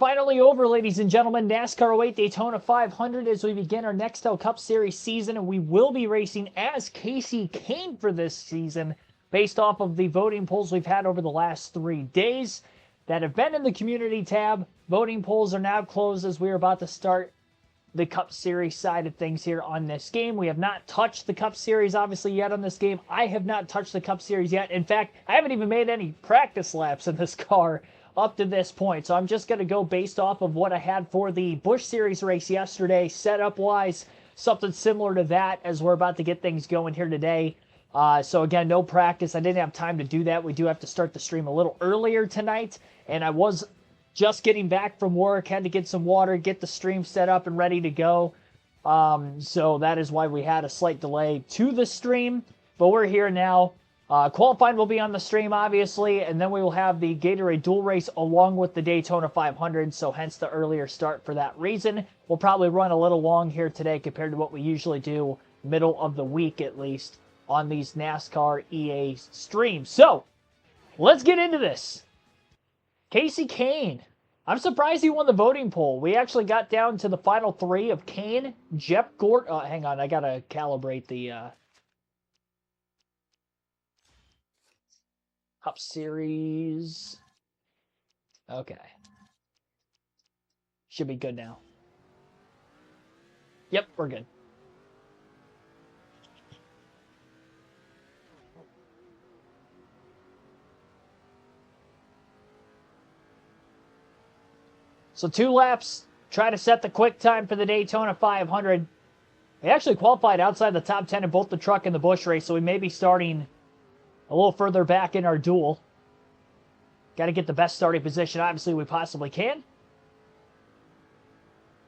finally over, ladies and gentlemen. NASCAR 08 Daytona 500 as we begin our Nextel Cup Series season. And we will be racing as Kasey Kahne for this season based off of the voting polls we've had over the last 3 days that have been in the community tab. Voting polls are now closed as we are about to start the Cup Series side of things here on this game. We have not touched the Cup Series, obviously, yet on this game. I have not touched the Cup Series yet. In fact, I haven't even made any practice laps in this car up to this point. So I'm just going to go based off of what I had for the Busch Series race yesterday, setup-wise, something similar to that as we're about to get things going here today. So again, no practice. I didn't have time to do that. We do have to start the stream a little earlier tonight, and I was just getting back from work, had to get some water, get the stream set up and ready to go. So that is why we had a slight delay to the stream, but we're here now. Qualifying will be on the stream, obviously, and then we will have the Gatorade Dual Race along with the Daytona 500, so hence the earlier start for that reason. We'll probably run a little long here today compared to what we usually do, middle of the week at least, on these NASCAR EA streams. So, let's get into this. Kasey Kahne. I'm surprised he won the voting poll. We actually got down to the final 3 of Kahne, Jeff Gordon. Hang on, I gotta calibrate the Cup Series. Okay. Should be good now. Yep, we're good. So 2 laps, try to set the quick time for the Daytona 500. They actually qualified outside the top 10 in both the truck and the Busch race, so we may be starting a little further back in our duel. Got to get the best starting position, obviously, we possibly can.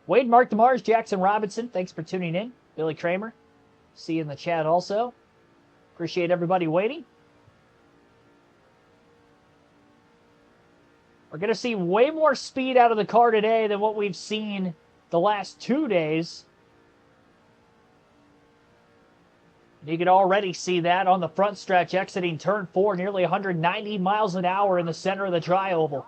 Wade, Mark DeMars, Jackson Robinson, thanks for tuning in. Billy Kramer, see you in the chat also. Appreciate everybody waiting. We're going to see way more speed out of the car today than what we've seen the last 2 days. You can already see that on the front stretch exiting turn 4, nearly 190 miles an hour in the center of the tri-oval.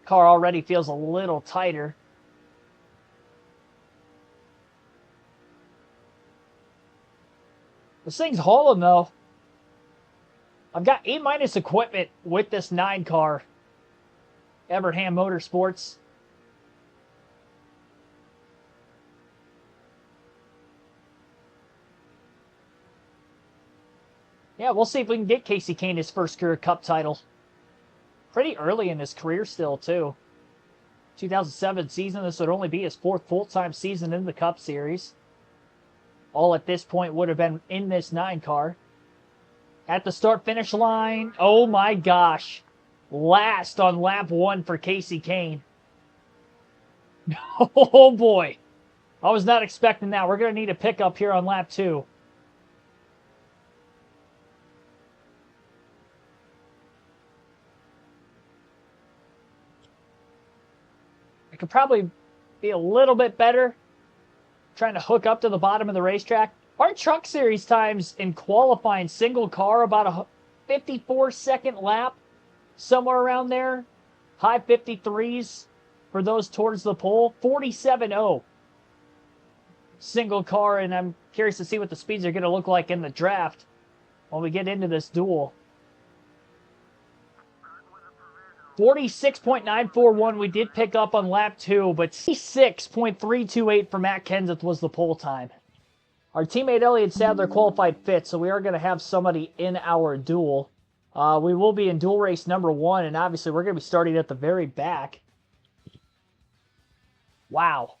Car already feels a little tighter. This thing's hauling though. I've got A- equipment with this 9 car. Everham Motorsports. Yeah, we'll see if we can get Kasey Kahne his first career Cup title. Pretty early in his career still, too. 2007 season, this would only be his 4th full-time season in the Cup Series. All at this point would have been in this 9 car. At the start-finish line, oh my gosh. Last on lap 1 for Kasey Kahne. Oh boy. I was not expecting that. We're going to need a pickup here on lap 2. I could probably be a little bit better trying to hook up to the bottom of the racetrack. Our Truck Series times in qualifying single car about a 54-second lap, somewhere around there. High 53s for those towards the pole. 47.0 single car, and I'm curious to see what the speeds are going to look like in the draft when we get into this duel. 46.941 we did pick up on lap 2, but 6.328 for Matt Kenseth was the pole time. Our teammate Elliott Sadler qualified 5th, so we are going to have somebody in our duel. We will be in duel race number 1, and obviously we're going to be starting at the very back. Wow.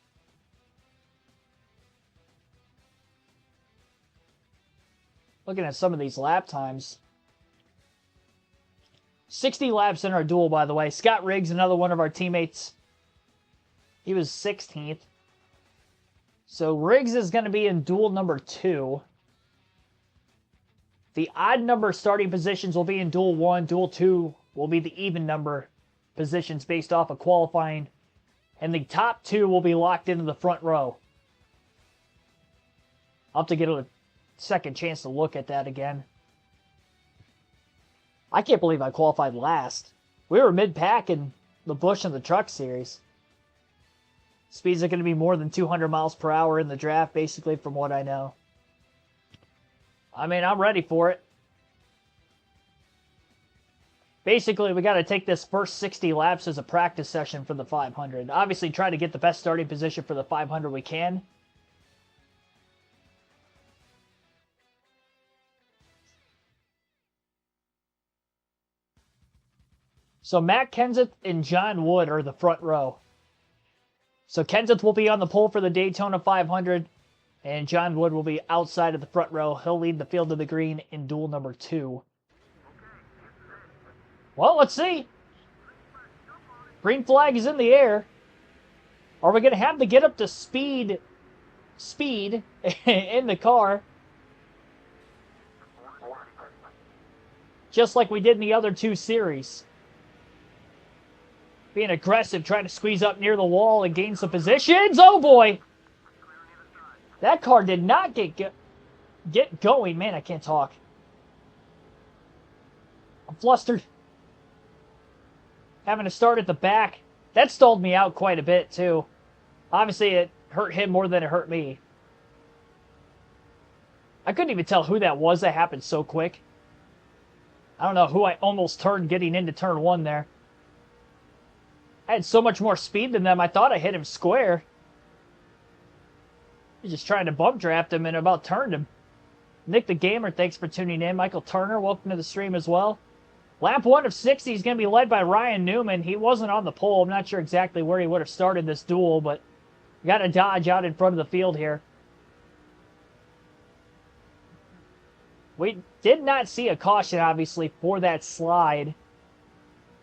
Looking at some of these lap times. 60 laps in our duel, by the way. Scott Riggs, another one of our teammates. He was 16th. So Riggs is going to be in duel number 2. The odd number starting positions will be in duel 1. Duel 2 will be the even number positions based off of qualifying. And the top 2 will be locked into the front row. I'll have to get a second chance to look at that again. I can't believe I qualified last. We were mid-pack in the Busch and the Truck Series. Speeds are going to be more than 200 miles per hour in the draft, basically, from what I know. I mean, I'm ready for it. Basically, we got to take this first 60 laps as a practice session for the 500. Obviously, try to get the best starting position for the 500 we can. So Matt Kenseth and John Wood are the front row. So Kenseth will be on the pole for the Daytona 500, and John Wood will be outside of the front row. He'll lead the field to the green in duel number 2. Well, let's see. Green flag is in the air. Are we going to have to get up to speed in the car? Just like we did in the other 2 series. Being aggressive, trying to squeeze up near the wall and gain some positions. Oh, boy. That car did not get going. Man, I can't talk. I'm flustered. Having to start at the back. That stalled me out quite a bit, too. Obviously, it hurt him more than it hurt me. I couldn't even tell who that was. That happened so quick. I don't know who I almost turned getting into turn 1 there. I had so much more speed than them, I thought I hit him square. He's just trying to bump draft him and about turned him. Nick the Gamer, thanks for tuning in. Michael Turner, welcome to the stream as well. Lap 1 of 60 is going to be led by Ryan Newman. He wasn't on the pole. I'm not sure exactly where he would have started this duel, but got to dodge out in front of the field here. We did not see a caution, obviously, for that slide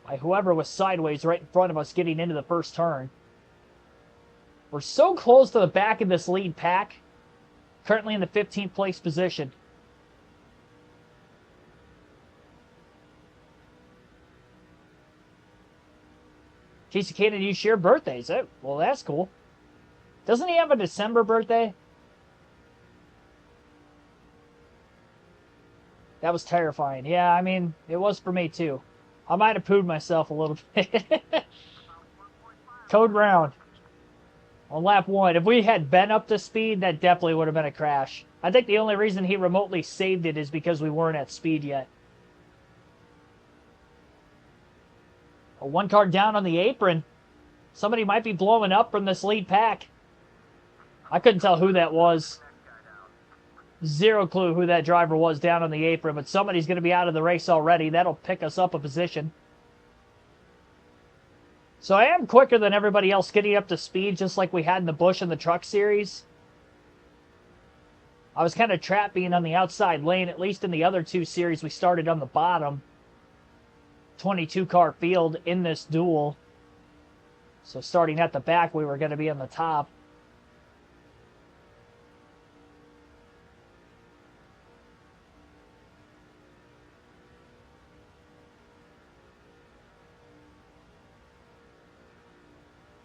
by whoever was sideways right in front of us getting into the first turn. We're so close to the back of this lead pack. Currently in the 15th place position. Casey Cannon, you share birthdays. Well, that's cool. Doesn't he have a December birthday? That was terrifying. Yeah, I mean, it was for me too. I might have pooed myself a little bit. Code round. On lap 1. If we had been up to speed, that definitely would have been a crash. I think the only reason he remotely saved it is because we weren't at speed yet. One car down on the apron. Somebody might be blowing up from this lead pack. I couldn't tell who that was. Zero clue who that driver was down on the apron, but somebody's going to be out of the race already. That'll pick us up a position. So I am quicker than everybody else getting up to speed, just like we had in the Busch and the Truck Series. I was kind of trapped being on the outside lane, at least in the other 2 series we started on the bottom. 22 car field in this duel. So starting at the back, we were going to be on the top.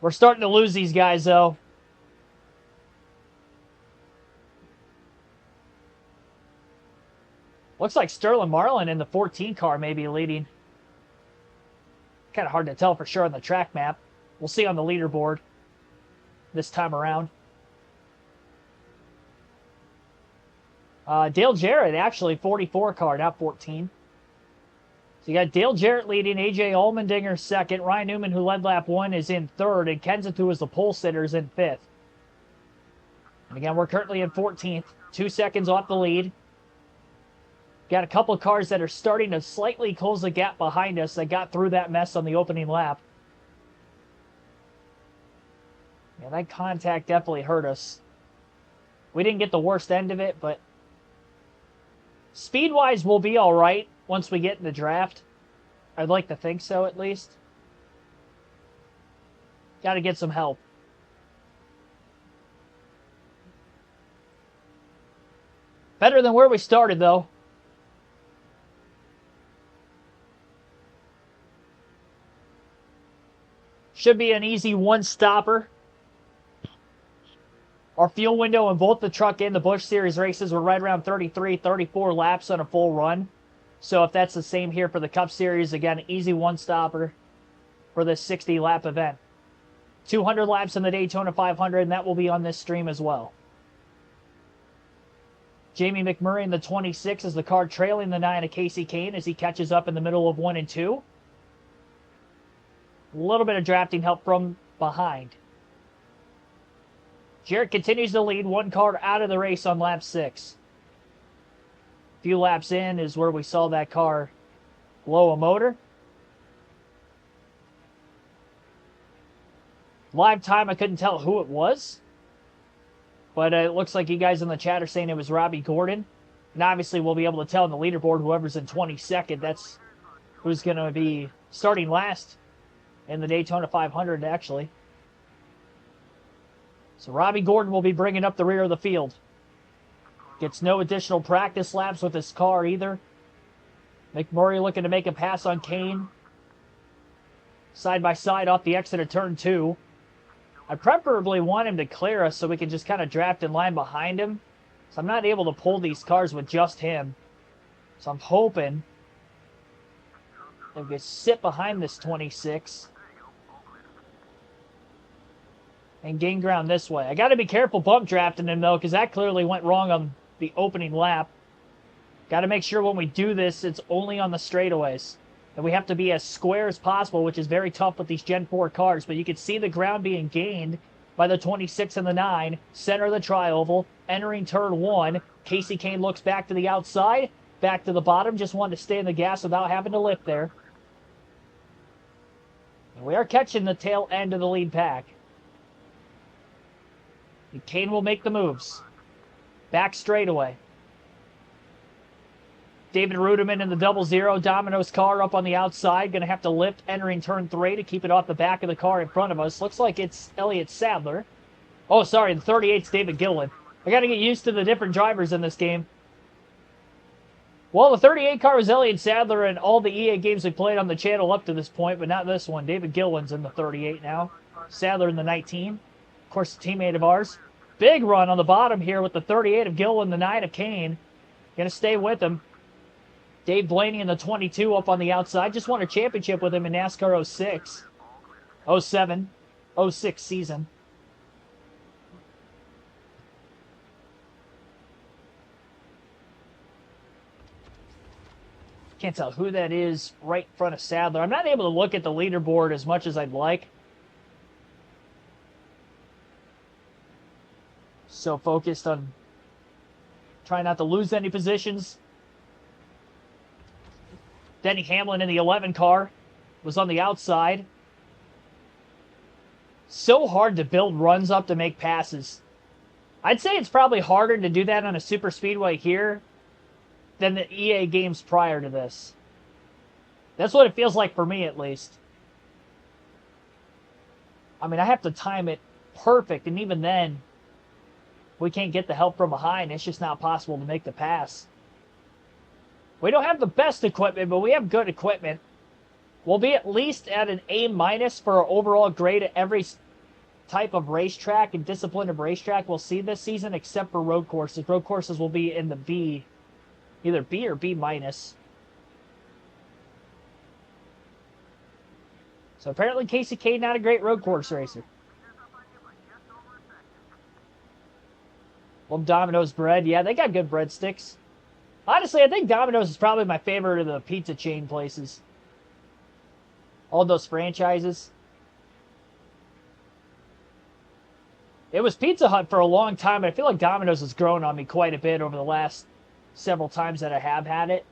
We're starting to lose these guys, though. Looks like Sterling Marlin in the 14 car may be leading. Kind of hard to tell for sure on the track map. We'll see on the leaderboard this time around. Dale Jarrett, actually, 44 car, not 14. So you got Dale Jarrett leading, AJ Allmendinger second, Ryan Newman, who led lap 1, is in third, and Kenseth, who was the pole sitter, is in fifth. And again, we're currently in 14th, 2 seconds off the lead. Got a couple of cars that are starting to slightly close the gap behind us that got through that mess on the opening lap. Yeah, that contact definitely hurt us. We didn't get the worst end of it, but speed-wise, we'll be all right once we get in the draft. I'd like to think so, at least. Got to get some help. Better than where we started, though. Should be an easy one-stopper. Our fuel window in both the Truck and the Busch Series races were right around 33, 34 laps on a full run. So if that's the same here for the Cup Series, again, easy one-stopper for this 60-lap event. 200 laps in the Daytona 500, and that will be on this stream as well. Jamie McMurray in the 26 is the car trailing the 9 of Casey Kane as he catches up in the middle of 1 and 2. A little bit of drafting help from behind. Jarrett continues to lead, 1 car out of the race on lap 6. A few laps in is where we saw that car blow a motor. Live time, I couldn't tell who it was. But it looks like you guys in the chat are saying it was Robbie Gordon. And obviously we'll be able to tell in the leaderboard whoever's in 22nd. That's who's going to be starting last in the Daytona 500, actually. So Robbie Gordon will be bringing up the rear of the field. Gets no additional practice laps with his car either. McMurray looking to make a pass on Kane. Side by side off the exit of turn 2. I preferably want him to clear us so we can just kind of draft in line behind him. So I'm not able to pull these cars with just him. So I'm hoping that we can sit behind this 26 and gain ground this way. I got to be careful bump drafting him though, because that clearly went wrong on the opening lap. Got to make sure when we do this, it's only on the straightaways. And we have to be as square as possible, which is very tough with these Gen 4 cars. But you can see the ground being gained by the 26 and the 9. Center of the tri-oval, entering turn 1. Casey Kane looks back to the outside, back to the bottom. Just wanted to stay in the gas without having to lift there. And we are catching the tail end of the lead pack. And Kane will make the moves. Back straightaway. David Ruderman in the 00 Domino's car up on the outside. Going to have to lift entering turn 3 to keep it off the back of the car in front of us. Looks like it's Elliott Sadler. Oh, sorry, the 38's David Gillen. I got to get used to the different drivers in this game. Well, the 38 car was Elliott Sadler in all the EA games we played on the channel up to this point, but not this one. David Gillen's in the 38 now. Sadler in the 19. Of course, a teammate of ours. Big run on the bottom here with the 38 of Gillen, the 9 of Kane. Going to stay with him. Dave Blaney in the 22 up on the outside. Just won a championship with him in NASCAR 06. 07. 06 season. Can't tell who that is right in front of Sadler. I'm not able to look at the leaderboard as much as I'd like. So focused on trying not to lose any positions. Denny Hamlin in the 11 car was on the outside. So hard to build runs up to make passes. I'd say it's probably harder to do that on a super speedway here than the EA games prior to this. That's what it feels like for me, at least. I mean, I have to time it perfect, and even then, we can't get the help from behind. It's just not possible to make the pass. We don't have the best equipment, but we have good equipment. We'll be at least at an A- for our overall grade at every type of racetrack and discipline of racetrack we'll see this season, except for road courses. Road courses will be in the B, either B or B-. So apparently Casey Kane not a great road course racer. Well, Domino's bread. Yeah, they got good breadsticks. Honestly, I think Domino's is probably my favorite of the pizza chain places. All those franchises. It was Pizza Hut for a long time, but I feel like Domino's has grown on me quite a bit over the last several times that I have had it.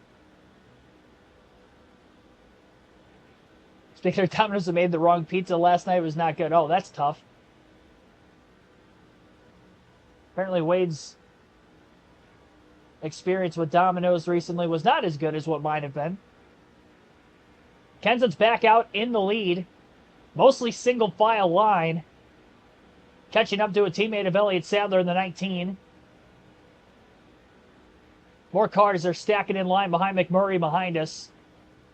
Speaking of Domino's, that made the wrong pizza last night. It was not good. Oh, that's tough. Apparently Wade's experience with Domino's recently was not as good as what mine have been. Kenseth's back out in the lead. Mostly single file line. Catching up to a teammate of Elliott Sadler in the 19. More cars are stacking in line behind McMurray behind us.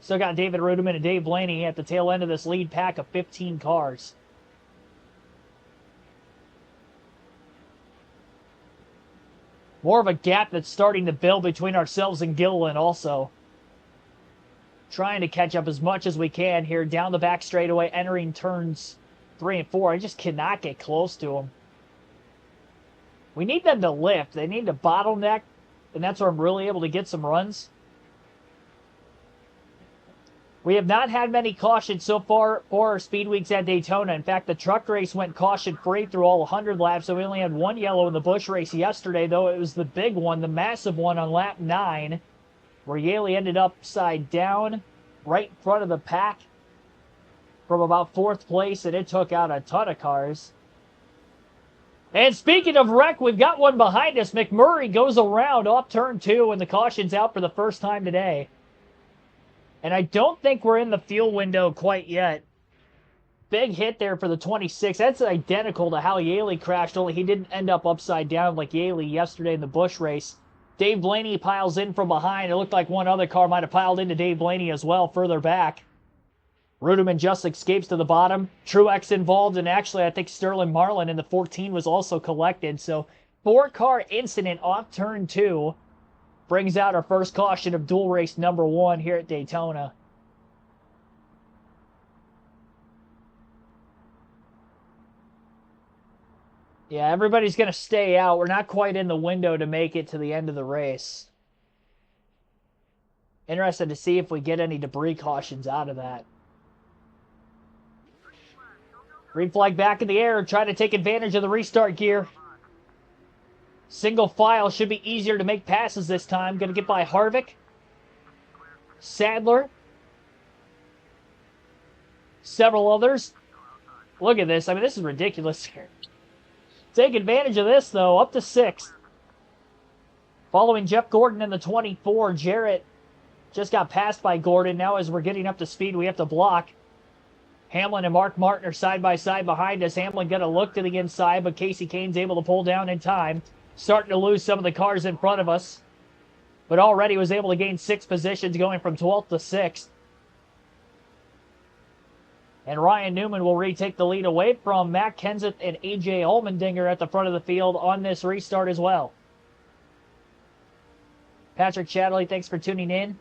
Still got David Ruderman and Dave Blaney at the tail end of this lead pack of 15 cars. More of a gap that's starting to build between ourselves and Gilliland also. Trying to catch up as much as we can here down the back straightaway, entering turns 3 and 4. I just cannot get close to them. We need them to lift. They need to bottleneck, and that's where I'm really able to get some runs. We have not had many cautions so far for our speed weeks at Daytona. In fact, the truck race went caution-free through all 100 laps, so we only had one yellow in the Busch race yesterday, though it was the big one, the massive one on lap 9, where Yaley ended up upside down right in front of the pack from about 4th place, and it took out a ton of cars. And speaking of wreck, we've got one behind us. McMurray goes around off turn 2, and the caution's out for the first time today. And I don't think we're in the fuel window quite yet. Big hit there for the 26. That's identical to how Yaley crashed, only he didn't end up upside down like Yaley yesterday in the Busch race. Dave Blaney piles in from behind. It looked like one other car might have piled into Dave Blaney as well further back. Ruderman just escapes to the bottom. Truex involved, and actually I think Sterling Marlin in the 14 was also collected. So 4-car incident off turn 2 brings out our first caution of dual race number 1 here at Daytona. Yeah, everybody's going to stay out. We're not quite in the window to make it to the end of the race. Interested to see if we get any debris cautions out of that. Green flag back in the air, trying to take advantage of the restart gear. Single file should be easier to make passes this time. Going to get by Harvick. Sadler. Several others. Look at this. I mean, this is ridiculous here. Take advantage of this, though. Up to 6th. Following Jeff Gordon in the 24, Jarrett just got passed by Gordon. Now as we're getting up to speed, we have to block. Hamlin and Mark Martin are side by side behind us. Hamlin going to look to the inside, but Casey Kane's able to pull down in time. Starting to lose some of the cars in front of us. But already was able to gain 6 positions, going from 12th to 6th. And Ryan Newman will retake the lead away from Matt Kenseth and A.J. Allmendinger at the front of the field on this restart as well. Patrick Chatterley, thanks for tuning in.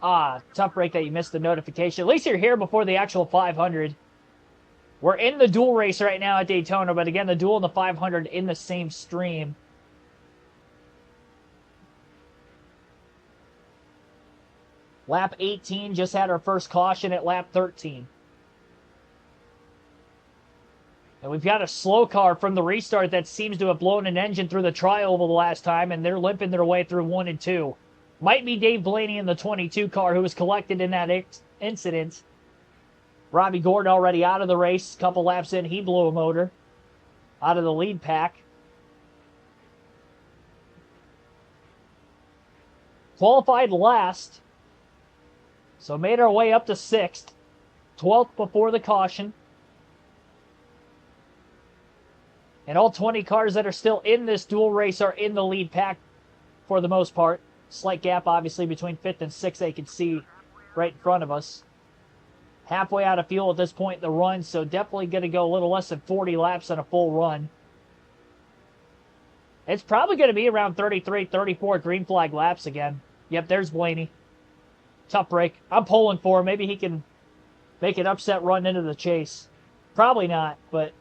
Tough break that you missed the notification. At least you're here before the actual 500. We're in the dual race right now at Daytona, but again, the dual and the 500 in the same stream. Lap 18 just had our first caution at lap 13. And we've got a slow car from the restart that seems to have blown an engine through the tri-oval the last time, and they're limping their way through 1 and 2. Might be Dave Blaney in the 22 car who was collected in that incident. Robbie Gordon already out of the race. A couple laps in, he blew a motor. Out of the lead pack. Qualified last. So made our way up to 6th. 12th before the caution. And all 20 cars that are still in this dual race are in the lead pack for the most part. Slight gap, obviously, between 5th and 6th they can see right in front of us. Halfway out of fuel at this point in the run, so definitely going to go a little less than 40 laps on a full run. It's probably going to be around 33, 34 green flag laps again. Yep, there's Blaney. Tough break. I'm pulling for him. Maybe he can make an upset run into the chase. Probably not, but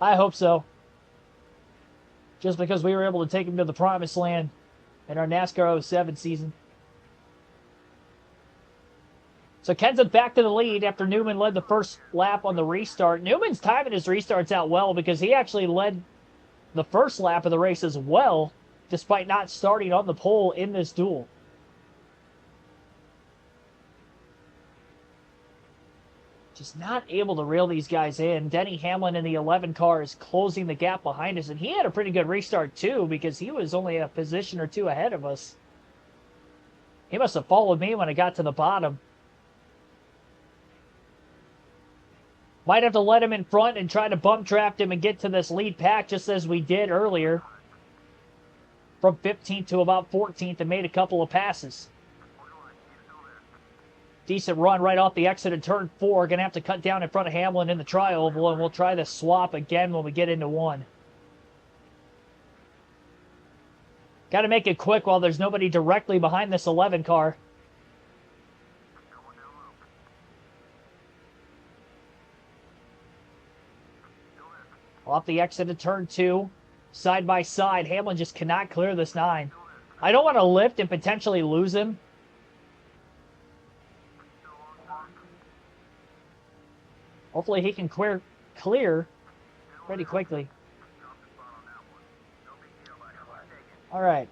I hope so. Just because we were able to take him to the promised land in our NASCAR 07 season. So Kenseth back to the lead after Newman led the first lap on the restart. Newman's timing his restarts out well because he actually led the first lap of the race as well, despite not starting on the pole in this duel. Just not able to reel these guys in. Denny Hamlin in the 11 car is closing the gap behind us, and he had a pretty good restart too because he was only a position or two ahead of us. He must have followed me when I got to the bottom. Might have to let him in front and try to bump draft him and get to this lead pack just as we did earlier. From 15th to about 14th and made a couple of passes. Decent run right off the exit of turn 4. Going to have to cut down in front of Hamlin in the tri-oval, and we'll try this swap again when we get into 1. Got to make it quick while there's nobody directly behind this 11 car. Off the exit of turn 2. Side by side. Hamlin just cannot clear this 9. I don't want to lift and potentially lose him. Hopefully he can clear pretty quickly. All right.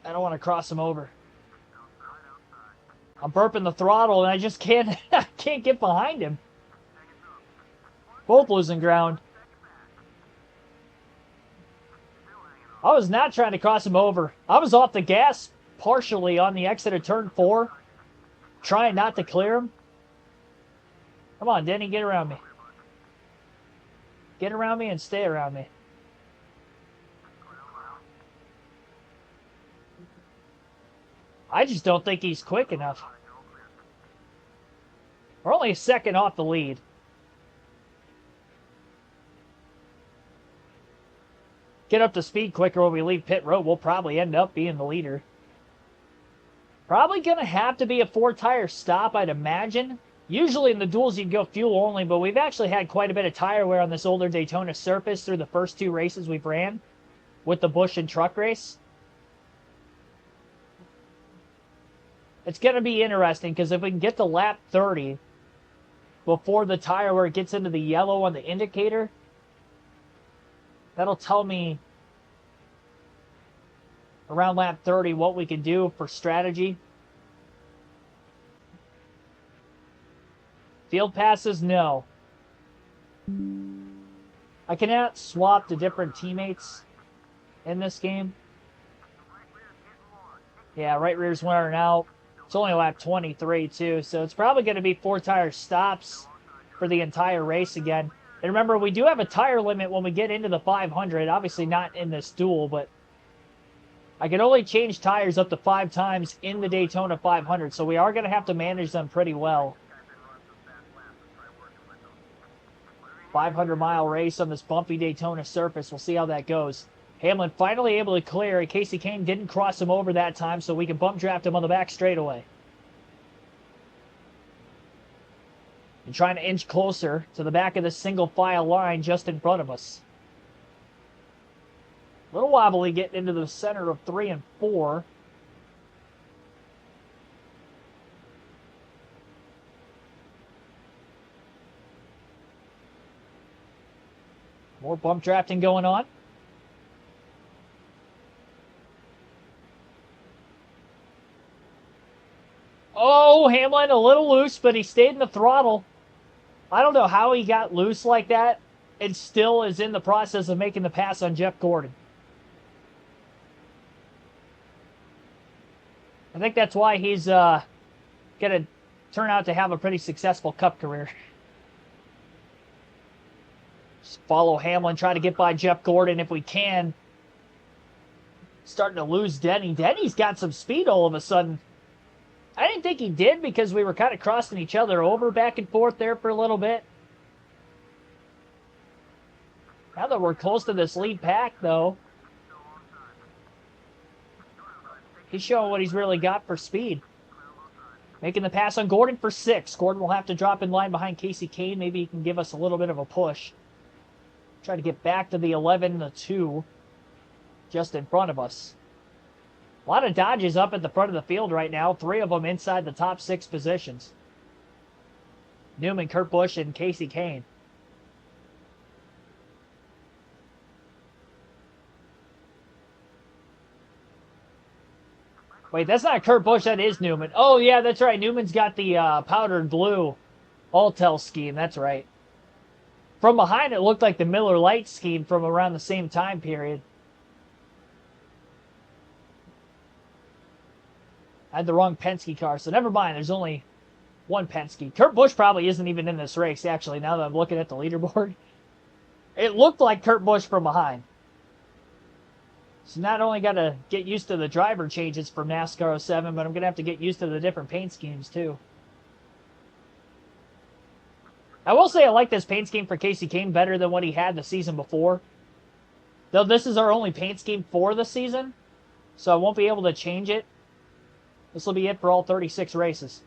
I don't want to cross him over. I'm burping the throttle and I just can't can't get behind him. Both losing ground. I was not trying to cross him over. I was off the gas partially on the exit of turn 4. Trying not to clear him. Come on, Denny, get around me. Get around me and stay around me. I just don't think he's quick enough. We're only a second off the lead. Get up to speed quicker when we leave pit road. We'll probably end up being the leader. Probably going to have to be a 4-tire stop, I'd imagine. Usually in the duels you'd go fuel only, but we've actually had quite a bit of tire wear on this older Daytona surface through the first 2 races we've ran with the Busch and truck race. It's going to be interesting because if we can get to lap 30 before the tire wear gets into the yellow on the indicator, that'll tell me around lap 30 what we can do for strategy. Field passes, no. I cannot swap to different teammates in this game. Yeah, right rear's wearing out. It's only lap 23 too, so it's probably going to be 4-tire stops for the entire race again. And remember, we do have a tire limit when we get into the 500. Obviously not in this duel, but I can only change tires up to 5 times in the Daytona 500, so we are going to have to manage them pretty well. 500-mile race on this bumpy Daytona surface. We'll see how that goes. Hamlin finally able to clear. Casey Kane didn't cross him over that time, so we can bump draft him on the back straightaway. And trying to inch closer to the back of the single file line just in front of us. A little wobbly getting into the center of 3 and 4. More bump drafting going on. Oh, Hamlin a little loose, but he stayed in the throttle. I don't know how he got loose like that and still is in the process of making the pass on Jeff Gordon. I think that's why he's going to turn out to have a pretty successful Cup career. Just follow Hamlin, try to get by Jeff Gordon if we can. Starting to lose Denny. Denny's got some speed all of a sudden. I didn't think he did because we were kind of crossing each other over back and forth there for a little bit. Now that we're close to this lead pack, though, he's showing what he's really got for speed. Making the pass on Gordon for 6. Gordon will have to drop in line behind Casey Kane. Maybe he can give us a little bit of a push. Try to get back to the 11-2 just in front of us. A lot of Dodges up at the front of the field right now. 3 of them inside the top 6 positions. Newman, Kurt Busch, and Casey Kane. Wait, that's not Kurt Busch. That is Newman. Oh, yeah, that's right. Newman's got the powdered blue Alltel scheme. That's right. From behind, it looked like the Miller Lite scheme from around the same time period. I had the wrong Penske car, so never mind. There's only one Penske. Kurt Busch probably isn't even in this race, actually, now that I'm looking at the leaderboard. It looked like Kurt Busch from behind. So not only got to get used to the driver changes from NASCAR 07, but I'm going to have to get used to the different paint schemes, too. I will say I like this paint scheme for Casey Kane better than what he had the season before. Though this is our only paint scheme for the season, so I won't be able to change it. This will be it for all 36 races.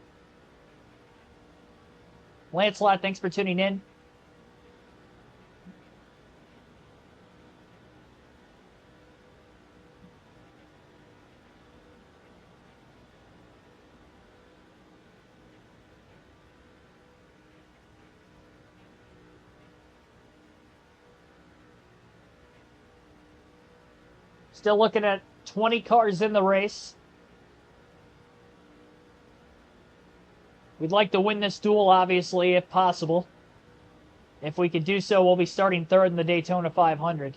Lancelot, thanks for tuning in. Still looking at 20 cars in the race. We'd like to win this duel, obviously, if possible. If we could do so, we'll be starting third in the Daytona 500.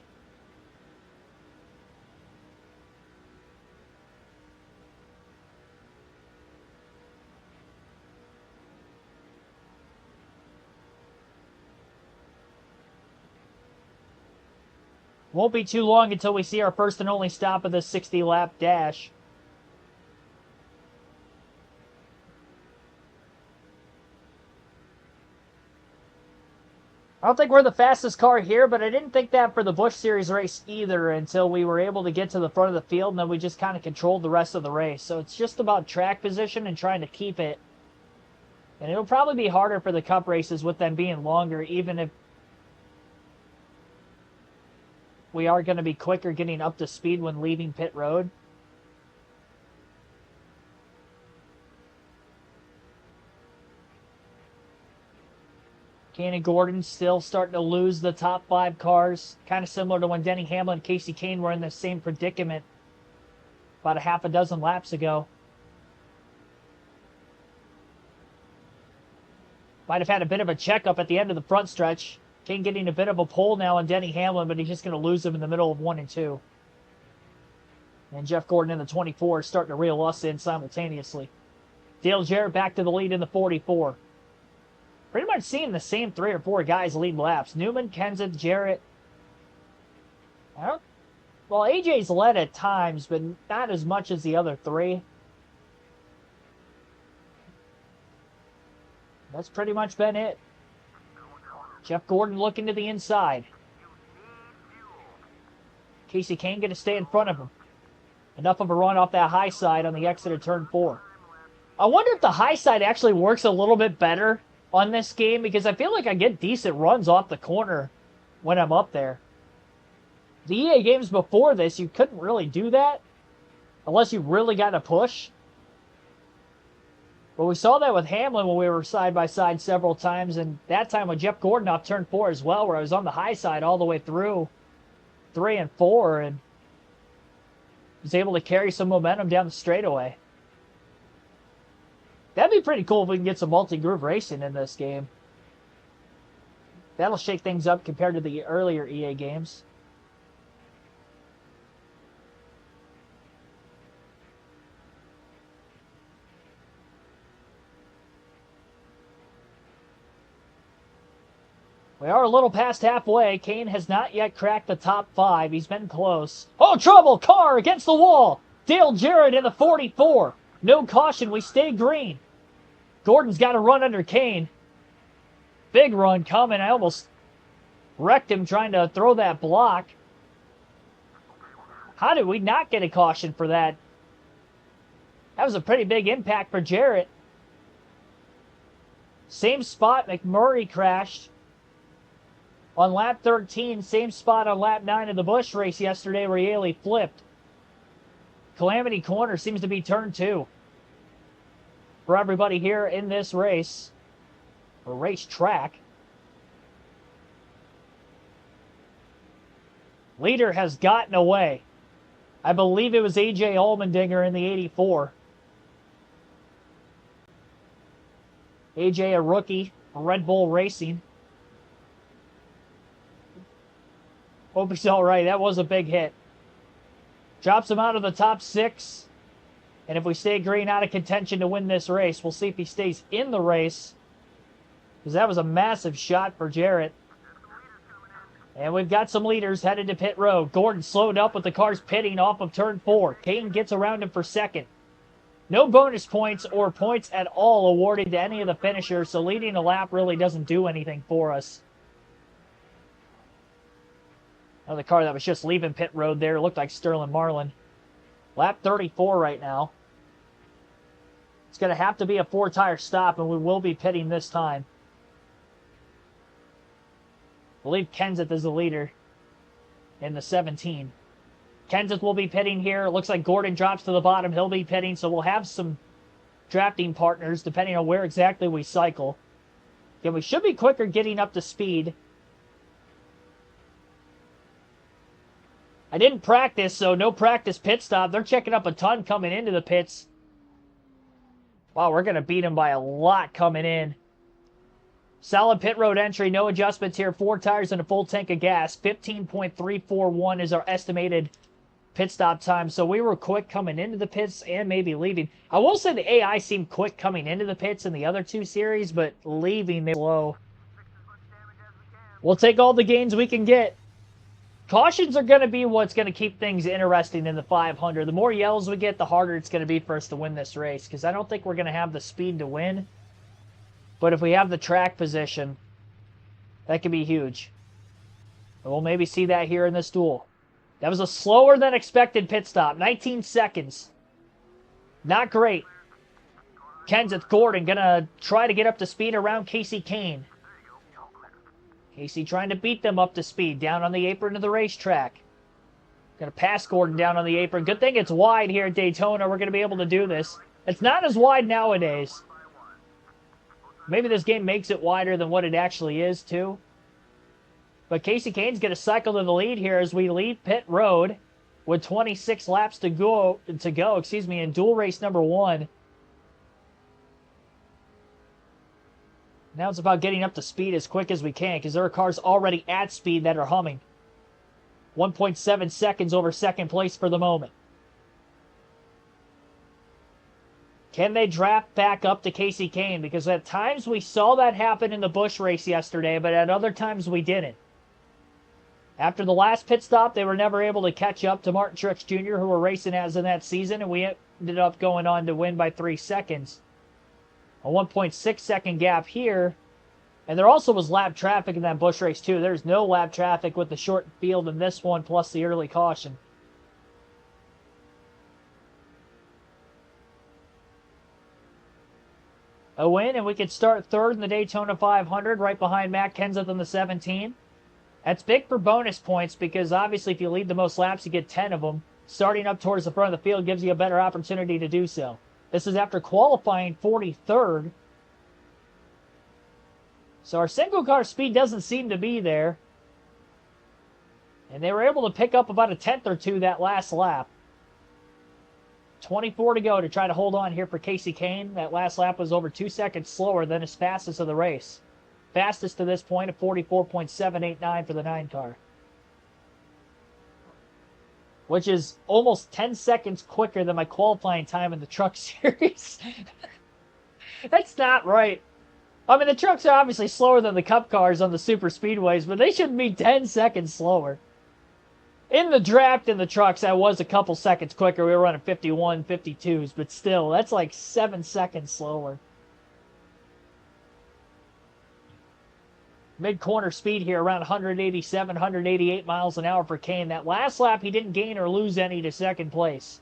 Won't be too long until we see our first and only stop of this 60-lap dash. I don't think we're the fastest car here, but I didn't think that for the Busch Series race either until we were able to get to the front of the field, and then we just kind of controlled the rest of the race. So it's just about track position and trying to keep it. And it'll probably be harder for the Cup races with them being longer, even if we are going to be quicker getting up to speed when leaving pit road. Kane and Gordon still starting to lose the top 5 cars. Kind of similar to when Denny Hamlin and Kasey Kahne were in the same predicament about a half a dozen laps ago. Might have had a bit of a checkup at the end of the front stretch. Kane getting a bit of a pole now on Denny Hamlin, but he's just going to lose him in the middle of 1 and 2. And Jeff Gordon in the 24 is starting to reel us in simultaneously. Dale Jarrett back to the lead in the 44. Pretty much seeing the same 3 or 4 guys lead laps. Newman, Kenseth, Jarrett. Well, AJ's led at times, but not as much as the other 3. That's pretty much been it. Jeff Gordon looking to the inside. Kasey Kahne going to stay in front of him. Enough of a run off that high side on the exit of turn 4. I wonder if the high side actually works a little bit better on this game, because I feel like I get decent runs off the corner when I'm up there. The EA games before this, you couldn't really do that unless you really got to push. But we saw that with Hamlin when we were side by side several times, and that time with Jeff Gordon off turn 4 as well, where I was on the high side all the way through 3 and 4 and was able to carry some momentum down the straightaway. That'd be pretty cool if we can get some multi-groove racing in this game. That'll shake things up compared to the earlier EA games. We are a little past halfway. Kane has not yet cracked the top 5. He's been close. Oh, trouble! Car against the wall! Dale Jarrett in the 44. No caution. We stay green. Gordon's got to run under Kane. Big run coming. I almost wrecked him trying to throw that block. How did we not get a caution for that? That was a pretty big impact for Jarrett. Same spot McMurray crashed on lap 13. Same spot on lap 9 of the Busch race yesterday where Yaley flipped. Calamity Corner seems to be turn 2 for everybody here in this race, or racetrack. Leader has gotten away. I believe it was AJ Allmendinger in the 84. AJ, a rookie for Red Bull Racing. Hope he's all right. That was a big hit. Drops him out of the top 6. And if we stay green, out of contention to win this race, we'll see if he stays in the race, because that was a massive shot for Jarrett. And we've got some leaders headed to pit road. Gordon slowed up with the cars pitting off of turn 4. Kane gets around him for second. No bonus points or points at all awarded to any of the finishers, so leading a lap really doesn't do anything for us. Another car that was just leaving pit road there. It looked like Sterling Marlin. Lap 34 right now. It's going to have to be a 4-tire stop, and we will be pitting this time. I believe Kenseth is the leader in the 17. Kenseth will be pitting here. It looks like Gordon drops to the bottom. He'll be pitting, so we'll have some drafting partners depending on where exactly we cycle. Again, we should be quicker getting up to speed. I didn't practice, so no practice pit stop. They're checking up a ton coming into the pits. Wow, we're going to beat them by a lot coming in. Solid pit road entry, no adjustments here. 4 tires and a full tank of gas. 15.341 is our estimated pit stop time. So we were quick coming into the pits and maybe leaving. I will say the AI seemed quick coming into the pits in the other 2 series, but leaving they were slow. We'll take all the gains we can get. Cautions are going to be what's going to keep things interesting in the 500. The more yells we get, the harder it's going to be for us to win this race, because I don't think we're going to have the speed to win. But if we have the track position, that could be huge. And we'll maybe see that here in this duel. That was a slower than expected pit stop. 19 seconds. Not great. Kenseth Gordon going to try to get up to speed around Casey Kane. Casey trying to beat them up to speed. Down on the apron of the racetrack. Going to pass Gordon down on the apron. Good thing it's wide here at Daytona. We're going to be able to do this. It's not as wide nowadays. Maybe this game makes it wider than what it actually is, too. But Casey Kane's going to cycle to the lead here as we leave pit road with 26 laps to go in dual race number 1. Now it's about getting up to speed as quick as we can, because there are cars already at speed that are humming. 1.7 seconds over second place for the moment. Can they draft back up to Casey Kane? Because at times we saw that happen in the Busch race yesterday, but at other times we didn't. After the last pit stop, they were never able to catch up to Martin Truex Jr., who were racing as in that season, and we ended up going on to win by 3 seconds. A 1.6 second gap here. And there also was lap traffic in that Busch race, too. There's no lap traffic with the short field in this one, plus the early caution. A win, and we could start third in the Daytona 500, right behind Matt Kenseth in the 17. That's big for bonus points, because obviously if you lead the most laps, you get 10 of them. Starting up towards the front of the field gives you a better opportunity to do so. This is after qualifying 43rd. So our single car speed doesn't seem to be there. And they were able to pick up about a 10th or 2 that last lap. 24 to go to try to hold on here for Casey Kane. That last lap was over 2 seconds slower than his fastest of the race. Fastest to this point of 44.789 for the 9 car. Which is almost 10 seconds quicker than my qualifying time in the truck series. That's not right. I mean, the trucks are obviously slower than the cup cars on the super speedways, but they shouldn't be 10 seconds slower. In the draft in the trucks, I was a couple seconds quicker. We were running 51, 52s, but still, that's like 7 seconds slower. Mid-corner speed here around 187, 188 miles an hour for Kane. That last lap, he didn't gain or lose any to second place.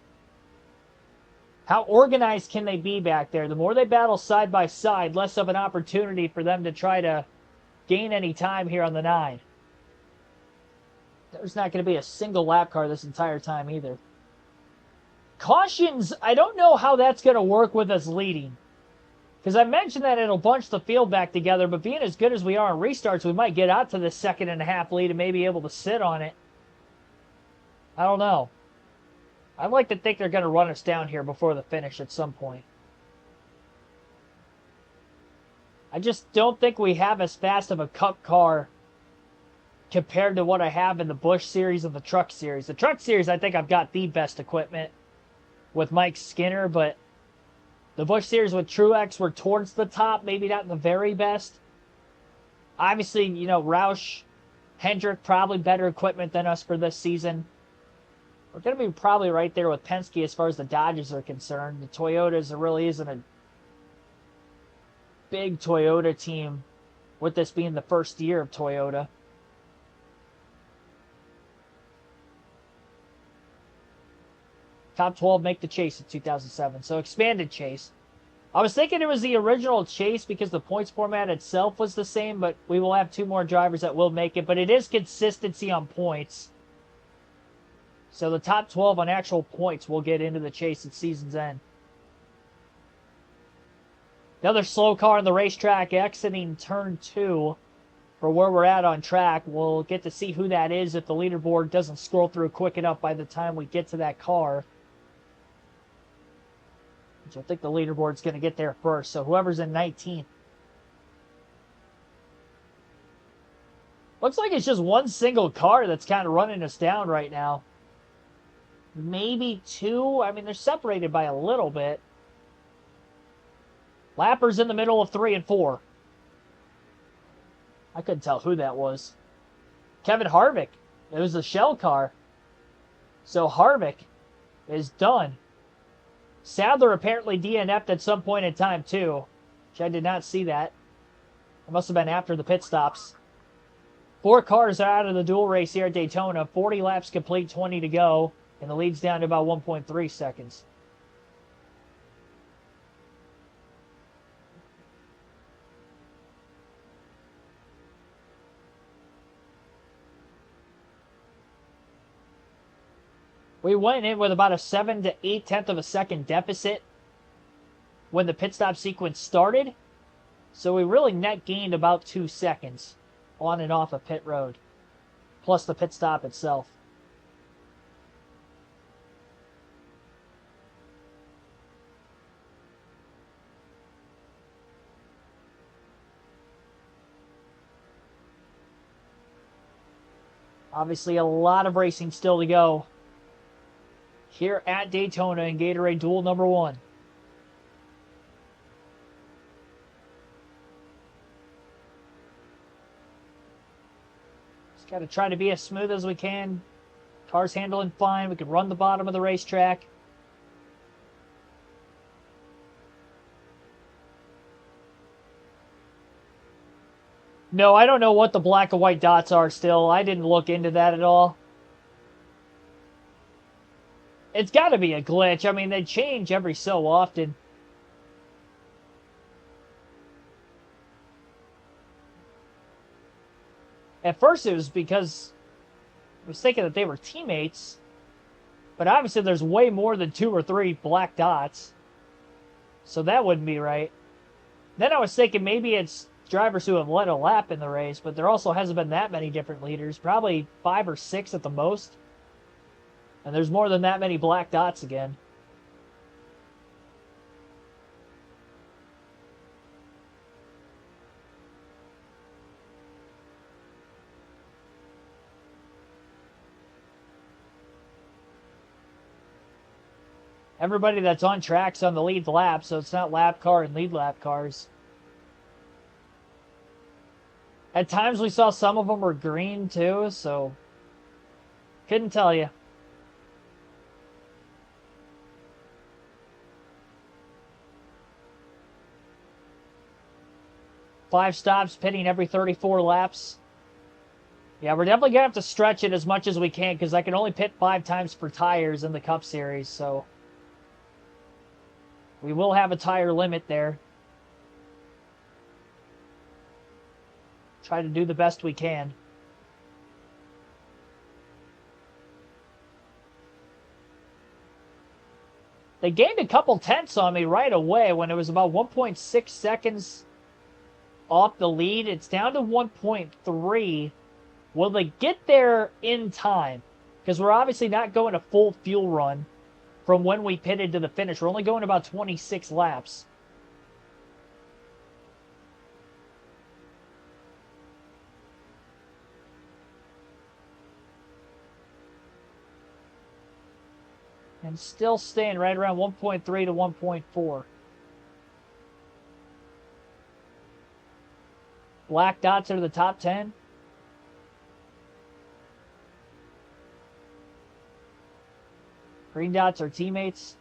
How organized can they be back there? The more they battle side by side, less of an opportunity for them to try to gain any time here on the 9. There's not going to be a single lap car this entire time either. Cautions, I don't know how that's going to work with us leading. Because I mentioned that it'll bunch the field back together, but being as good as we are in restarts, we might get out to this 2.5 lead and maybe able to sit on it. I don't know. I'd like to think they're going to run us down here before the finish at some point. I just don't think we have as fast of a cup car compared to what I have in the Busch series and the truck series. The truck series, I think I've got the best equipment with Mike Skinner, but the Busch series with Truex were towards the top, maybe not the very best. Obviously, you know, Roush, Hendrick, probably better equipment than us for this season. We're going to be probably right there with Penske as far as the Dodges are concerned. The Toyotas, there really isn't a big Toyota team, with this being the first year of Toyota. Top 12 make the chase in 2007. So expanded chase. I was thinking it was the original chase because the points format itself was the same, but we will have 2 more drivers that will make it. But it is consistency on points. So the top 12 on actual points will get into the chase at season's end. Another slow car on the racetrack exiting turn 2 for where we're at on track. We'll get to see who that is if the leaderboard doesn't scroll through quick enough by the time we get to that car. Which I think the leaderboard's going to get there first. So whoever's in 19th. Looks like it's just one single car that's kind of running us down right now. Maybe 2. I mean, they're separated by a little bit. Lapper's in the middle of 3 and 4. I couldn't tell who that was. Kevin Harvick. It was the shell car. So Harvick is done. Sadler apparently DNF'd at some point in time too, which I did not see that. It must have been after the pit stops. 4 cars are out of the dual race here at Daytona. 40 laps complete, 20 to go, and the lead's down to about 1.3 seconds. We went in with about a 7 to 8 of a second deficit when the pit stop sequence started. So we really net gained about 2 seconds on and off of pit road, plus the pit stop itself. Obviously, a lot of racing still to go here at Daytona in Gatorade Duel number 1. Just got to try to be as smooth as we can. Car's handling fine. We can run the bottom of the racetrack. No, I don't know what the black and white dots are still. I didn't look into that at all. It's got to be a glitch. I mean, they change every so often. At first, it was because I was thinking that they were teammates. But obviously, there's way more than 2 or 3 black dots. So that wouldn't be right. Then I was thinking maybe it's drivers who have led a lap in the race. But there also hasn't been that many different leaders. Probably 5 or 6 at the most. And there's more than that many black dots again. Everybody that's on track's on the lead lap, so it's not lap car and lead lap cars. At times we saw some of them were green too, so couldn't tell you. Five stops, pitting every 34 laps. Yeah, we're definitely going to have to stretch it as much as we can because I can only pit 5 times for tires in the Cup Series, so we will have a tire limit there. Try to do the best we can. They gained a couple tenths on me right away when it was about 1.6 seconds off the lead. It's down to 1.3. Will they get there in time? Because we're obviously not going a full fuel run from when we pitted to the finish. We're only going about 26 laps. And still staying right around 1.3 to 1.4. Black dots are the top 10. Green dots are teammates.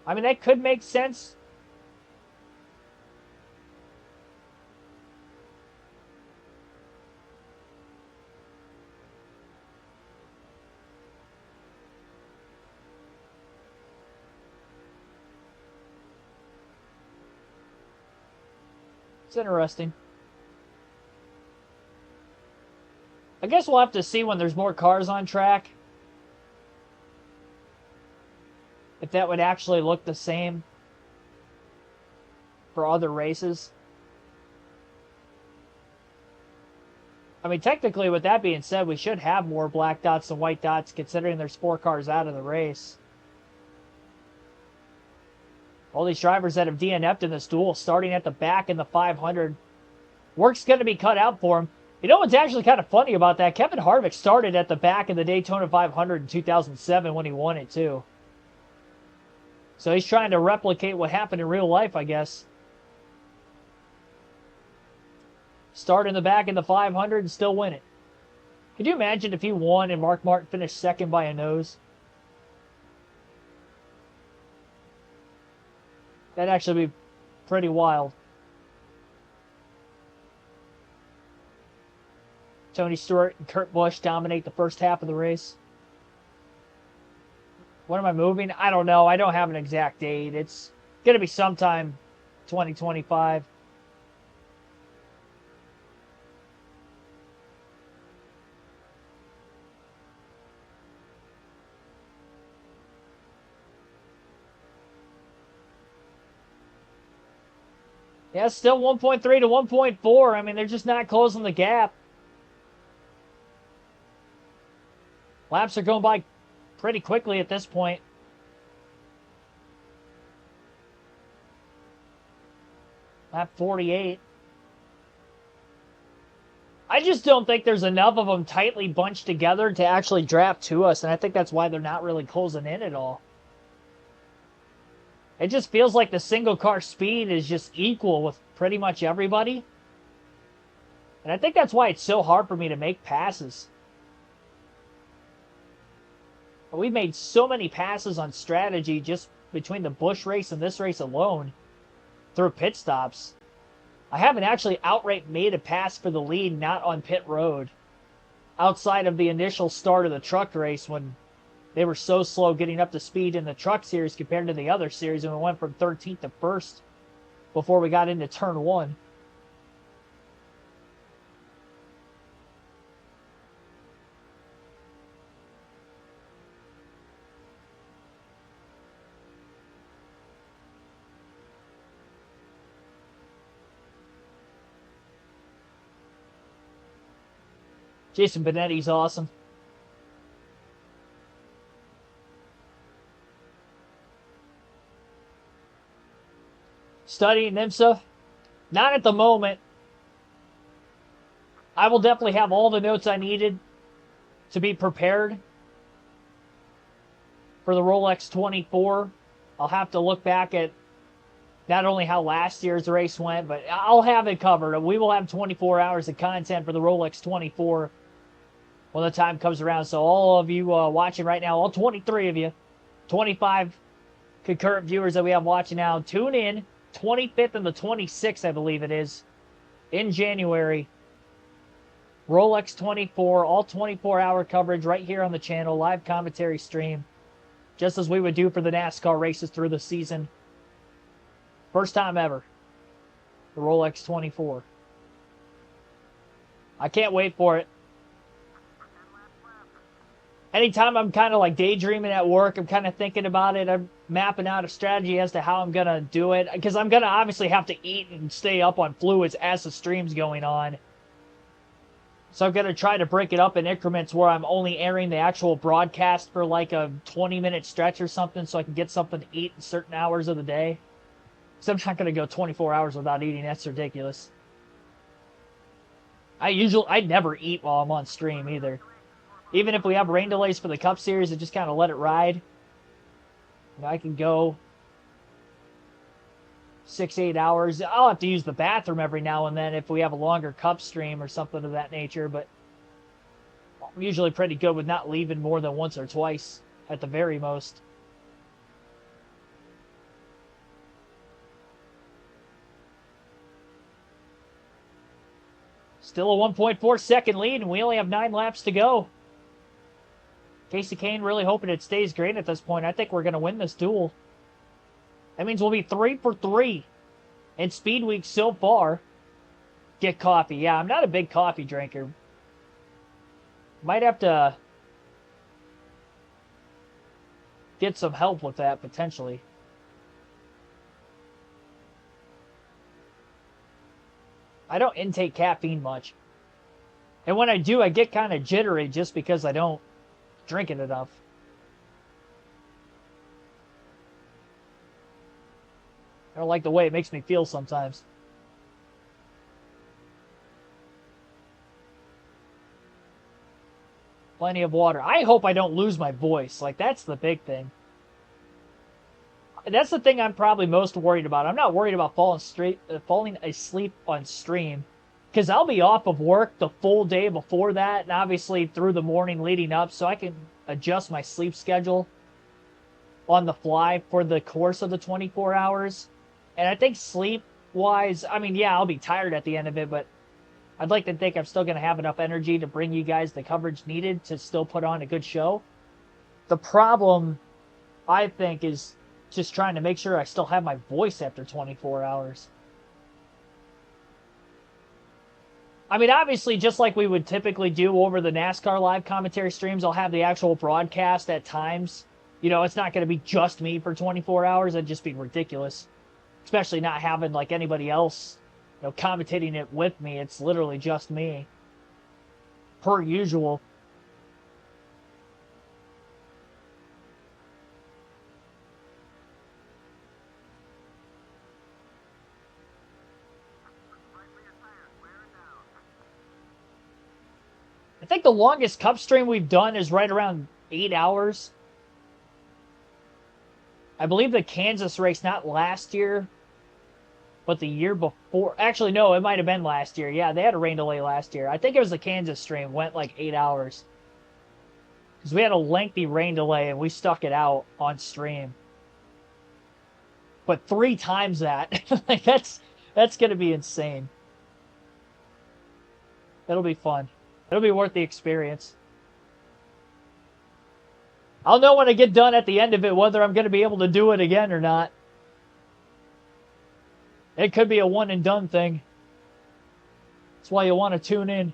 I mean, that could make sense. It's interesting. I guess we'll have to see when there's more cars on track. If that would actually look the same for other races. I mean, technically, with that being said, we should have more black dots than white dots, considering there's 4 cars out of the race. All these drivers that have DNF'd in this duel, starting at the back in the 500. Work's going to be cut out for him. You know what's actually kind of funny about that? Kevin Harvick started at the back in the Daytona 500 in 2007 when he won it, too. So he's trying to replicate what happened in real life, I guess. Start in the back in the 500 and still win it. Could you imagine if he won and Mark Martin finished second by a nose? That'd actually be pretty wild. Tony Stewart and Kurt Busch dominate the first half of the race. When am I moving? I don't know. I don't have an exact date. It's going to be sometime 2025. Yeah, still 1.3 to 1.4. I mean, they're just not closing the gap. Laps are going by pretty quickly at this point. Lap 48. I just don't think there's enough of them tightly bunched together to actually draft to us, and I think that's why they're not really closing in at all. It just feels like the single car speed is just equal with pretty much everybody. And I think that's why it's so hard for me to make passes. We've made so many passes on strategy just between the Busch race and this race alone through pit stops. I haven't actually outright made a pass for the lead not on pit road outside of the initial start of the truck race when they were so slow getting up to speed in the truck series compared to the other series, and we went from 13th to 1st before we got into turn 1. Jason Benetti's awesome. Studying IMSA? Not at the moment. I will definitely have all the notes I needed to be prepared for the Rolex 24. I'll have to look back at not only how last year's race went, but I'll have it covered. We will have 24 hours of content for the Rolex 24 when the time comes around. So all of you watching right now, all 23 of you, 25 concurrent viewers that we have watching now, tune in. 25th and the 26th, I believe it is, in January. Rolex 24, all 24-hour coverage right here on the channel, live commentary stream, just as we would do for the NASCAR races through the season. First time ever, the Rolex 24. I can't wait for it. Anytime I'm kind of like daydreaming at work, I'm kind of thinking about it. I'm mapping out a strategy as to how I'm going to do it. Because I'm going to obviously have to eat and stay up on fluids as the stream's going on. So I'm going to try to break it up in increments where I'm only airing the actual broadcast for like a 20-minute stretch or something so I can get something to eat in certain hours of the day. Because I'm not going to go 24 hours without eating. That's ridiculous. I never eat while I'm on stream either. Even if we have rain delays for the Cup Series, I just kind of let it ride. I can go 6-8 hours. I'll have to use the bathroom every now and then if we have a longer Cup stream or something of that nature, but I'm usually pretty good with not leaving more than once or twice at the very most. Still a 1.4 second lead, and we only have 9 laps to go. Casey Kane really hoping it stays green at this point. I think we're going to win this duel. That means we'll be 3 for 3 in Speed Week so far. Get coffee. Yeah, I'm not a big coffee drinker. Might have to get some help with that, potentially. I don't intake caffeine much. And when I do, I get kind of jittery just because I don't drink it enough. I don't like the way it makes me feel sometimes. Plenty of water. I hope I don't lose my voice. Like, that's the big thing. That's the thing I'm probably most worried about. I'm not worried about falling asleep on stream, because I'll be off of work the full day before that, and obviously through the morning leading up, so I can adjust my sleep schedule on the fly for the course of the 24 hours. And I think sleep-wise, I mean, yeah, I'll be tired at the end of it, but I'd like to think I'm still going to have enough energy to bring you guys the coverage needed to still put on a good show. The problem, I think, is just trying to make sure I still have my voice after 24 hours. I mean, obviously, just like we would typically do over the NASCAR live commentary streams, I'll have the actual broadcast at times. You know, it's not going to be just me for 24 hours. That'd just be ridiculous. Especially not having, like, anybody else, you know, commentating it with me. It's literally just me. Per usual. I think the longest cup stream we've done is right around 8 hours. I believe the Kansas race, not last year, but the year before. Actually, no, it might have been last year. Yeah, they had a rain delay last year. I think it was the Kansas stream, went like 8 hours. Because we had a lengthy rain delay and we stuck it out on stream. But 3 times that. Like, that's going to be insane. It'll be fun. It'll be worth the experience. I'll know when I get done at the end of it whether I'm going to be able to do it again or not. It could be a one and done thing. That's why you want to tune in.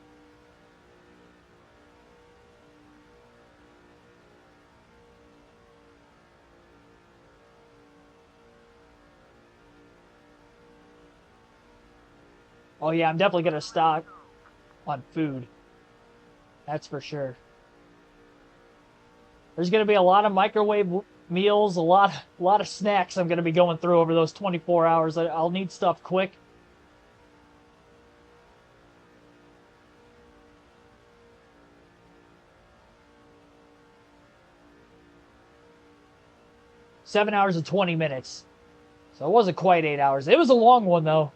Oh yeah, I'm definitely going to stock on food. That's for sure. There's going to be a lot of microwave meals, a lot of snacks I'm going to be going through over those 24 hours. I'll need stuff quick. Seven hours and 20 minutes. So it wasn't quite 8 hours. It was a long one, though.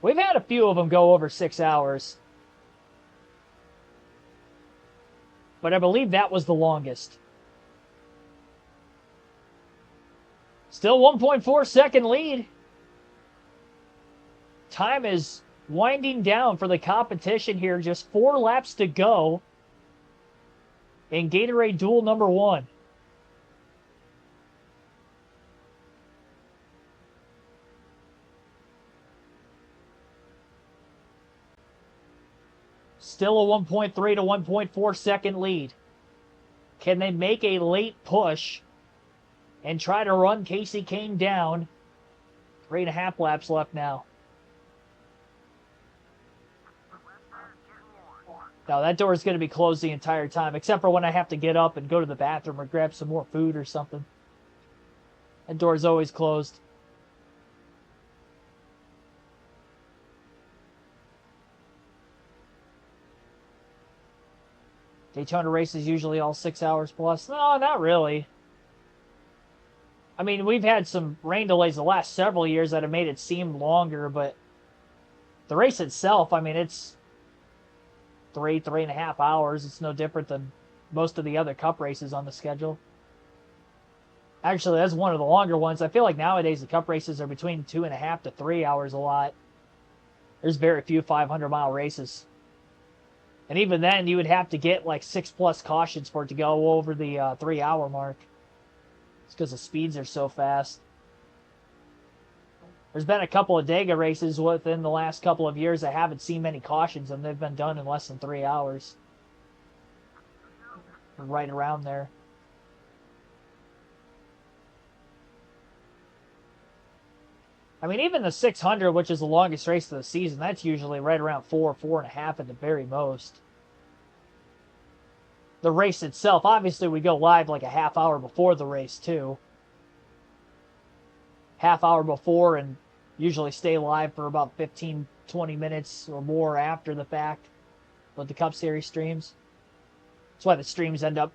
We've had a few of them go over 6 hours. But I believe that was the longest. Still 1.4 second lead. Time is winding down for the competition here. Just 4 laps to go in Gatorade Duel number 1. Still a 1.3 to 1.4 second lead. Can they make a late push and try to run Casey Kane down? 3.5 laps left now. Now that door is going to be closed the entire time, except for when I have to get up and go to the bathroom or grab some more food or something. That door is always closed. Daytona races usually all 6 hours plus. No, not really. I mean, we've had some rain delays the last several years that have made it seem longer, but the race itself, I mean, it's 3.5 hours. It's no different than most of the other cup races on the schedule. Actually, that's one of the longer ones. I feel like nowadays the cup races are between 2.5 to 3 hours a lot. There's very few 500-mile races. And even then, you would have to get like 6+ cautions for it to go over the 3-hour mark. It's because the speeds are so fast. There's been a couple of Dega races within the last couple of years I haven't seen many cautions, and they've been done in less than 3 hours. Right around there. I mean, even the 600, which is the longest race of the season, that's usually right around 4.5 at the very most. The race itself, obviously we go live like a half hour before the race too. Half hour before, and usually stay live for about 15, 20 minutes or more after the fact with the Cup Series streams. That's why the streams end up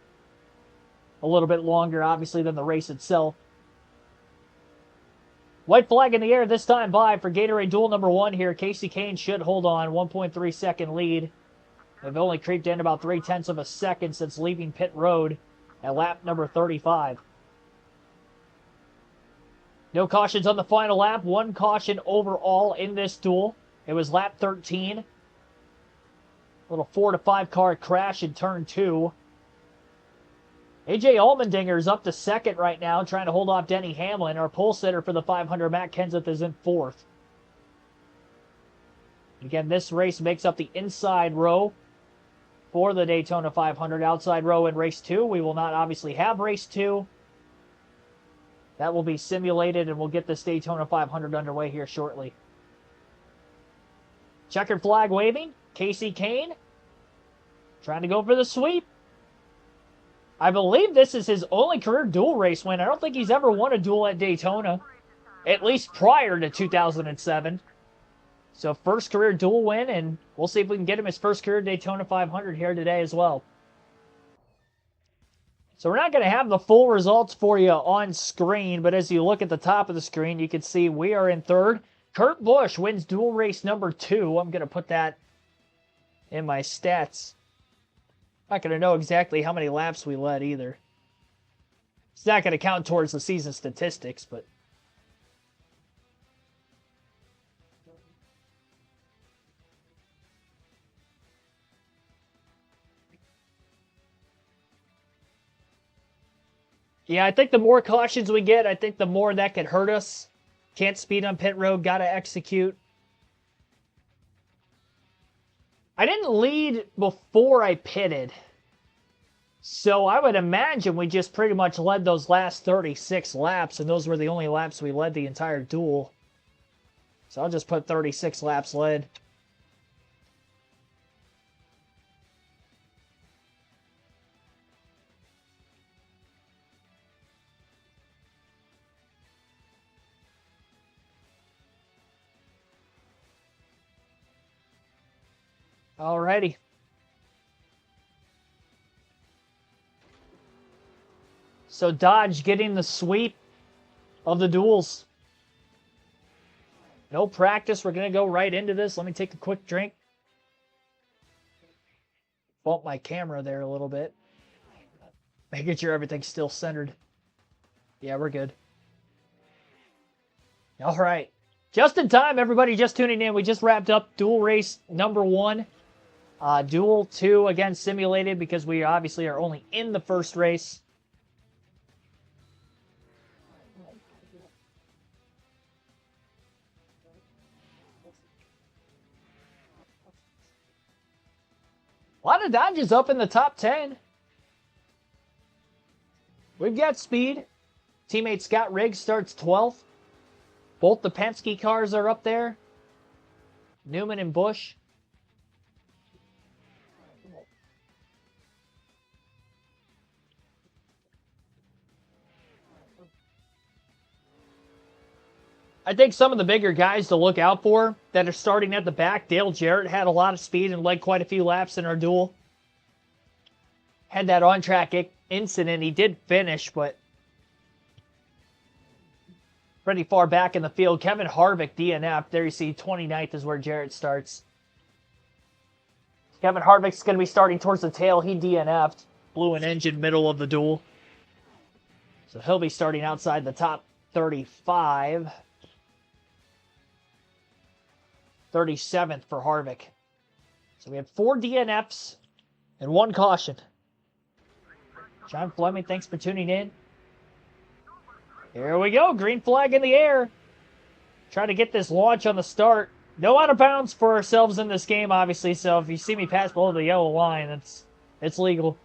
a little bit longer, obviously, than the race itself. White flag in the air this time by for Gatorade Duel number 1 here. Casey Kane should hold on. 1.3 second lead. They've only creeped in about 0.3 of a second since leaving pit road at lap number 35. No cautions on the final lap. 1 caution overall in this duel. It was lap 13. Little 4 to 5 car crash in turn 2. AJ Allmendinger is up to second right now, trying to hold off Denny Hamlin. Our pole sitter for the 500, Matt Kenseth, is in 4th. Again, this race makes up the inside row for the Daytona 500. Outside row in race 2. We will not obviously have race 2. That will be simulated, and we'll get this Daytona 500 underway here shortly. Checkered flag waving. Casey Kane trying to go for the sweep. I believe this is his only career dual race win. I don't think he's ever won a duel at Daytona, at least prior to 2007. So first career dual win, and we'll see if we can get him his first career Daytona 500 here today as well. So we're not going to have the full results for you on screen, but as you look at the top of the screen, you can see we are in 3rd. Kurt Busch wins dual race number 2. I'm going to put that in my stats. Not going to know exactly how many laps we led either. It's not going to count towards the season statistics, but... yeah, I think the more cautions we get, I think the more that could hurt us. Can't speed on pit road, got to execute. I didn't lead before I pitted. So I would imagine we just pretty much led those last 36 laps, and those were the only laps we led the entire duel. So I'll just put 36 laps led. Alrighty. So Dodge getting the sweep of the duels. No practice. We're going to go right into this. Let me take a quick drink. Bump my camera there a little bit. Making sure everything's still centered. Yeah, we're good. All right. Just in time, everybody just tuning in. We just wrapped up dual race number 1. Duel 2, again, simulated because we obviously are only in the first race. A lot of Dodges up in the top 10. We've got speed. Teammate Scott Riggs starts 12th. Both the Penske cars are up there. Newman and Busch. I think some of the bigger guys to look out for that are starting at the back. Dale Jarrett had a lot of speed and led quite a few laps in our duel. Had that on-track incident. He did finish, but pretty far back in the field. Kevin Harvick DNF'd. There you see 29th is where Jarrett starts. Kevin Harvick's going to be starting towards the tail. He DNF'd. Blew an engine middle of the duel. So he'll be starting outside the top 35. 37th for Harvick. So we had 4 DNFs and 1 caution. John Fleming, thanks for tuning in. Here we go. Green flag in the air. Try to get this launch on the start. No out of bounds for ourselves in this game, obviously, so if you see me pass below the yellow line, it's legal.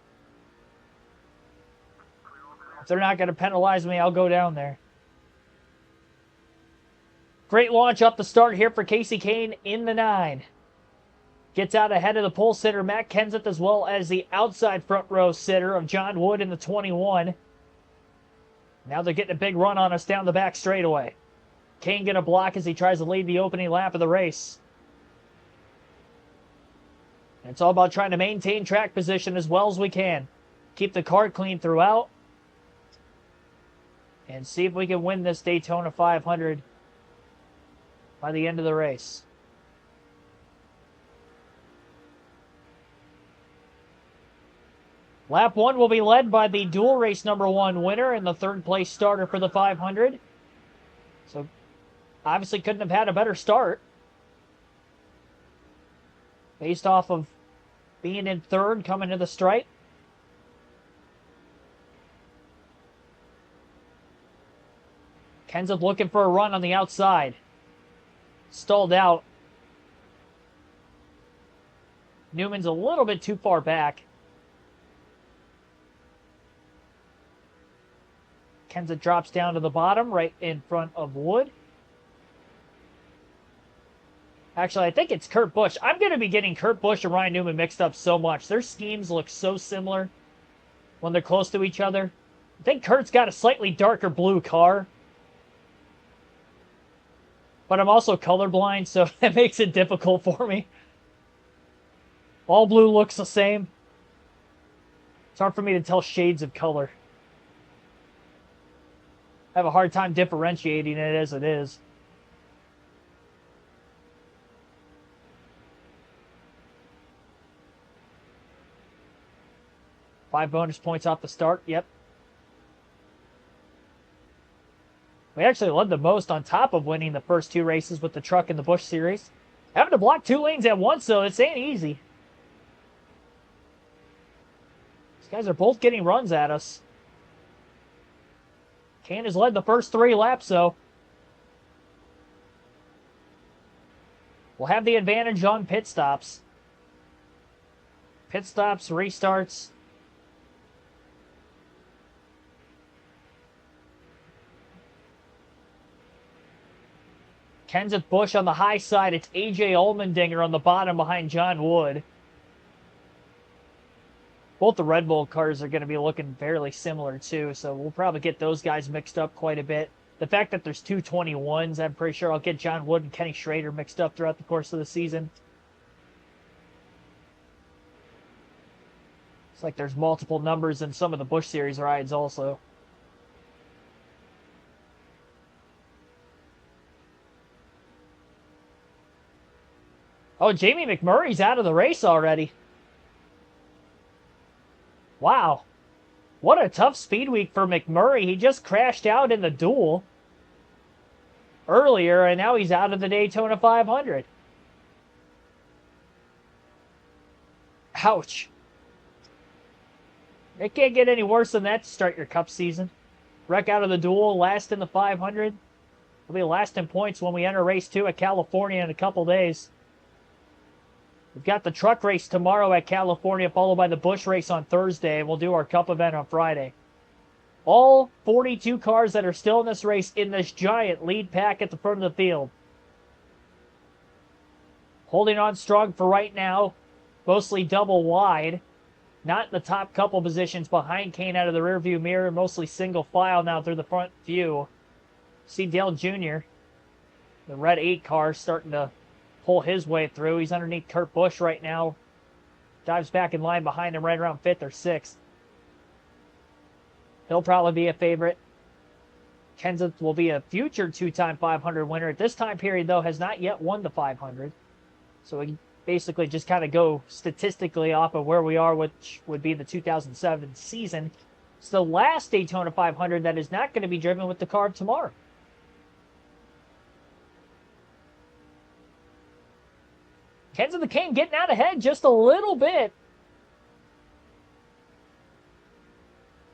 If they're not going to penalize me, I'll go down there. Great launch up the start here for Kasey Kahne in the 9. Gets out ahead of the pole sitter, Matt Kenseth, as well as the outside front row sitter of John Wood in the 21. Now they're getting a big run on us down the back straightaway. Kahne going to block as he tries to lead the opening lap of the race. And it's all about trying to maintain track position as well as we can. Keep the car clean throughout. And see if we can win this Daytona 500 by the end of the race. Lap 1 will be led by the dual race number 1 winner and the third place starter for the 500. So, obviously couldn't have had a better start. Based off of being in third, coming to the stripe. Kenseth looking for a run on the outside. Stalled out. Newman's a little bit too far back. Kenseth drops down to the bottom, right in front of Wood. Actually, I think it's Kurt Busch. I'm going to be getting Kurt Busch and Ryan Newman mixed up so much. Their schemes look so similar when they're close to each other. I think Kurt's got a slightly darker blue car. But I'm also colorblind, so that makes it difficult for me. All blue looks the same. It's hard for me to tell shades of color. I have a hard time differentiating it as it is. Five bonus points off the start. Yep. We actually led the most on top of winning the first 2 races with the truck in the Busch Series. Having to block 2 lanes at once, though, this ain't easy. These guys are both getting runs at us. Kahne has led the first 3 laps, though. We'll have the advantage on pit stops. Pit stops, restarts. Kenseth Busch on the high side. It's AJ Allmendinger on the bottom behind John Wood. Both the Red Bull cars are going to be looking fairly similar too, so we'll probably get those guys mixed up quite a bit. The fact that there's 2 21s, I'm pretty sure I'll get John Wood and Kenny Schrader mixed up throughout the course of the season. It's like there's multiple numbers in some of the Busch Series rides also. Oh, Jamie McMurray's out of the race already. Wow. What a tough speed week for McMurray. He just crashed out in the duel earlier, and now he's out of the Daytona 500. Ouch. It can't get any worse than that to start your Cup season. Wreck out of the duel, last in the 500. We'll be last in points when we enter race 2 at California in a couple days. We've got the truck race tomorrow at California, followed by the Busch race on Thursday, and we'll do our Cup event on Friday. All 42 cars that are still in this race in this giant lead pack at the front of the field. Holding on strong for right now, mostly double wide. Not in the top couple positions behind Kahne out of the rearview mirror, mostly single file now through the front view. See Dale Jr., the red 8 car, starting to pull his way through. He's underneath Kurt Busch right now. Dives back in line behind him right around 5th or 6th. He'll probably be a favorite. Kenseth will be a future 2-time 500 winner. At this time period, though, has not yet won the 500. So we basically just kind of go statistically off of where we are, which would be the 2007 season. It's the last Daytona 500 that is not going to be driven with the car of tomorrow. Kenseth the King getting out ahead just a little bit.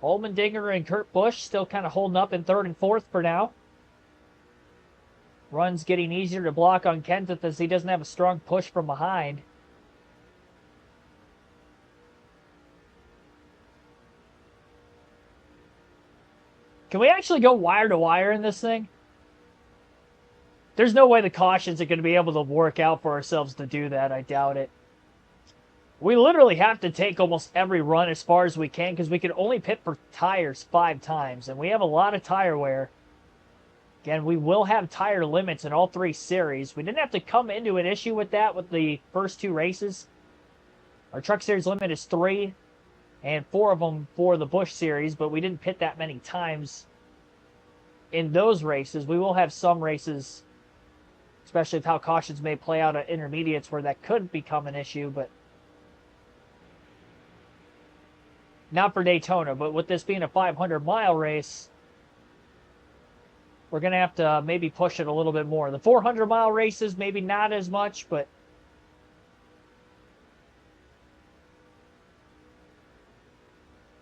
Allmendinger and Kurt Busch still kind of holding up in 3rd and 4th for now. Run's getting easier to block on Kenseth as he doesn't have a strong push from behind. Can we actually go wire to wire in this thing? There's no way the cautions are going to be able to work out for ourselves to do that. I doubt it. We literally have to take almost every run as far as we can because we can only pit for tires 5 times, and we have a lot of tire wear. Again, we will have tire limits in all 3 series. We didn't have to come into an issue with that with the first 2 races. Our Truck Series limit is 3, and 4 of them for the Busch Series, but we didn't pit that many times in those races. We will have some races, especially with how cautions may play out at intermediates, where that could become an issue, but not for Daytona. But with this being a 500-mile race, we're going to have to maybe push it a little bit more. The 400-mile races, maybe not as much, but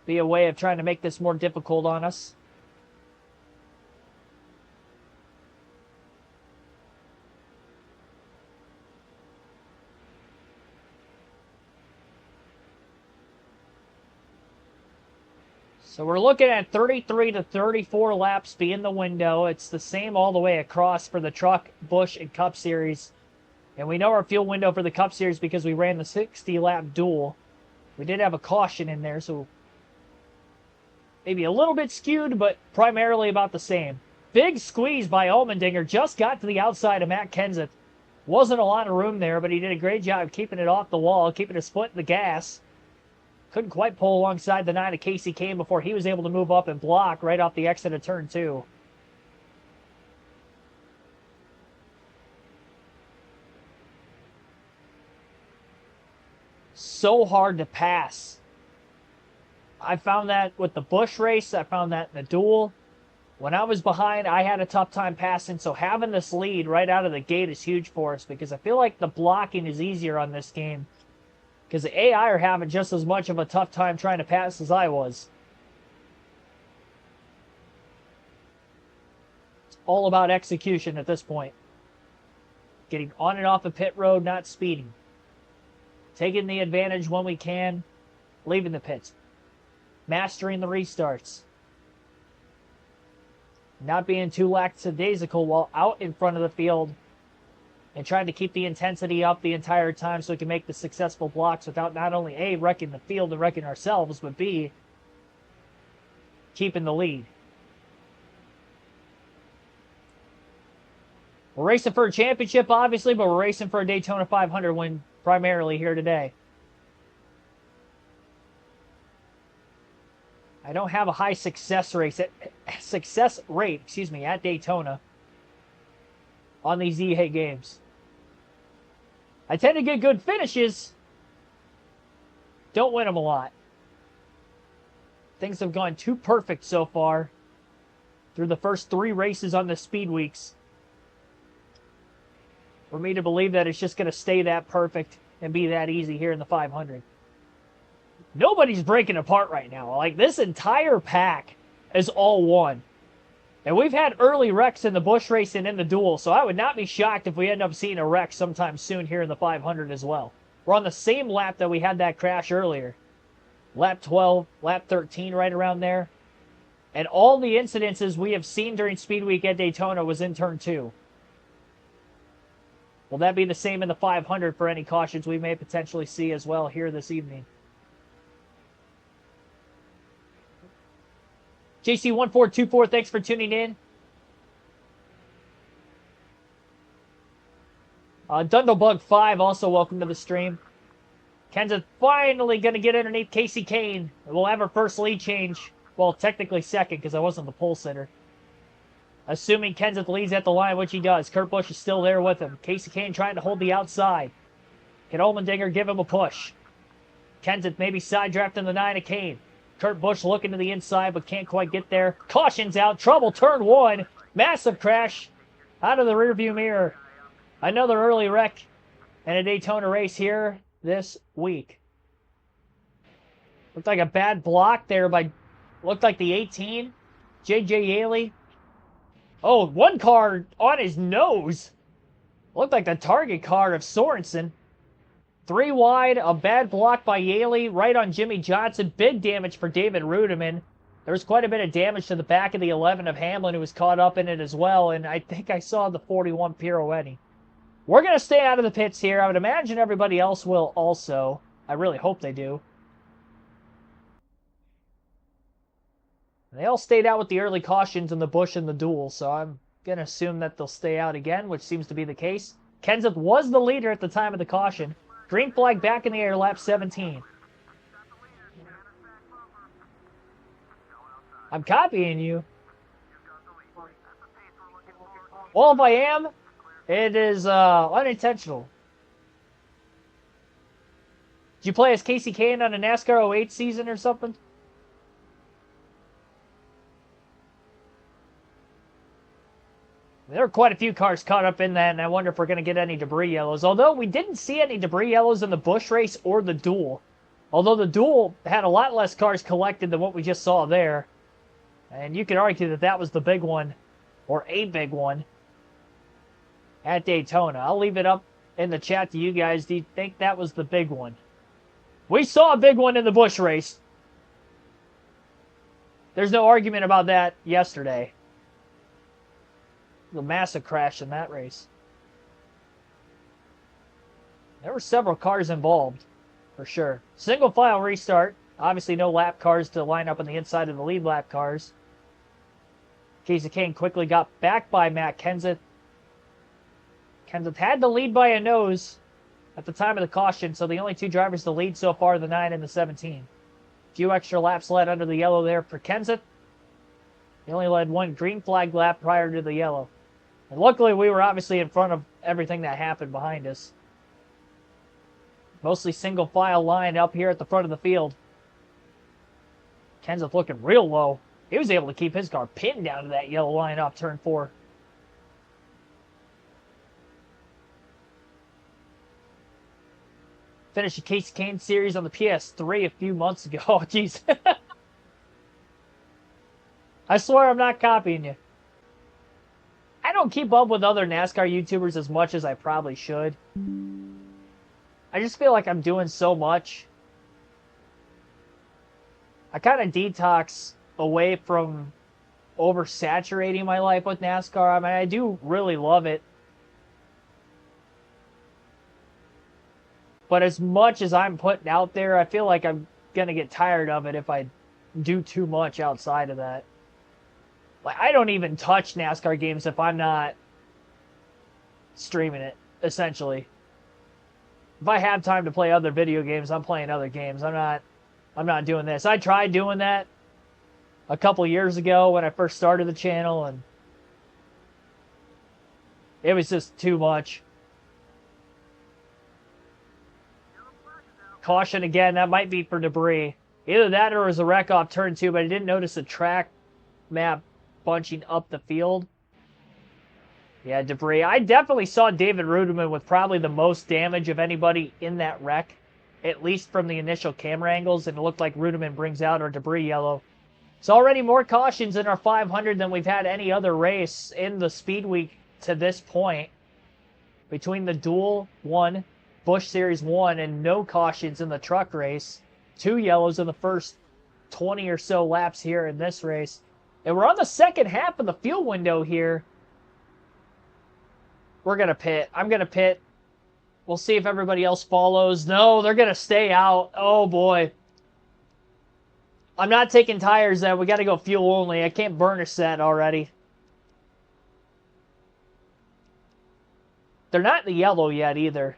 be a way of trying to make this more difficult on us. So we're looking at 33 to 34 laps being the window. It's the same all the way across for the Truck, Busch, and Cup Series. And we know our fuel window for the Cup Series because we ran the 60-lap duel. We did have a caution in there, so maybe a little bit skewed, but primarily about the same. Big squeeze by Allmendinger. Just got to the outside of Matt Kenseth. Wasn't a lot of room there, but he did a great job keeping it off the wall, keeping his foot in the gas. Couldn't quite pull alongside the 9 of Casey Kane before he was able to move up and block right off the exit of turn 2. So hard to pass. I found that with the Busch race. I found that in the duel. When I was behind, I had a tough time passing, so having this lead right out of the gate is huge for us because I feel like the blocking is easier on this game. Because the AI are having just as much of a tough time trying to pass as I was. It's all about execution at this point. Getting on and off the pit road, not speeding. Taking the advantage when we can. Leaving the pits. Mastering the restarts. Not being too lackadaisical while out in front of the field. And trying to keep the intensity up the entire time so we can make the successful blocks without not only A, wrecking the field and wrecking ourselves, but B, keeping the lead. We're racing for a championship, obviously, but we're racing for a Daytona 500 win primarily here today. I don't have a high success rate at Daytona on these EA games. I tend to get good finishes. Don't win them a lot. Things have gone too perfect so far through the first 3 races on the speed weeks for me to believe that it's just going to stay that perfect and be that easy here in the 500. Nobody's breaking apart right now. Like, this entire pack is all one. And we've had early wrecks in the Busch race and in the duel, so I would not be shocked if we end up seeing a wreck sometime soon here in the 500 as well. We're on the same lap that we had that crash earlier. Lap 12, lap 13, right around there. And all the incidences we have seen during Speed Week at Daytona was in turn 2. Will that be the same in the 500 for any cautions we may potentially see as well here this evening? JC1424, thanks for tuning in. Dundlebug5, also welcome to the stream. Kenseth finally going to get underneath Casey Kane. We'll have our first lead change. Well, technically second because I wasn't the pole sitter. Assuming Kenseth leads at the line, which he does. Kurt Busch is still there with him. Casey Kane trying to hold the outside. Can Allmendinger give him a push? Kenseth maybe side drafting the 9 of Kane. Kurt Busch looking to the inside, but can't quite get there. Caution's out. Trouble. Turn 1. Massive crash out of the rearview mirror. Another early wreck and a Daytona race here this week. Looked like a bad block there by, looked like the 18. J.J. Yaley. Oh, one car on his nose. Looked like the target car of Sorensen. 3 wide, a bad block by Yaley, right on Jimmy Johnson. Big damage for David Rudiman. There was quite a bit of damage to the back of the 11 of Hamlin, who was caught up in it as well, and I think I saw the 41 pirouetting. We're going to stay out of the pits here. I would imagine everybody else will also. I really hope they do. They all stayed out with the early cautions in the bush and the duel, so I'm going to assume that they'll stay out again, which seems to be the case. Kenseth was the leader at the time of the caution. Green flag back in the air, lap 17. I'm copying you. Well, if I am, it is unintentional. Did you play as Casey Kane on a NASCAR 08 season or something? There are quite a few cars caught up in that, and I wonder if we're going to get any debris yellows. Although we didn't see any debris yellows in the Busch race or the duel. Although the duel had a lot less cars collected than what we just saw there. And you could argue that that was the big one, or a big one, at Daytona. I'll leave it up in the chat to you guys. Do you think that was the big one? We saw a big one in the Busch race. There's no argument about that yesterday. The massive crash in that race. There were several cars involved, for sure. Single file restart. Obviously no lap cars to line up on the inside of the lead lap cars. Casey Kane quickly got back by Matt Kenseth. Kenseth had the lead by a nose at the time of the caution, so the only 2 drivers to lead so far are the 9 and the 17. A few extra laps led under the yellow there for Kenseth. He only led 1 green flag lap prior to the yellow. And luckily, we were obviously in front of everything that happened behind us. Mostly single file line up here at the front of the field. Kenseth looking real low. He was able to keep his car pinned down to that yellow line off turn 4. Finished the Casey Kane series on the PS3 a few months ago. Oh, jeez. I swear I'm not copying you. I don't keep up with other NASCAR YouTubers as much as I probably should. I just feel like I'm doing so much. I kind of detox away from oversaturating my life with NASCAR. I mean, I do really love it. But as much as I'm putting out there, I feel like I'm going to get tired of it if I do too much outside of that. Like, I don't even touch NASCAR games if I'm not streaming it, essentially. If I have time to play other video games, I'm playing other games. I'm not doing this. I tried doing that a couple years ago when I first started the channel, and it was just too much. Caution again, that might be for debris. Either that or it was a wreck off turn 2, but I didn't notice the track map bunching up the field. Yeah, debris. I definitely saw David Rudiman with probably the most damage of anybody in that wreck, at least from the initial camera angles, and it looked like Rudiman brings out our debris yellow. It's already more cautions in our 500 than we've had any other race in the Speed Week to this point. Between the Duel 1, Busch Series 1, and no cautions in the truck race. 2 yellows in the first 20 or so laps here in this race. And we're on the second half of the fuel window here. We're going to pit. I'm going to pit. We'll see if everybody else follows. No, they're going to stay out. Oh, boy. I'm not taking tires then. We got to go fuel only. I can't burn a set already. They're not in the yellow yet either.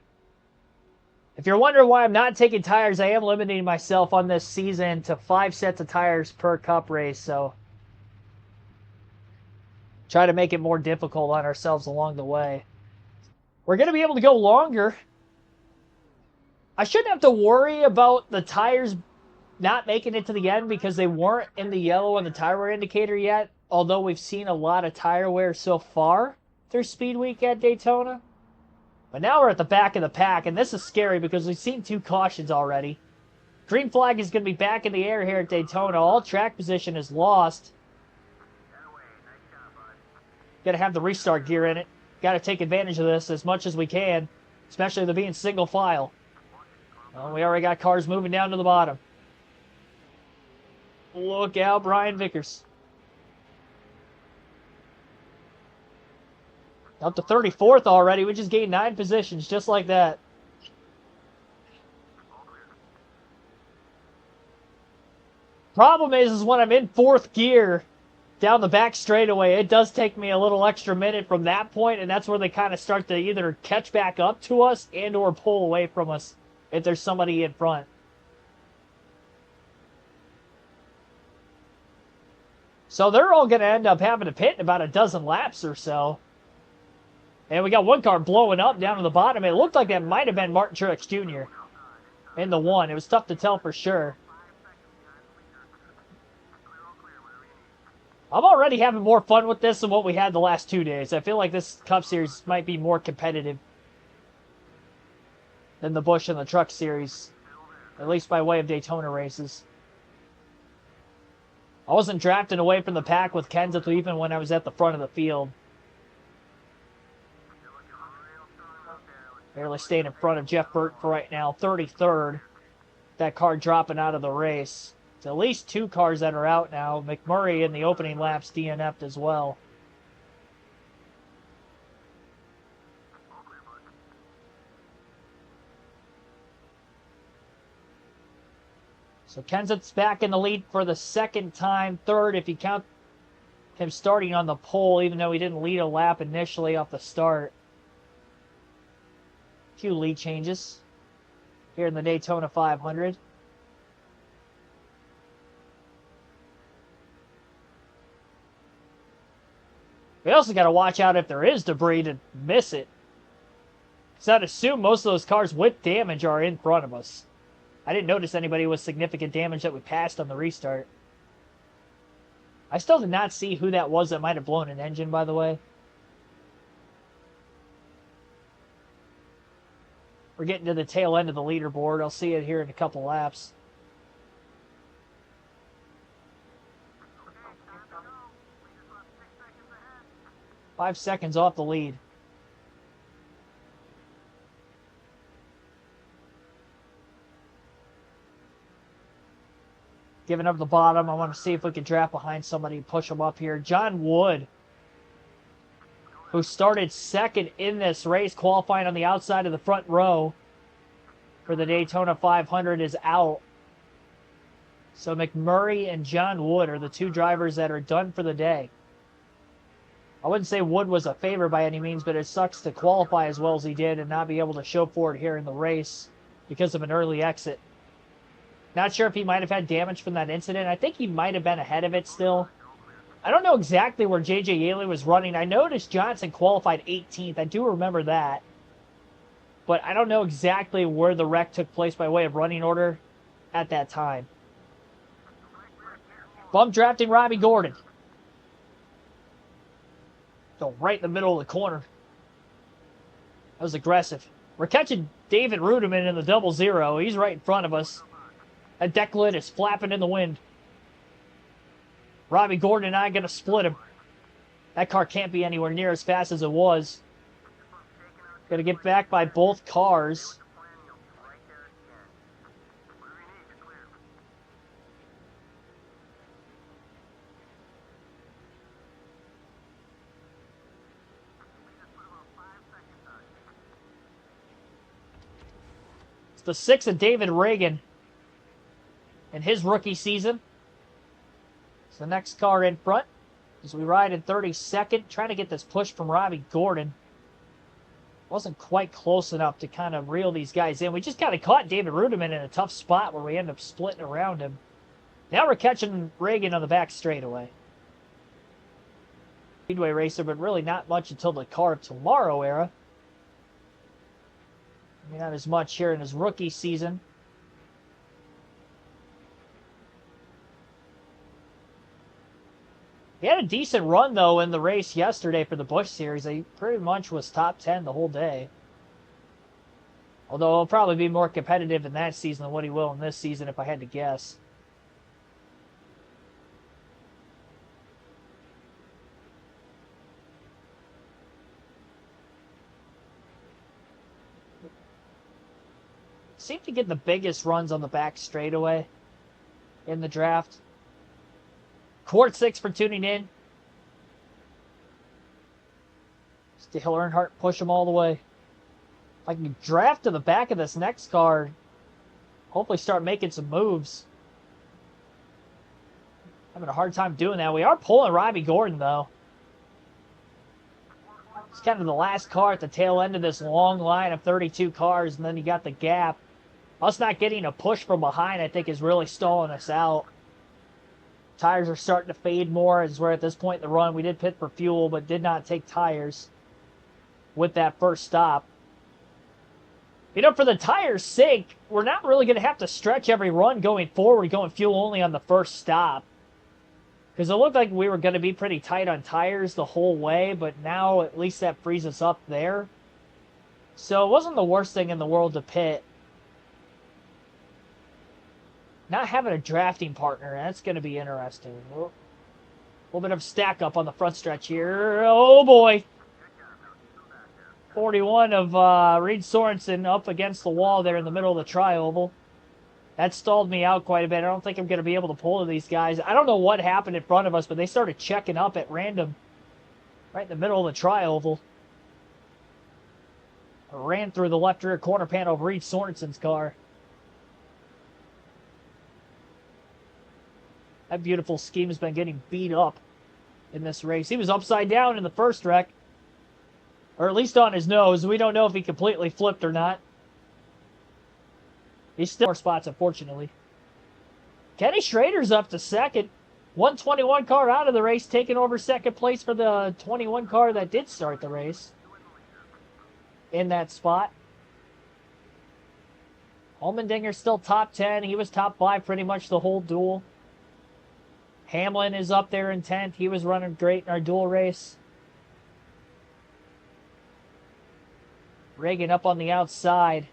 If you're wondering why I'm not taking tires, I am limiting myself on this season to 5 sets of tires per cup race, so try to make it more difficult on ourselves along the way. We're going to be able to go longer. I shouldn't have to worry about the tires not making it to the end because they weren't in the yellow on the tire wear indicator yet, although we've seen a lot of tire wear so far through Speed Week at Daytona. But now we're at the back of the pack, and this is scary because we've seen 2 cautions already. Green flag is going to be back in the air here at Daytona. All track position is lost. Got to have the restart gear in it. Got to take advantage of this as much as we can, especially the being single file. Well, we already got cars moving down to the bottom. Look out, Brian Vickers. Up to 34th already. We just gained 9 positions just like that. Problem is when I'm in 4th gear down the back straightaway, it does take me a little extra minute from that point, and that's where they kind of start to either catch back up to us and or pull away from us if there's somebody in front. So they're all going to end up having to pit in about a dozen laps or so. And we got one car blowing up down to the bottom. It looked like that might have been Martin Truex Jr. in the one. It was tough to tell for sure. I'm already having more fun with this than what we had the last 2 days. I feel like this Cup Series might be more competitive than the Busch and the Truck Series, at least by way of Daytona races. I wasn't drafting away from the pack with Kenseth even when I was at the front of the field. Barely staying in front of Jeff Burton for right now, 33rd. That car dropping out of the race. It's at least 2 cars that are out now. McMurray in the opening laps DNF'd as well. So Kenseth's back in the lead for the second time. 3rd if you count him starting on the pole, even though he didn't lead a lap initially off the start. A few lead changes here in the Daytona 500. We also got to watch out if there is debris to miss it. Because I'd assume most of those cars with damage are in front of us. I didn't notice anybody with significant damage that we passed on the restart. I still did not see who that was that might have blown an engine, by the way. We're getting to the tail end of the leaderboard. I'll see it here in a couple laps. Five seconds off the lead. Giving up the bottom. I want to see if we can draft behind somebody and push them up here. John Wood, who started 2nd in this race, qualifying on the outside of the front row for the Daytona 500, is out. So McMurray and John Wood are the 2 drivers that are done for the day. I wouldn't say Wood was a favorite by any means, but it sucks to qualify as well as he did and not be able to show for it here in the race because of an early exit. Not sure if he might have had damage from that incident. I think he might have been ahead of it still. I don't know exactly where J.J. Yaley was running. I noticed Johnson qualified 18th. I do remember that. But I don't know exactly where the wreck took place by way of running order at that time. Bump drafting Robbie Gordon. Go right in the middle of the corner. That was aggressive. We're catching David Rudiman in the 00. He's right in front of us. That deck lid is flapping in the wind. Robbie Gordon and I going to split him. That car can't be anywhere near as fast as it was. Going to get back by both cars. It's the 6th of David Reagan in his rookie season. It's the next car in front as we ride in 32nd, trying to get this push from Robbie Gordon. Wasn't quite close enough to kind of reel these guys in. We just kind of caught David Rudiman in a tough spot where we end up splitting around him. Now we're catching Reagan on the back straightaway. Speedway racer, but really not much until the Car of Tomorrow era. Not as much here in his rookie season. He had a decent run, though, in the race yesterday for the Busch Series. He pretty much was top 10 the whole day. Although he'll probably be more competitive in that season than what he will in this season, if I had to guess. seem to get the biggest runs on the back straightaway in the draft. Quart 6 for tuning in. Dale Earnhardt push him all the way. If I can draft to the back of this next car, hopefully start making some moves. Having a hard time doing that. We are pulling Robbie Gordon, though. It's kind of the last car at the tail end of this long line of 32 cars, and then you got the gap. Us not getting a push from behind, I think, is really stalling us out. Tires are starting to fade more as we're at this point in the run. We did pit for fuel, but did not take tires with that first stop. You know, for the tires' sake, we're not really going to have to stretch every run going forward, going fuel only on the first stop. Because it looked like we were going to be pretty tight on tires the whole way, but now at least that frees us up there. So it wasn't the worst thing in the world to pit. Not having a drafting partner, that's going to be interesting. A little bit of stack up on the front stretch here. Oh boy. 41 of Reed Sorensen up against the wall there in the middle of the tri-oval. That stalled me out quite a bit. I don't think I'm going to be able to pull to these guys. I don't know what happened in front of us, but they started checking up at random right in the middle of the tri-oval. Ran through the left rear corner panel of Reed Sorensen's car. That beautiful scheme has been getting beat up in this race. He was upside down in the first wreck. Or at least on his nose. We don't know if he completely flipped or not. He's still 4 spots, unfortunately. Kenny Schrader's up to second. 121 car out of the race, taking over second place for the 21 car that did start the race. In that spot. Allmendinger's still top 10. He was top 5 pretty much the whole duel. Hamlin is up there in 10th. He was running great in our duel race. Reagan up on the outside.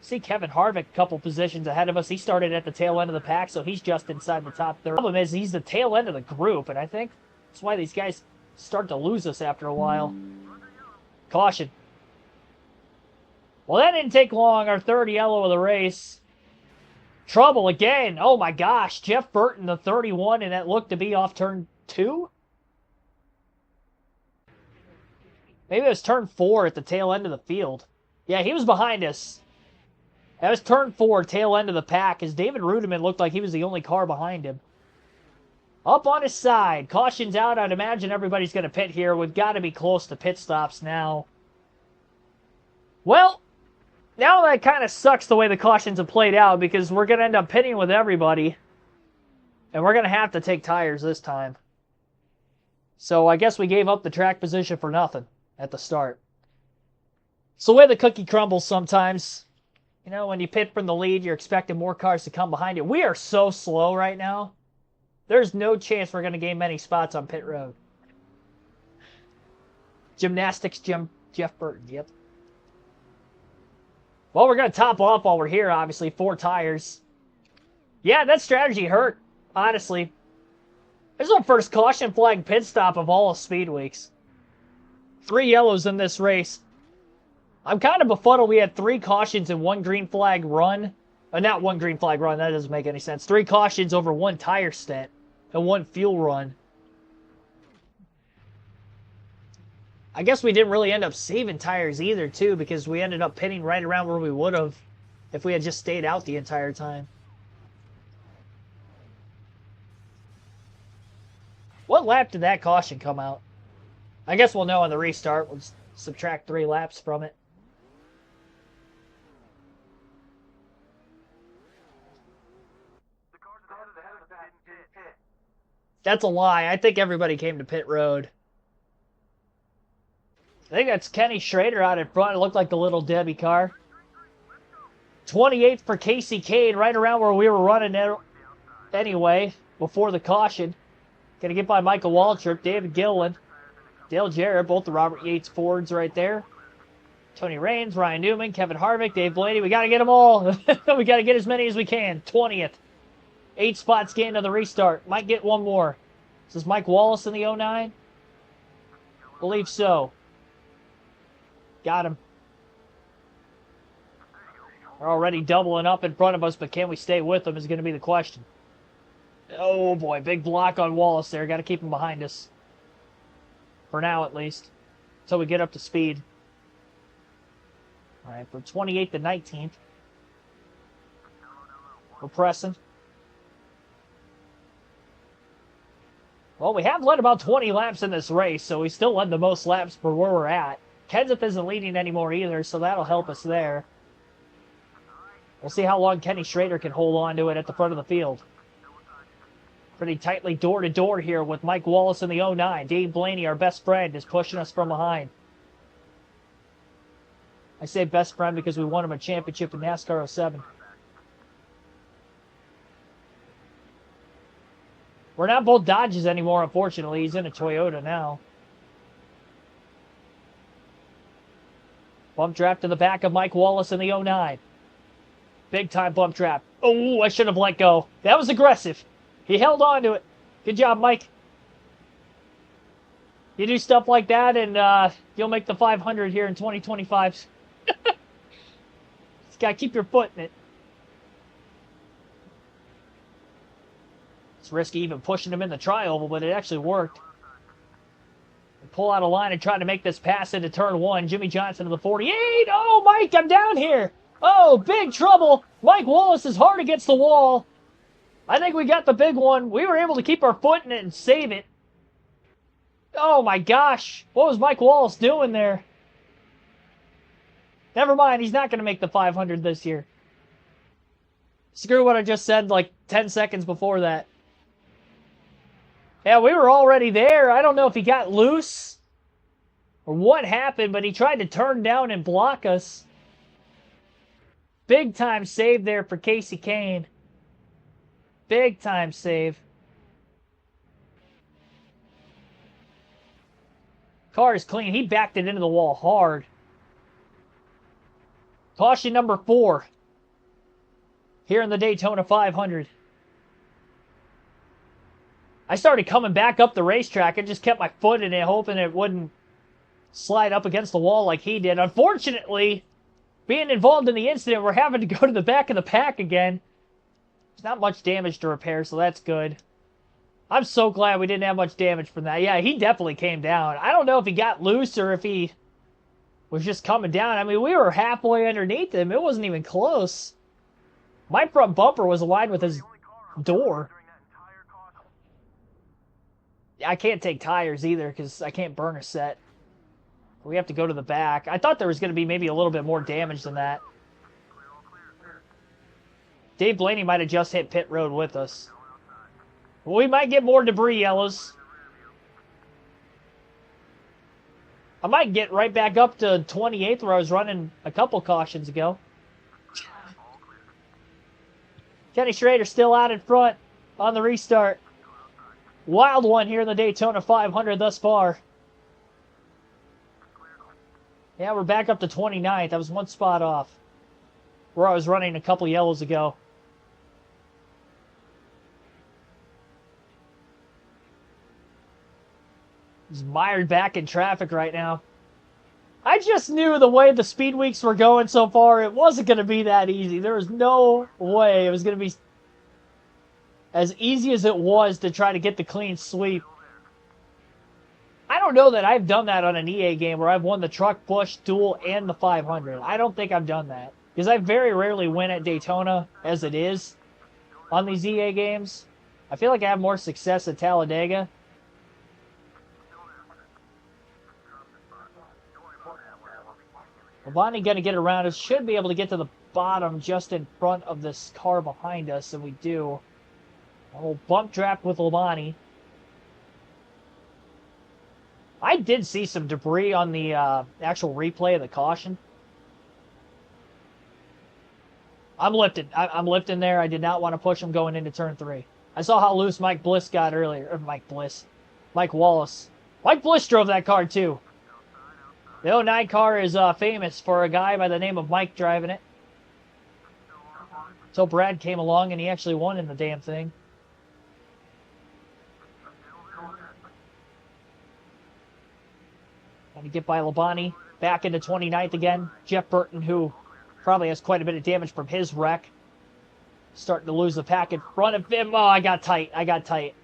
See Kevin Harvick a couple positions ahead of us. He started at the tail end of the pack, so he's just inside the top 30. The problem is he's the tail end of the group, and I think that's why these guys start to lose us after a while. Caution. Well, that didn't take long. Our third yellow of the race. Trouble again. Oh my gosh. Jeff Burton, the 31, and that looked to be off turn 2? Maybe it was turn 4 at the tail end of the field. Yeah, he was behind us. That was turn 4, tail end of the pack, as David Rudiman looked like he was the only car behind him. Up on his side. Caution's out. I'd imagine everybody's going to pit here. We've got to be close to pit stops now. Well, now that kind of sucks the way the cautions have played out, because we're going to end up pitting with everybody. And we're going to have to take tires this time. So I guess we gave up the track position for nothing at the start. It's the way the cookie crumbles sometimes. You know, when you pit from the lead, you're expecting more cars to come behind you. We are so slow right now. There's no chance we're going to gain many spots on pit road. Gymnastics, Jeff Burton, yep. Well, we're going to top off while we're here, obviously. 4 tires. Yeah, that strategy hurt, honestly. This is our first caution flag pit stop of all of Speed Weeks. 3 yellows in this race. I'm kind of befuddled we had 3 cautions in 1 green flag run. Not 1 green flag run, that doesn't make any sense. 3 cautions over 1 tire stint and 1 fuel run. I guess we didn't really end up saving tires either, too, because we ended up pitting right around where we would have if we had just stayed out the entire time. What lap did that caution come out? I guess we'll know on the restart. We'll just subtract 3 laps from it. That's a lie. I think everybody came to pit road. I think that's Kenny Schrader out in front. It looked like the Little Debbie car. 28th for Casey Kane, right around where we were running anyway, before the caution. Gonna get by Michael Waltrip, David Gilliland, Dale Jarrett, both the Robert Yates Fords right there. Tony Raines, Ryan Newman, Kevin Harvick, Dave Blaney. We got to get them all. We got to get as many as we can. 20th. 8 spots gained on the restart. Might get one more. This is Mike Wallace in the 09. Believe so. Got him. They're already doubling up in front of us, but can we stay with them is going to be the question. Oh boy, big block on Wallace there. Got to keep him behind us. For now, at least. Until we get up to speed. Alright, from 28th to 19th. We're pressing. Well, we have led about 20 laps in this race, so we still led the most laps for where we're at. Kenseth isn't leading anymore either, so that'll help us there. We'll see how long Kenny Schrader can hold on to it at the front of the field. Pretty tightly door-to-door here with Mike Wallace in the 09. Dave Blaney, our best friend, is pushing us from behind. I say best friend because we won him a championship in NASCAR 07. We're not both Dodges anymore, unfortunately. He's in a Toyota now. Bump trap to the back of Mike Wallace in the 09. Big time bump trap. Oh, I should have let go. That was aggressive. He held on to it. Good job, Mike. You do stuff like that and you'll make the 500 here in 2025. Just gotta keep your foot in it. It's risky even pushing him in the tri-oval, but it actually worked. We pull out a line and try to make this pass into turn 1. Jimmy Johnson to the 48. Oh, Mike, I'm down here. Oh, big trouble. Mike Wallace is hard against the wall. I think we got the big one. We were able to keep our foot in it and save it. Oh, my gosh. What was Mike Wallace doing there? Never mind. He's not going to make the 500 this year. Screw what I just said like 10 seconds before that. Yeah, we were already there. I don't know if he got loose or what happened, but he tried to turn down and block us. Big time save there for Casey Kane. Big time save. Car is clean. He backed it into the wall hard. Caution number 4. Here in the Daytona 500. I started coming back up the racetrack and just kept my foot in it, hoping it wouldn't slide up against the wall like he did. Unfortunately, being involved in the incident, we're having to go to the back of the pack again. There's not much damage to repair, so that's good. I'm so glad we didn't have much damage from that. Yeah, he definitely came down. I don't know if he got loose or if he was just coming down. I mean, we were halfway underneath him. It wasn't even close. My front bumper was aligned with his door. I can't take tires either because I can't burn a set. We have to go to the back. I thought there was going to be maybe a little bit more damage than that. Dave Blaney might have just hit pit road with us. Well, we might get more debris, yellows. I might get right back up to 28th where I was running a couple cautions ago. Kenny Schrader still out in front on the restart. Wild one here in the Daytona 500 thus far. Yeah, we're back up to 29th. I was one spot off where I was running a couple yellows ago. He's mired back in traffic right now. I just knew the way the speed weeks were going so far, it wasn't going to be that easy. There was no way it was going to be as easy as it was to try to get the clean sweep. I don't know that I've done that on an EA game where I've won the truck, push, duel, and the 500. I don't think I've done that. Because I very rarely win at Daytona as it is on these EA games. I feel like I have more success at Talladega. Labonte going to get around us. Should be able to get to the bottom just in front of this car behind us, and we do. A little bump trap with Labonte. I did see some debris on the actual replay of the caution. I'm lifting. I'm lifting there. I did not want to push him going into turn 3. I saw how loose Mike Bliss got earlier. Or Mike Wallace. Mike Bliss drove that car too. The 09 car is famous for a guy by the name of Mike driving it. So Brad came along and he actually won in the damn thing. Trying to get by Labonte. Back into 29th again. Jeff Burton, who probably has quite a bit of damage from his wreck. Starting to lose the pack in front of him. Oh, I got tight. I got tight.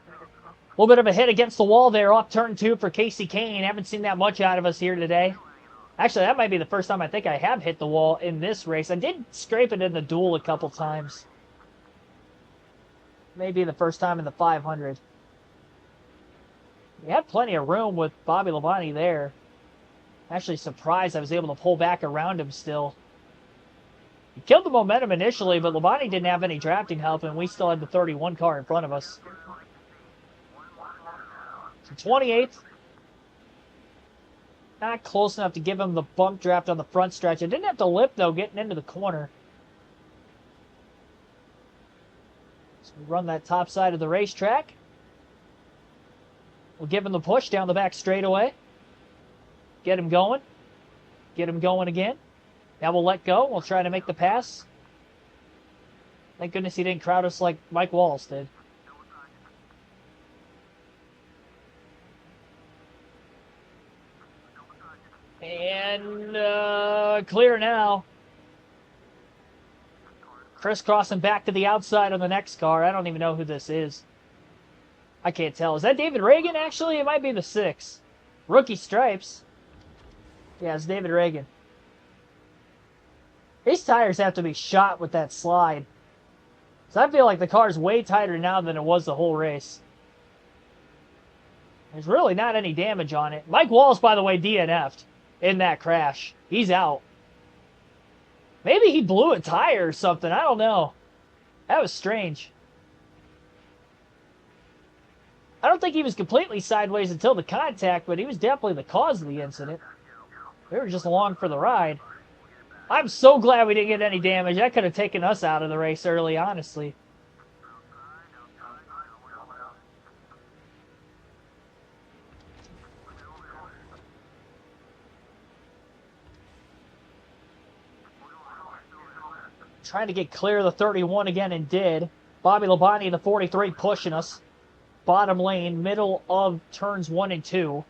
A little bit of a hit against the wall there off turn 2 for Casey Kane. Haven't seen that much out of us here today. Actually, that might be the first time I think I have hit the wall in this race. I did scrape it in the duel a couple times. Maybe the first time in the 500. We had plenty of room with Bobby Labonte there. Actually surprised I was able to pull back around him still. He killed the momentum initially, but Labonte didn't have any drafting help, and we still had the 31 car in front of us. So 28th. Not close enough to give him the bump draft on the front stretch. I didn't have to lip, though, getting into the corner. So we run that top side of the racetrack. We'll give him the push down the back straightaway. Get him going. Get him going again. Now we'll let go. We'll try to make the pass. Thank goodness he didn't crowd us like Mike Wallace did. And clear now. Crisscrossing back to the outside on the next car. I don't even know who this is. I can't tell. Is that David Reagan, actually? It might be the 6. Rookie stripes. Yeah, it's David Reagan. His tires have to be shot with that slide. So I feel like the car's way tighter now than it was the whole race. There's really not any damage on it. Mike Wallace, by the way, DNF'd in that crash. He's out. Maybe he blew a tire or something. I don't know. That was strange. I don't think he was completely sideways until the contact, but he was definitely the cause of the incident. We were just along for the ride. I'm so glad we didn't get any damage. That could have taken us out of the race early, honestly. Trying to get clear of the 31 again, and did. Bobby Labonte, the 43, pushing us. Bottom lane, middle of turns 1 and 2.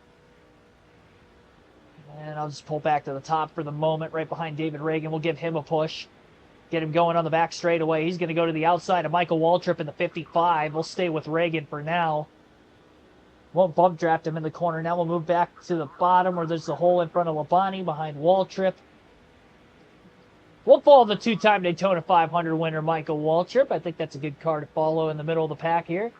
And I'll just pull back to the top for the moment, right behind David Reagan. We'll give him a push. Get him going on the back straightaway. He's going to go to the outside of Michael Waltrip in the 55. We'll stay with Reagan for now. Won't bump draft him in the corner. Now we'll move back to the bottom where there's the hole in front of Labonte behind Waltrip. We'll follow the 2-time Daytona 500 winner, Michael Waltrip. I think that's a good car to follow in the middle of the pack here.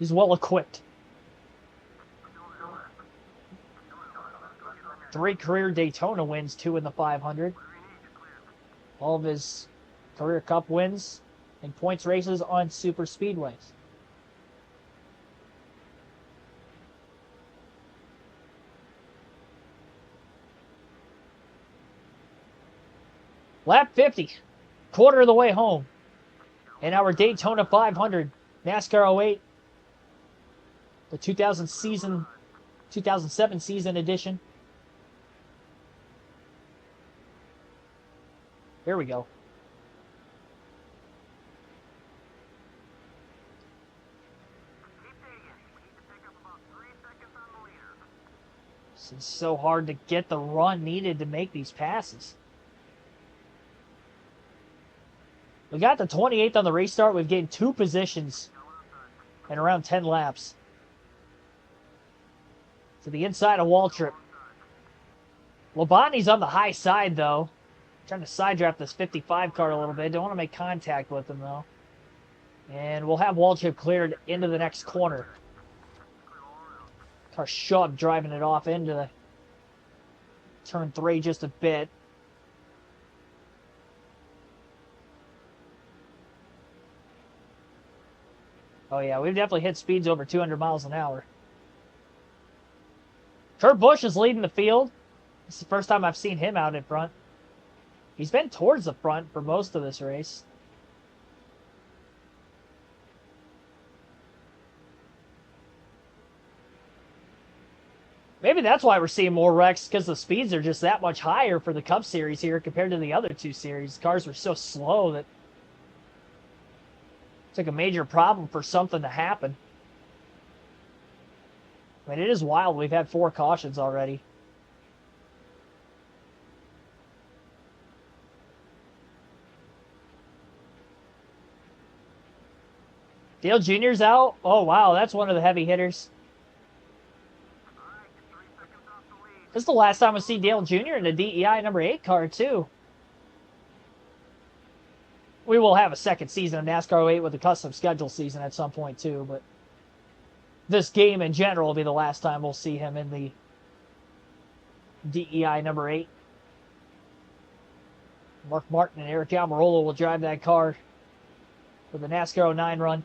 He's well equipped. 3 career Daytona wins, 2 in the 500. All of his career cup wins and points races on super speedways. Lap 50, quarter of the way home. In our Daytona 500, NASCAR 08, the 2007 season edition. Here we go. This is so hard to get the run needed to make these passes. We got the 28th on the restart. We've gained 2 positions in around 10 laps. To the inside of Waltrip. Labonte's on the high side, though. Trying to side draft this 55 car a little bit. Don't want to make contact with him, though. And we'll have Waltrip cleared into the next corner. Car shoved, driving it off into the turn 3 just a bit. Oh, yeah, we've definitely hit speeds over 200 miles an hour. Kurt Busch is leading the field. This is the first time I've seen him out in front. He's been towards the front for most of this race. Maybe that's why we're seeing more wrecks, because the speeds are just that much higher for the Cup Series here compared to the other 2 series. Cars were so slow that It's like a major problem for something to happen. I mean, it is wild. We've had 4 cautions already. Dale Jr.'s out. Oh, wow. That's one of the heavy hitters. This is the last time I see Dale Jr. in the DEI number 8 car, too. We will have a second season of NASCAR 08 with a custom schedule season at some point, too. But this game in general will be the last time we'll see him in the DEI number 8. Mark Martin and Eric Almirola will drive that car for the NASCAR 09 run.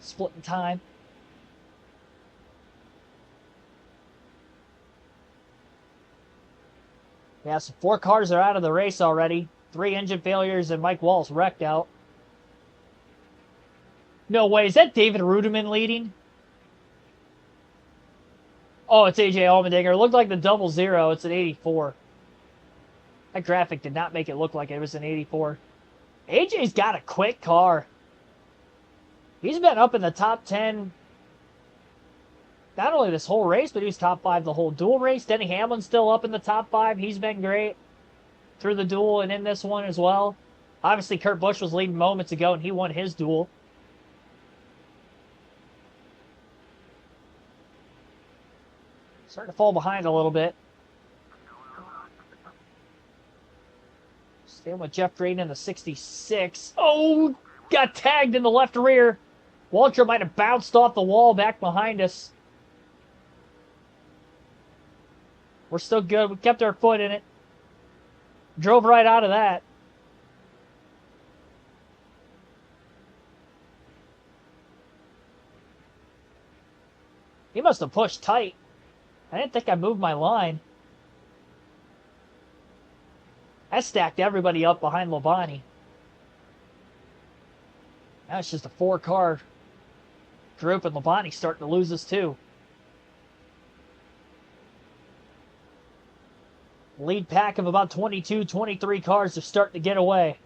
Splitting time. Yeah, so 4 cars are out of the race already. 3 engine failures and Mike Walsh wrecked out. No way. Is that David Rudiman leading? Oh, it's AJ Allmendinger. It looked like the 00. It's an 84. That graphic did not make it look like it was an 84. AJ's got a quick car. He's been up in the top 10 not only this whole race, but he was top 5 the whole dual race. Denny Hamlin's still up in the top 5. He's been great through the duel and in this one as well. Obviously, Kurt Busch was leading moments ago, and he won his duel. Starting to fall behind a little bit. Staying with Jeff Drayton in the 66. Oh, got tagged in the left rear. Walter might have bounced off the wall back behind us. We're still good. We kept our foot in it. Drove right out of that. He must have pushed tight. I didn't think I moved my line. That stacked everybody up behind Labonte. Now it's just a 4-car group, and Labonte's starting to lose us too. Lead pack of about 22, 23 cars are starting to get away.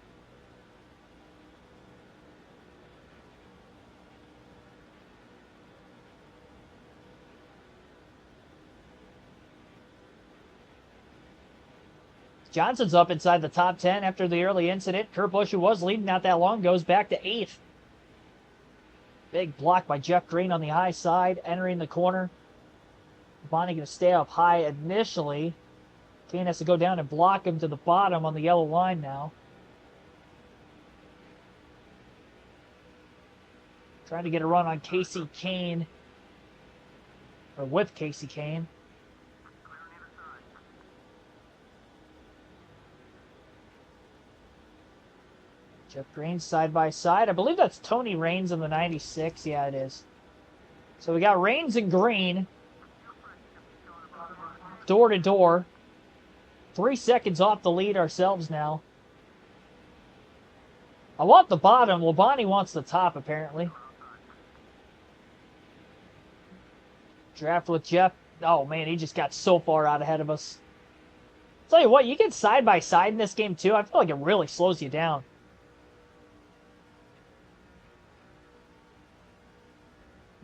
Johnson's up inside the top 10 after the early incident. Kurt Busch, who was leading not that long, goes back to 8th. Big block by Jeff Green on the high side, entering the corner. Bonnie going to stay up high initially. Kane has to go down and block him to the bottom on the yellow line now. Trying to get a run on Casey Kane. Or with Casey Kane. Jeff Green side by side. I believe that's Tony Raines in the 96. Yeah, it is. So we got Raines and Green. Door to door. 3 seconds off the lead ourselves now. I want the bottom. Labonte wants the top, apparently. Draft with Jeff. Oh, man, he just got so far out ahead of us. Tell you what, you get side by side in this game, too. I feel like it really slows you down.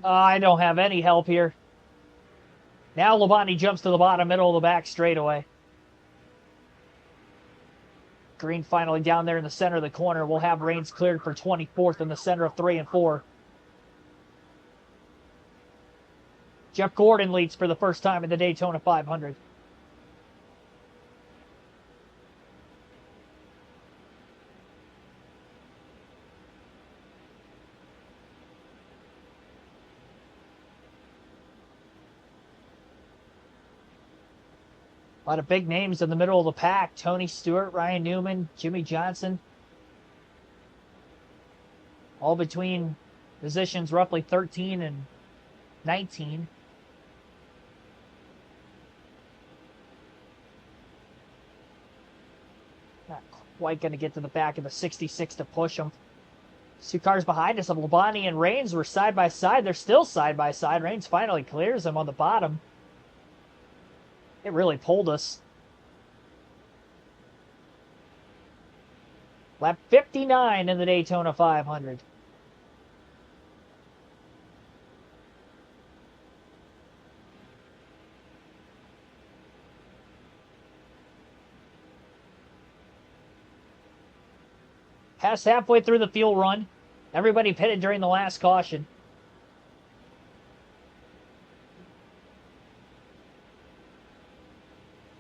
I don't have any help here. Now Labonte jumps to the bottom, middle of the back straightaway. Green finally down there in the center of the corner. We'll have Raines cleared for 24th in the center of 3 and 4. Jeff Gordon leads for the first time in the Daytona 500. A lot of big names in the middle of the pack. Tony Stewart, Ryan Newman, Jimmy Johnson. All between positions roughly 13 and 19. Not quite going to get to the back of the 66 to push them. 2 cars behind us of Labonte and Raines were side by side. They're still side by side. Raines finally clears them on the bottom. It really pulled us. Lap 59 in the Daytona 500. Past halfway through the fuel run. Everybody pitted during the last caution.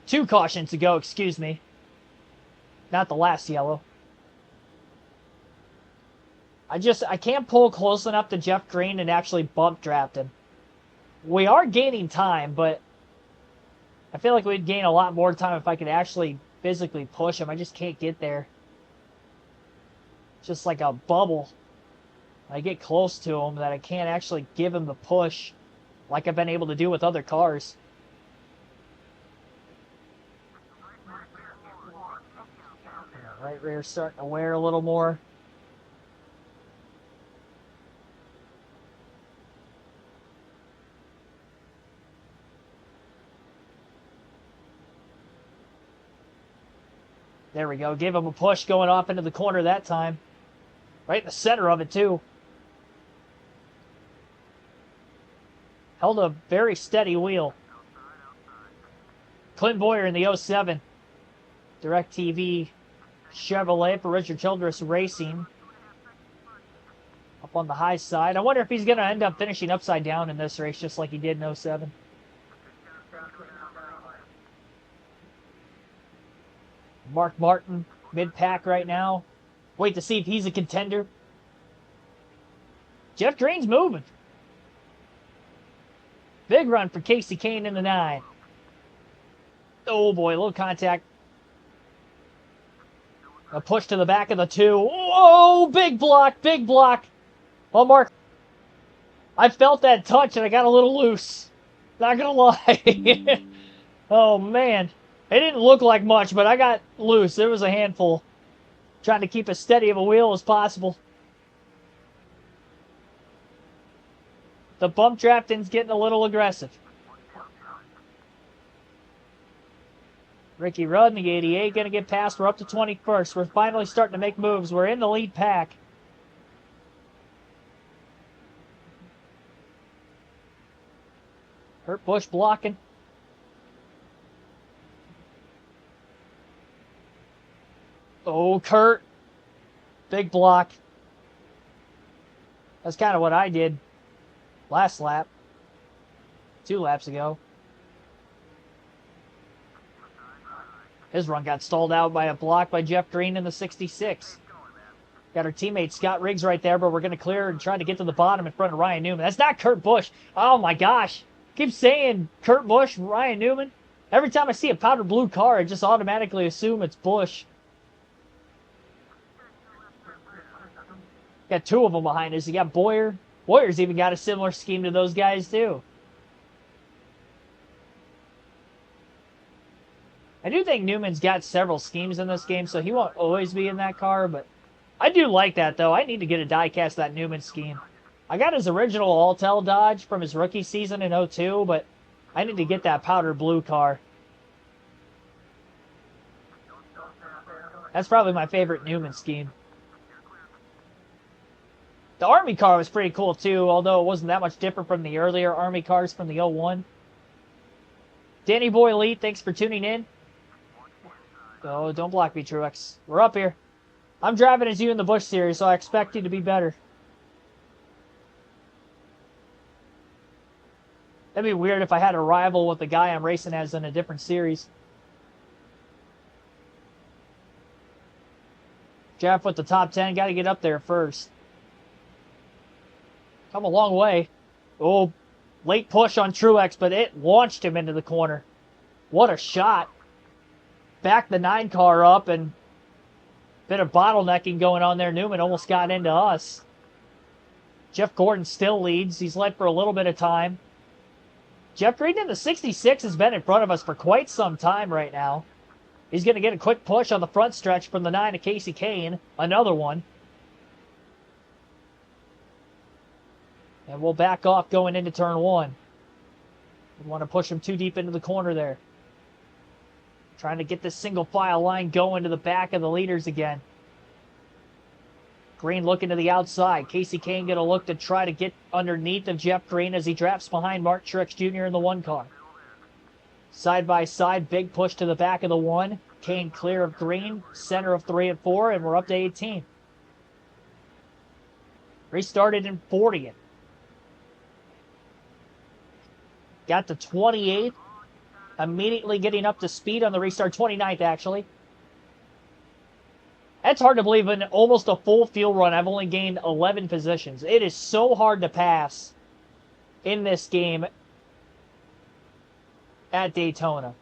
Two cautions to go, excuse me. Not the last yellow. I can't pull close enough to Jeff Green and actually bump draft him. We are gaining time, but I feel like we'd gain a lot more time if I could actually physically push him. I just can't get there. It's just like a bubble. I get close to him that I can't actually give him the push like I've been able to do with other cars. Right rear starting to wear a little more. There we go. Gave him a push going off into the corner that time. Right in the center of it, too. Held a very steady wheel. Clint Boyer in the 07. DirecTV Chevrolet for Richard Childress Racing. Up on the high side. I wonder if he's going to end up finishing upside down in this race just like he did in 07. Mark Martin, mid-pack right now. Wait to see if he's a contender. Jeff Green's moving. Big run for Casey Kane in the 9. Oh boy, a little contact. A push to the back of the 2. Whoa, big block, big block. Well, Mark, I felt that touch and I got a little loose. Not gonna lie. Oh man. It didn't look like much, but I got loose. There was a handful. Trying to keep as steady of a wheel as possible. The bump drafting's getting a little aggressive. Ricky Rudd in the 88 going to get past. We're up to 21st. We're finally starting to make moves. We're in the lead pack. Kurt Busch blocking. Oh, Kurt. Big block. That's kind of what I did last lap. 2 laps ago. His run got stalled out by a block by Jeff Green in the 66. Got our teammate Scott Riggs right there, but we're going to clear and try to get to the bottom in front of Ryan Newman. That's not Kurt Busch. Oh, my gosh. Keep saying Kurt Busch, Ryan Newman. Every time I see a powder blue car, I just automatically assume it's Busch. Got 2 of them behind us. You got Boyer. Boyer's even got a similar scheme to those guys, too. I do think Newman's got several schemes in this game, so he won't always be in that car, but I do like that, though. I need to get a die-cast of that Newman scheme. I got his original Alltel Dodge from his rookie season in 02, but I need to get that powder blue car. That's probably my favorite Newman scheme. The Army car was pretty cool, too, although it wasn't that much different from the earlier Army cars from the 01. Danny Boy Lee, thanks for tuning in. Oh, don't block me, Truex. We're up here. I'm driving as you in the Busch series, so I expect you to be better. That'd be weird if I had a rival with the guy I'm racing as in a different series. Jeff with the top 10. Got to get up there first. Come a long way. Oh, late push on Truex, but it launched him into the corner. What a shot. Backed the 9 car up and bit of bottlenecking going on there. Newman almost got into us. Jeff Gordon still leads. He's led for a little bit of time. Jeff Green in the 66 has been in front of us for quite some time right now. He's going to get a quick push on the front stretch from the 9 of Casey Kane. Another one. And we'll back off going into turn 1. We want to push him too deep into the corner there. Trying to get this single file line going to the back of the leaders again. Green looking to the outside. Casey Kane going to look to try to get underneath of Jeff Green as he drafts behind Mark Truex Jr. in the 1 car. Side by side, big push to the back of the 1. Kane clear of Green, center of 3 and 4, and we're up to 18. Restarted in 40th. Got to 28th. Immediately getting up to speed on the restart. 29th, actually. That's hard to believe. In almost a full field run, I've only gained 11 positions. It is so hard to pass in this game at Daytona.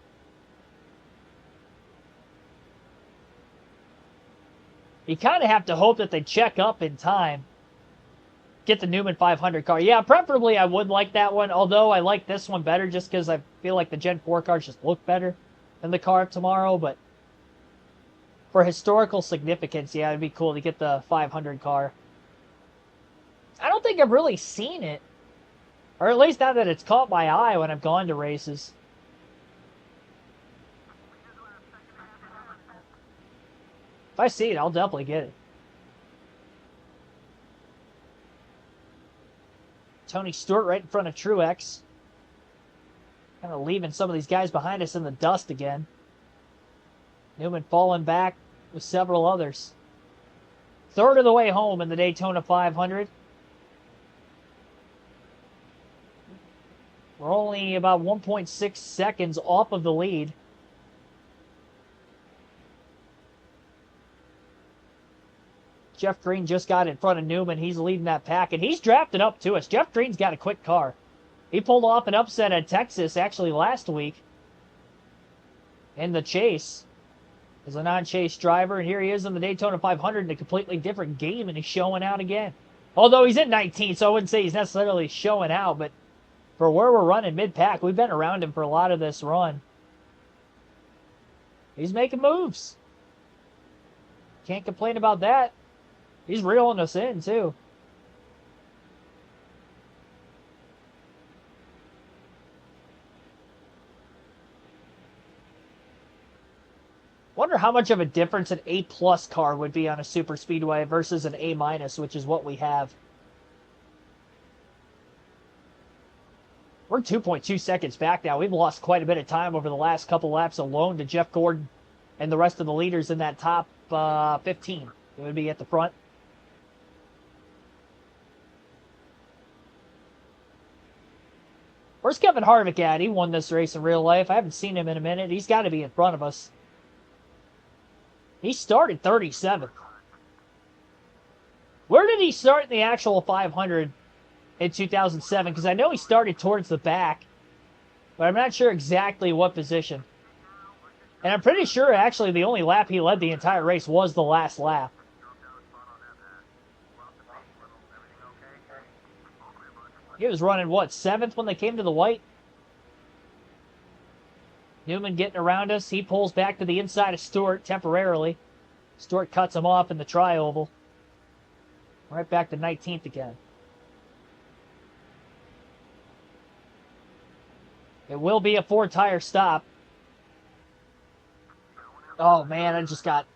You kind of have to hope that they check up in time. Get the Newman 500 car. Yeah, preferably I would like that one, although I like this one better just because I feel like the Gen 4 cars just look better than the car of tomorrow. But for historical significance, yeah, it'd be cool to get the 500 car. I don't think I've really seen it, or at least not that it's caught my eye when I've gone to races. If I see it, I'll definitely get it. Tony Stewart right in front of Truex. Kind of leaving some of these guys behind us in the dust again. Newman falling back with several others. Third of the way home in the Daytona 500. We're only about 1.6 seconds off of the lead. Jeff Green just got in front of Newman. He's leading that pack, and he's drafted up to us. Jeff Green's got a quick car. He pulled off an upset at Texas, actually, last week in the chase as a non-chase driver, and here he is in the Daytona 500 in a completely different game, and he's showing out again. Although he's in 19, so I wouldn't say he's necessarily showing out, but for where we're running mid-pack, we've been around him for a lot of this run. He's making moves. Can't complain about that. He's reeling us in, too. Wonder how much of a difference an A+ car would be on a super speedway versus an A-, which is what we have. We're 2.2 seconds back now. We've lost quite a bit of time over the last couple laps alone to Jeff Gordon and the rest of the leaders in that top 15. It would be at the front. Where's Kevin Harvick at? He won this race in real life. I haven't seen him in a minute. He's got to be in front of us. He started 37th. Where did he start in the actual 500 in 2007? Because I know he started towards the back, but I'm not sure exactly what position. And I'm pretty sure, actually, the only lap he led the entire race was the last lap. He was running, what, 7th when they came to the white? Newman getting around us. He pulls back to the inside of Stewart temporarily. Stewart cuts him off in the tri-oval. Right back to 19th again. It will be a 4-tire stop. Oh, man, I just got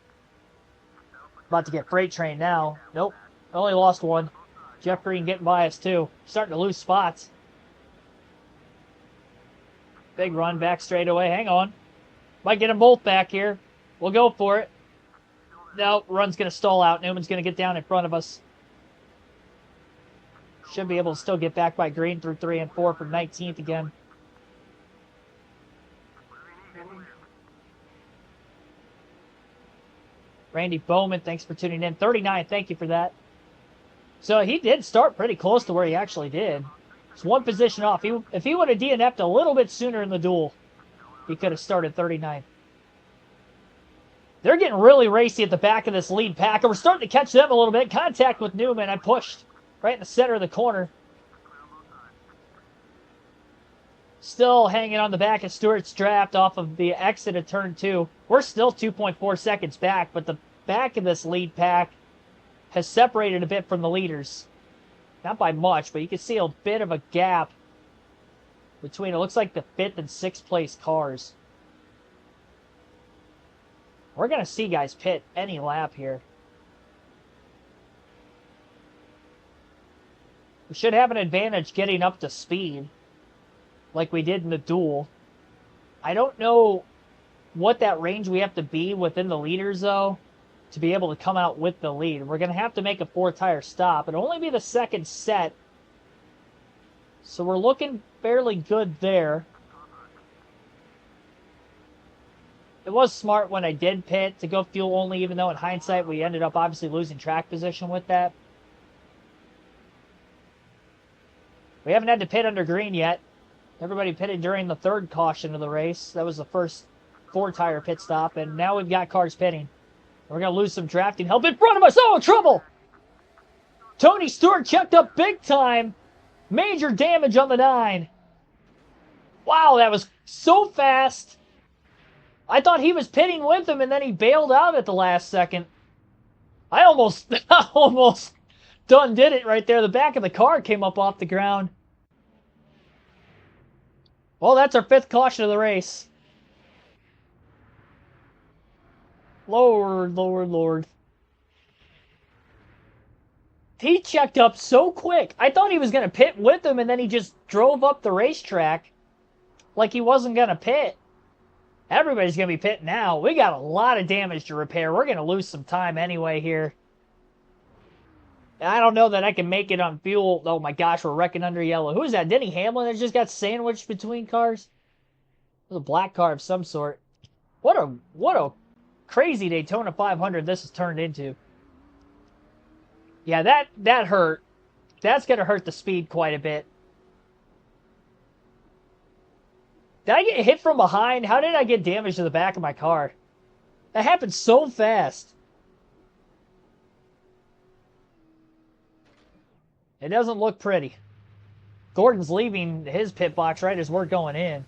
about to get freight train now. Nope, only lost one. Jeff Green getting by us, too. Starting to lose spots. Big run back straight away. Hang on. Might get them both back here. We'll go for it. No, run's going to stall out. Newman's going to get down in front of us. Should be able to still get back by Green through 3 and 4 for 19th again. Randy Bowman, thanks for tuning in. 39, thank you for that. So he did start pretty close to where he actually did. It's one position off. If he would have DNF'd a little bit sooner in the duel, he could have started 39. They're getting really racy at the back of this lead pack, and we're starting to catch them a little bit. Contact with Newman. I pushed right in the center of the corner. Still hanging on the back of Stewart's draft off of the exit of turn 2. We're still 2.4 seconds back, but the back of this lead pack has separated a bit from the leaders. Not by much, but you can see a bit of a gap between, it looks like, the 5th and 6th place cars. We're going to see guys pit any lap here. We should have an advantage getting up to speed, like we did in the duel. I don't know what that range we have to be within the leaders, though, to be able to come out with the lead. We're going to have to make a 4-tire stop. It'll only be the second set, so we're looking fairly good there. It was smart when I did pit to go fuel only, even though in hindsight we ended up obviously losing track position with that. We haven't had to pit under green yet. Everybody pitted during the third caution of the race. That was the first 4-tire pit stop, and now we've got cars pitting. We're going to lose some drafting help in front of us. Oh, trouble! Tony Stewart checked up big time. Major damage on the 9. Wow, that was so fast. I thought he was pitting with him, and then he bailed out at the last second. I almost done did it right there. The back of the car came up off the ground. Well, that's our 5th caution of the race. Lord, Lord, Lord. He checked up so quick. I thought he was going to pit with him, and then he just drove up the racetrack like he wasn't going to pit. Everybody's going to be pitting now. We got a lot of damage to repair. We're going to lose some time anyway here. I don't know that I can make it on fuel. Oh my gosh, we're wrecking under yellow. Who is that? Denny Hamlin that just got sandwiched between cars? It was a black car of some sort. What a crazy Daytona 500 this has turned into. Yeah, that hurt. That's going to hurt the speed quite a bit. Did I get hit from behind? How did I get damage to the back of my car? That happened so fast. It doesn't look pretty. Gordon's leaving his pit box right as we're going in.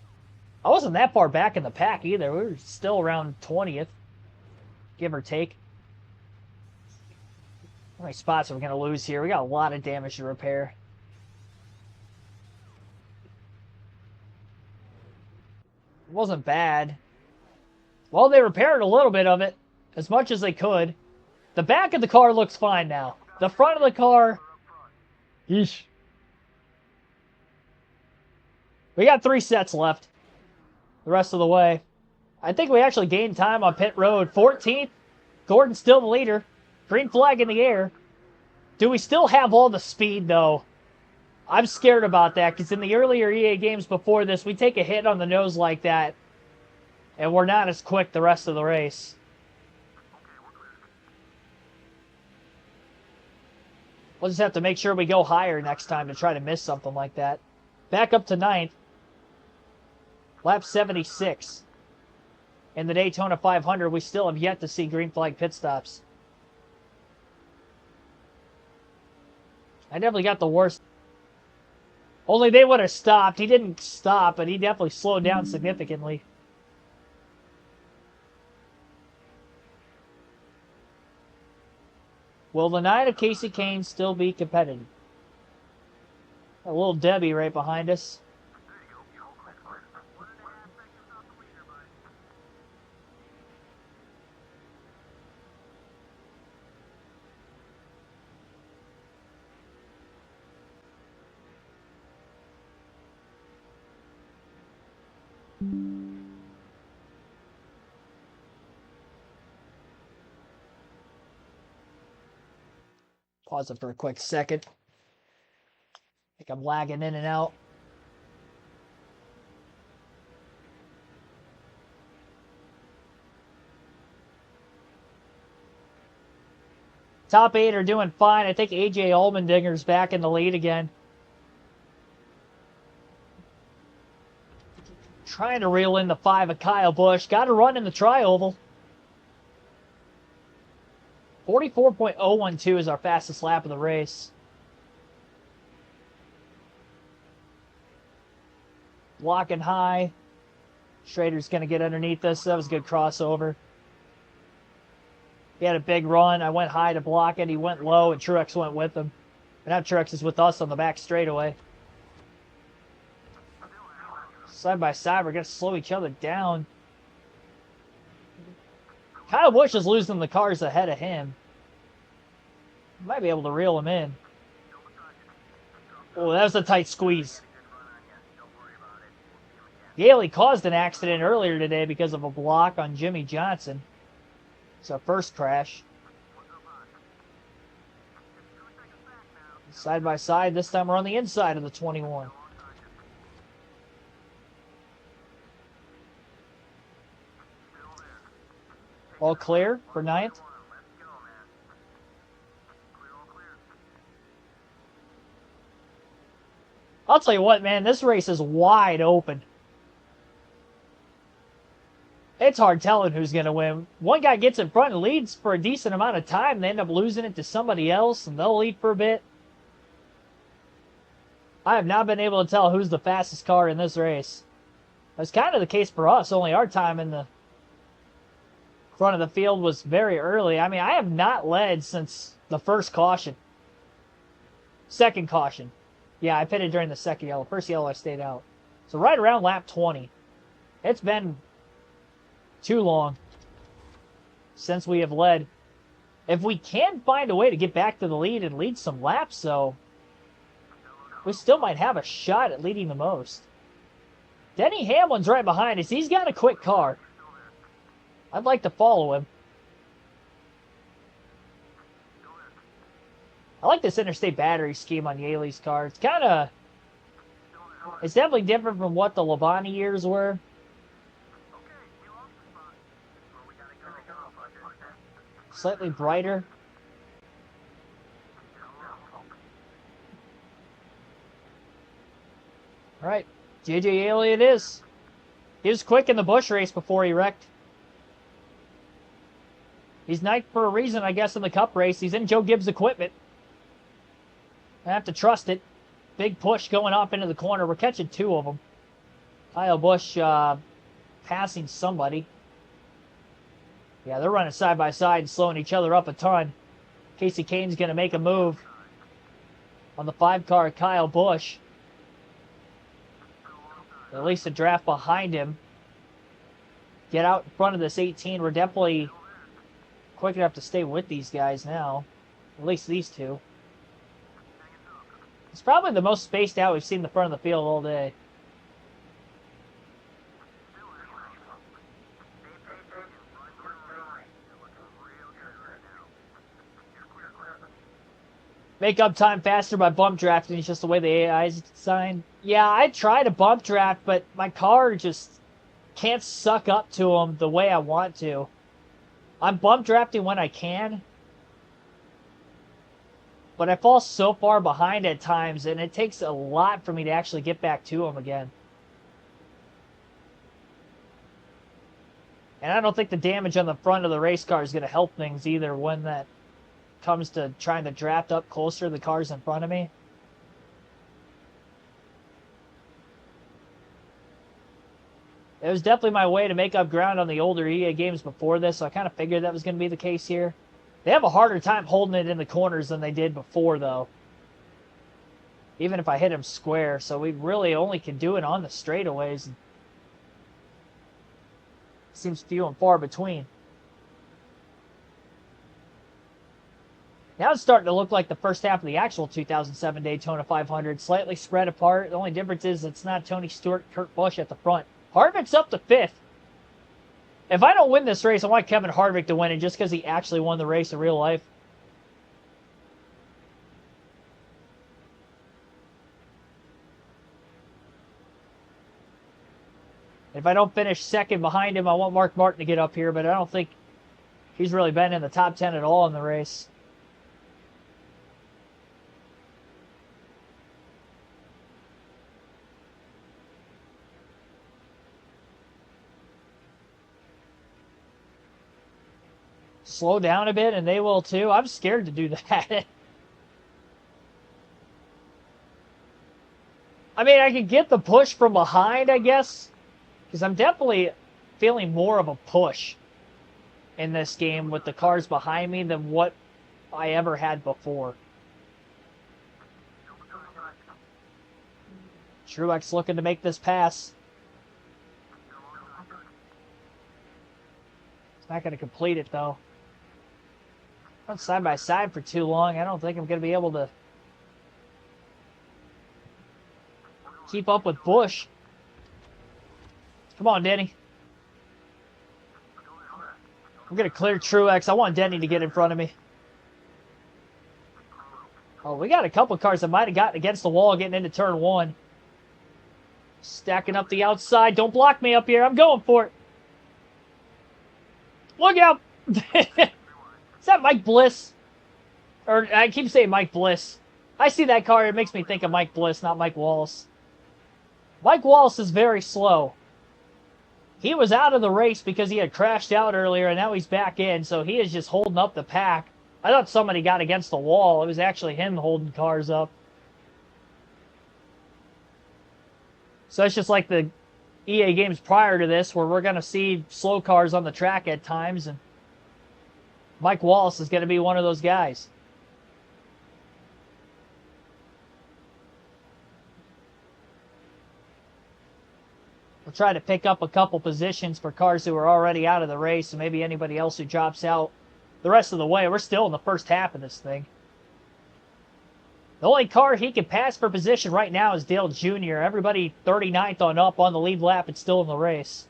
I wasn't that far back in the pack either. We were still around 20th, give or take. How many spots are we going to lose here? We got a lot of damage to repair. It wasn't bad. Well, they repaired a little bit of it, as much as they could. The back of the car looks fine now. The front of the car... Yeesh. We got 3 sets left. The rest of the way. I think we actually gained time on pit road. 14th. Gordon's still the leader. Green flag in the air. Do we still have all the speed, though? I'm scared about that, because in the earlier EA games before this, we take a hit on the nose like that, and we're not as quick the rest of the race. We'll just have to make sure we go higher next time to try to miss something like that. Back up to 9th. Lap 76. In the Daytona 500, we still have yet to see green flag pit stops. I definitely got the worst. Only they would have stopped. He didn't stop, but he definitely slowed down significantly. Will the 9 of Casey Kane still be competitive? A little Debbie right behind us. Pause it for a quick second. I think I'm lagging in and out. Top 8 are doing fine. I think AJ Allmendinger's back in the lead again. Trying to reel in the 5 of Kyle Busch. Got to run in the tri-oval. 44.012 is our fastest lap of the race. Blocking high. Schrader's going to get underneath us. That was a good crossover. He had a big run. I went high to block it. He went low, and Truex went with him. And now Truex is with us on the back straightaway. Side by side, we're going to slow each other down. Kyle Busch is losing the cars ahead of him. Might be able to reel him in. Oh, that was a tight squeeze. Yaley caused an accident earlier today because of a block on Jimmy Johnson. It's our first crash. Side by side, this time we're on the inside of the 21. All clear for 9th. I'll tell you what, man, this race is wide open. It's hard telling who's going to win. One guy gets in front and leads for a decent amount of time. They end up losing it to somebody else, and they'll lead for a bit. I have not been able to tell who's the fastest car in this race. That's kind of the case for us, only our time in the front of the field was very early. I mean, I have not led since the first caution. Second caution. Yeah, I pitted during the second yellow. First yellow, I stayed out. So right around lap 20. It's been too long since we have led. If we can find a way to get back to the lead and lead some laps, though, we still might have a shot at leading the most. Denny Hamlin's right behind us. He's got a quick car. I'd like to follow him. I like this interstate battery scheme on Yaley's car. It's definitely different from what the Labonte years were. Slightly brighter. All right, J.J. Yaley it is. He was quick in the Busch race before he wrecked. He's ninth for a reason, I guess, in the Cup race. He's in Joe Gibbs' equipment. I have to trust it. Big push going off into the corner. We're catching two of them. Kyle Busch passing somebody. Yeah, they're running side by side and slowing each other up a ton. Casey Kane's going to make a move on the 5-car Kyle Busch. At least a draft behind him. Get out in front of this 18. We're definitely quick enough to stay with these guys now. At least these two. It's probably the most spaced out we've seen in the front of the field all day. Make up time faster by bump drafting. It's just the way the AI is designed. Yeah, I try to bump draft, but my car just can't suck up to them the way I want to. I'm bump drafting when I can, but I fall so far behind at times, and it takes a lot for me to actually get back to them again. And I don't think the damage on the front of the race car is going to help things either when that comes to trying to draft up closer to the cars in front of me. It was definitely my way to make up ground on the older EA games before this, so I kind of figured that was going to be the case here. They have a harder time holding it in the corners than they did before, though. Even if I hit them square, so we really only can do it on the straightaways. Seems few and far between. Now it's starting to look like the first half of the actual 2007 Daytona 500, slightly spread apart. The only difference is it's not Tony Stewart, Kurt Busch at the front. Harvick's up to 5th. If I don't win this race, I want Kevin Harvick to win it just because he actually won the race in real life. If I don't finish second behind him, I want Mark Martin to get up here, but I don't think he's really been in the top 10 at all in the race. Slow down a bit, and they will too. I'm scared to do that. I mean, I could get the push from behind, I guess, because I'm definitely feeling more of a push in this game with the cars behind me than what I ever had before. Truex looking to make this pass. It's not going to complete it, though. Run side by side for too long. I don't think I'm going to be able to keep up with Busch. Come on, Denny. I'm going to clear Truex. I want Denny to get in front of me. Oh, we got a couple cars that might have gotten against the wall getting into turn one. Stacking up the outside. Don't block me up here. I'm going for it. Look out. Is that Mike Bliss? Or I keep saying Mike Bliss. I see that car. It makes me think of Mike Bliss, not Mike Wallace. Mike Wallace is very slow. He was out of the race because he had crashed out earlier, and now he's back in, so he is just holding up the pack. I thought somebody got against the wall. It was actually him holding cars up. So it's just like the EA games prior to this, where we're going to see slow cars on the track at times, and Mike Wallace is going to be one of those guys. We'll try to pick up a couple positions for cars who are already out of the race, and maybe anybody else who drops out the rest of the way. We're still in the first half of this thing. The only car he can pass for position right now is Dale Jr. Everybody 39th on up on the lead lap and still in the race.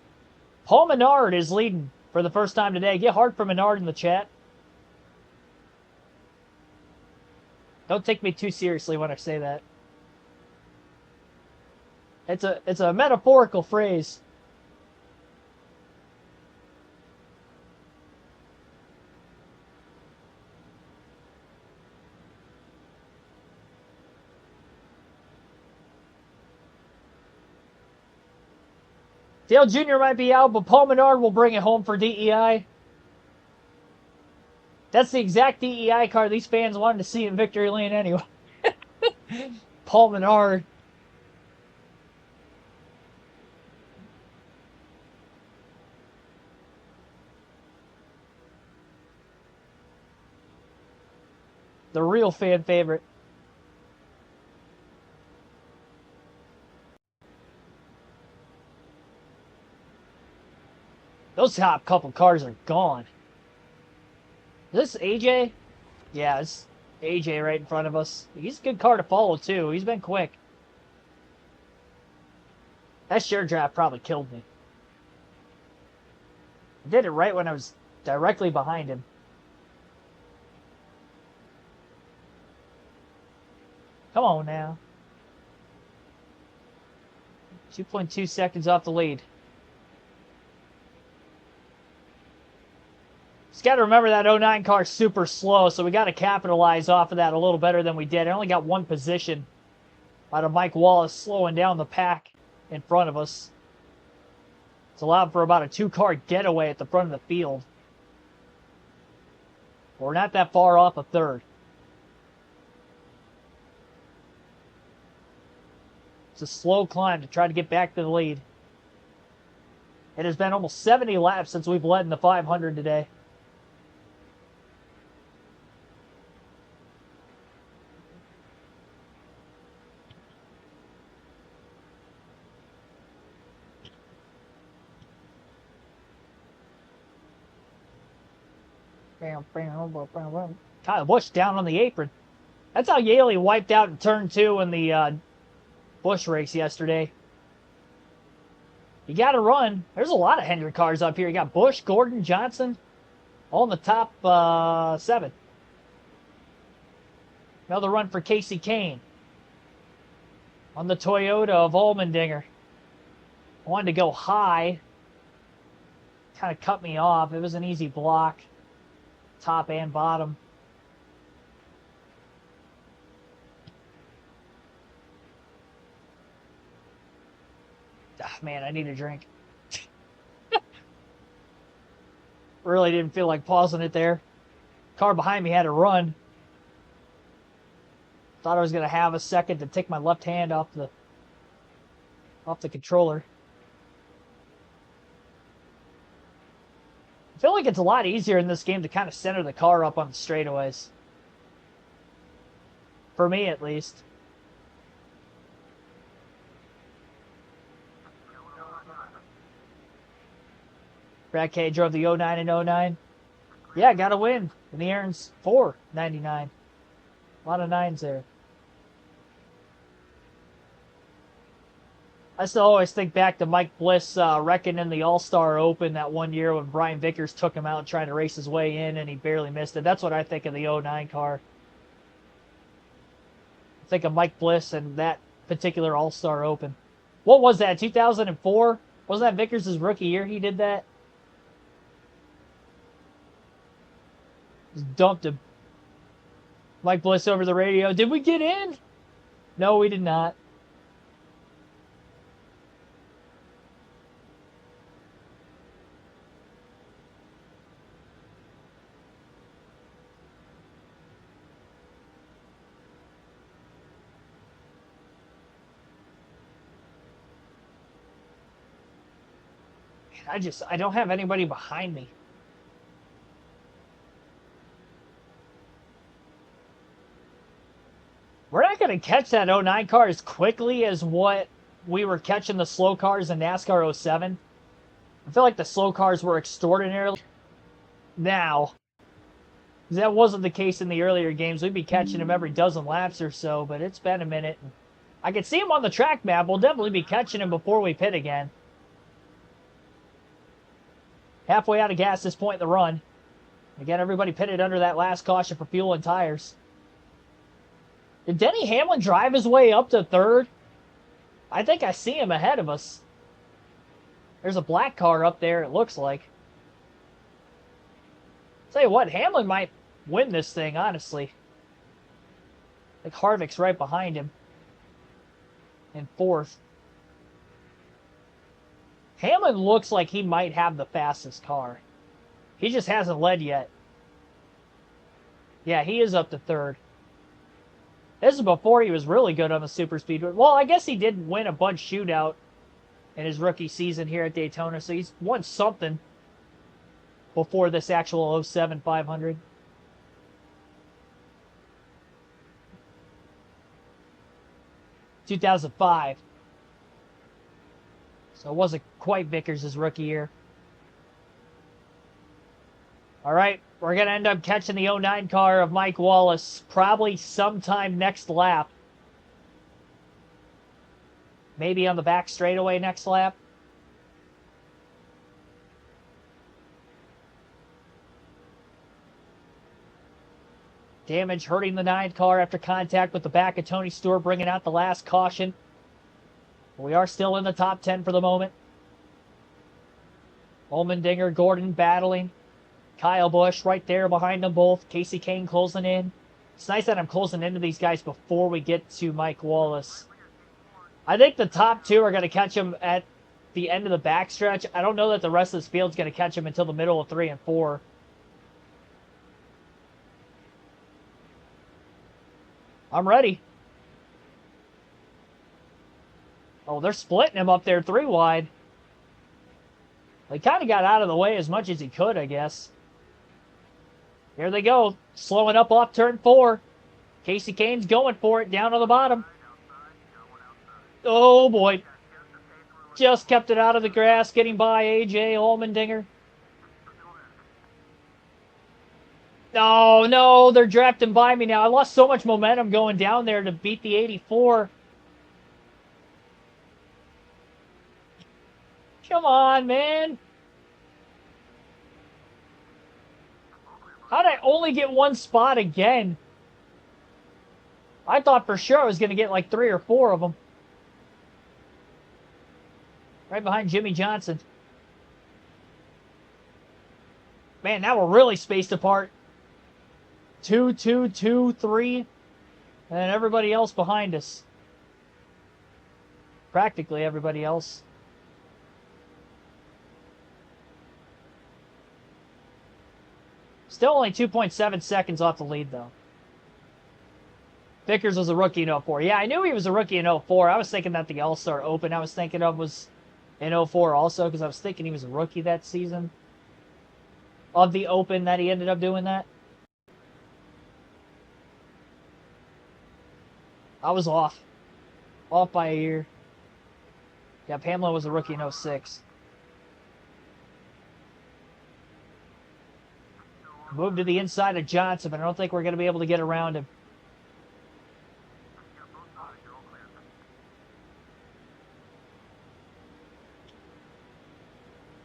Paul Menard is leading for the first time today. Get hard for Menard in the chat. Don't take me too seriously when I say that. It's a metaphorical phrase. Dale Jr. might be out, but Paul Menard will bring it home for DEI. That's the exact DEI car these fans wanted to see in Victory Lane anyway. Paul Menard. The real fan favorite. Those top couple cars are gone. Is this AJ? Yeah, it's AJ right in front of us. He's a good car to follow, too. He's been quick. That share draft probably killed me. I did it right when I was directly behind him. Come on now. 2.2 seconds off the lead. Just got to remember that 09 car is super slow, so we got to capitalize off of that a little better than we did. I only got one position out of Mike Wallace slowing down the pack in front of us. It's allowed for about a 2-car getaway at the front of the field. We're not that far off a third. It's a slow climb to try to get back to the lead. It has been almost 70 laps since we've led in the 500 today. Kyle Busch down on the apron. That's how Yaley wiped out in turn 2 in the Busch race yesterday. You got to run. There's a lot of Hendrick cars up here. You got Busch, Gordon, Johnson, all in the top 7. Another run for Casey Kane on the Toyota of Allmendinger. I wanted to go high. Kind of cut me off. It was an easy block, top and bottom. Ah, man, I need a drink. Really didn't feel like pausing it there. Car behind me had to run. Thought I was going to have a second to take my left hand off the controller. I feel like it's a lot easier in this game to kind of center the car up on the straightaways. For me, at least. Brad K drove the 09 and 09. Yeah, got a win in the Aaron's 499. A lot of 9s there. I still always think back to Mike Bliss wrecking in the All-Star Open that one year when Brian Vickers took him out trying to race his way in and he barely missed it. That's what I think of the '09 car. I think of Mike Bliss and that particular All-Star Open. What was that, 2004? Wasn't that Vickers' rookie year he did that? Just dumped him. Mike Bliss over the radio. Did we get in? No, we did not. I don't have anybody behind me. We're not going to catch that '09 car as quickly as what we were catching the slow cars in NASCAR '07. I feel like the slow cars were extraordinarily now. That wasn't the case in the earlier games. We'd be catching them every dozen laps or so, but it's been a minute. I can see him on the track map. We'll definitely be catching him before we pit again. Halfway out of gas this point in the run. Again, everybody pitted under that last caution for fuel and tires. Did Denny Hamlin drive his way up to third? I think I see him ahead of us. There's a black car up there, it looks like. Tell you what, Hamlin might win this thing, honestly. I think Harvick's right behind him. In fourth. Hamlin looks like he might have the fastest car. He just hasn't led yet. Yeah, he is up to third. This is before he was really good on the super speed. Well, I guess he did win a bunch shootout in his rookie season here at Daytona, so he's won something before this actual '07 500. (2005). So it wasn't quite Vickers' rookie year. All right, we're going to end up catching the '09 car of Mike Wallace probably sometime next lap. Maybe on the back straightaway next lap. Damage hurting the 9 car after contact with the back of Tony Stewart, bringing out the last caution. We are still in the top 10 for the moment. Allmendinger, Gordon battling. Kyle Busch right there behind them both. Casey Kane closing in. It's nice that I'm closing into these guys before we get to Mike Wallace. I think the top 2 are going to catch him at the end of the backstretch. I don't know that the rest of this field's going to catch him until the middle of 3 and 4. I'm ready. Oh, they're splitting him up there 3 wide. He kind of got out of the way as much as he could, I guess. Here they go. Slowing up off turn 4. Casey Kane's going for it down on the bottom. Oh, boy. Just kept it out of the grass, getting by A.J. Allmendinger. Oh, no, they're drafting by me now. I lost so much momentum going down there to beat the 84. Come on, man. How'd I only get 1 spot again? I thought for sure I was going to get like 3 or 4 of them. Right behind Jimmy Johnson. Man, now we're really spaced apart. 2, 2, 2, 3. And everybody else behind us. Practically everybody else. Still only 2.7 seconds off the lead, though. Vickers was a rookie in '04. Yeah, I knew he was a rookie in '04. I was thinking that the All-Star Open I was thinking of was in '04 also, because I was thinking he was a rookie that season. Of the Open that he ended up doing that. I was off. Off by a year. Yeah, Pamela was a rookie in '06. Move to the inside of Johnson, but I don't think we're going to be able to get around him.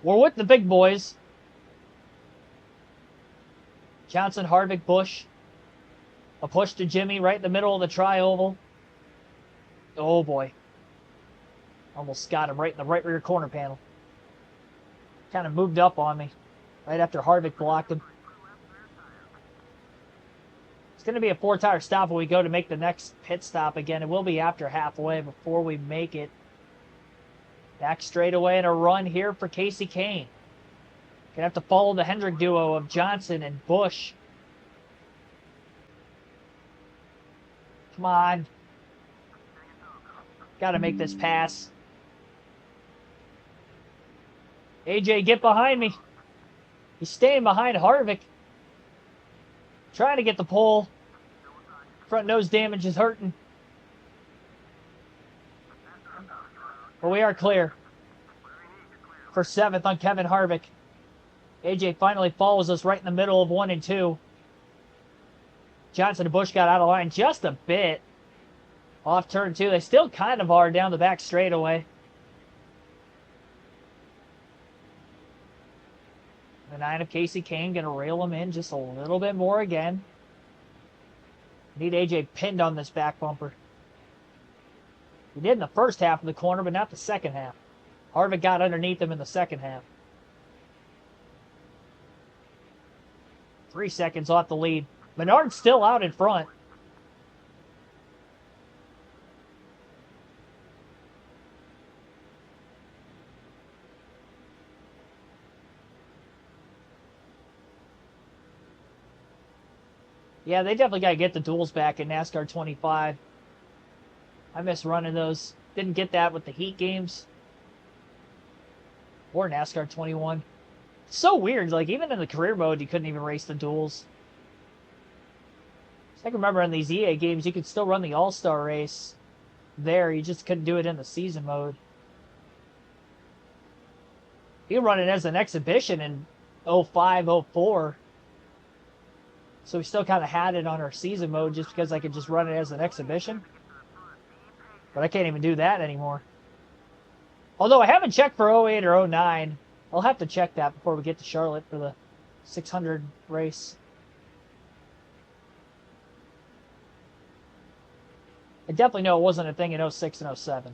We're with the big boys. Johnson, Harvick, Busch. A push to Jimmy right in the middle of the tri-oval. Oh, boy. Almost got him right in the right rear corner panel. Kind of moved up on me right after Harvick blocked him. It's going to be a 4-tire stop when we go to make the next pit stop again. It will be after halfway before we make it. Back straightaway and a run here for Casey Kane. Gonna have to follow the Hendrick duo of Johnson and Busch. Come on. Gotta make this pass. AJ, get behind me. He's staying behind Harvick. Trying to get the pole. Front nose damage is hurting. But we are clear. For 7th on Kevin Harvick. AJ finally follows us right in the middle of 1 and 2. Johnson and Busch got out of line just a bit. Off turn 2. They still kind of are down the back straightaway. The 9 of Casey Kane going to rail him in just a little bit more again. Need AJ pinned on this back bumper. He did in the first half of the corner, but not the second half. Harvick got underneath him in the second half. 3 seconds off the lead. Menard's still out in front. Yeah, they definitely got to get the duels back in NASCAR 25. I miss running those. Didn't get that with the Heat games. Or NASCAR 21. It's so weird. Like, even in the career mode, you couldn't even race the duels. I can remember in these EA games, you could still run the All-Star race there. You just couldn't do it in the season mode. You can run it as an exhibition in 05, 04. So we still kind of had it on our season mode just because I could just run it as an exhibition. But I can't even do that anymore. Although I haven't checked for 08 or 09. I'll have to check that before we get to Charlotte for the 600 race. I definitely know it wasn't a thing in 06 and 07.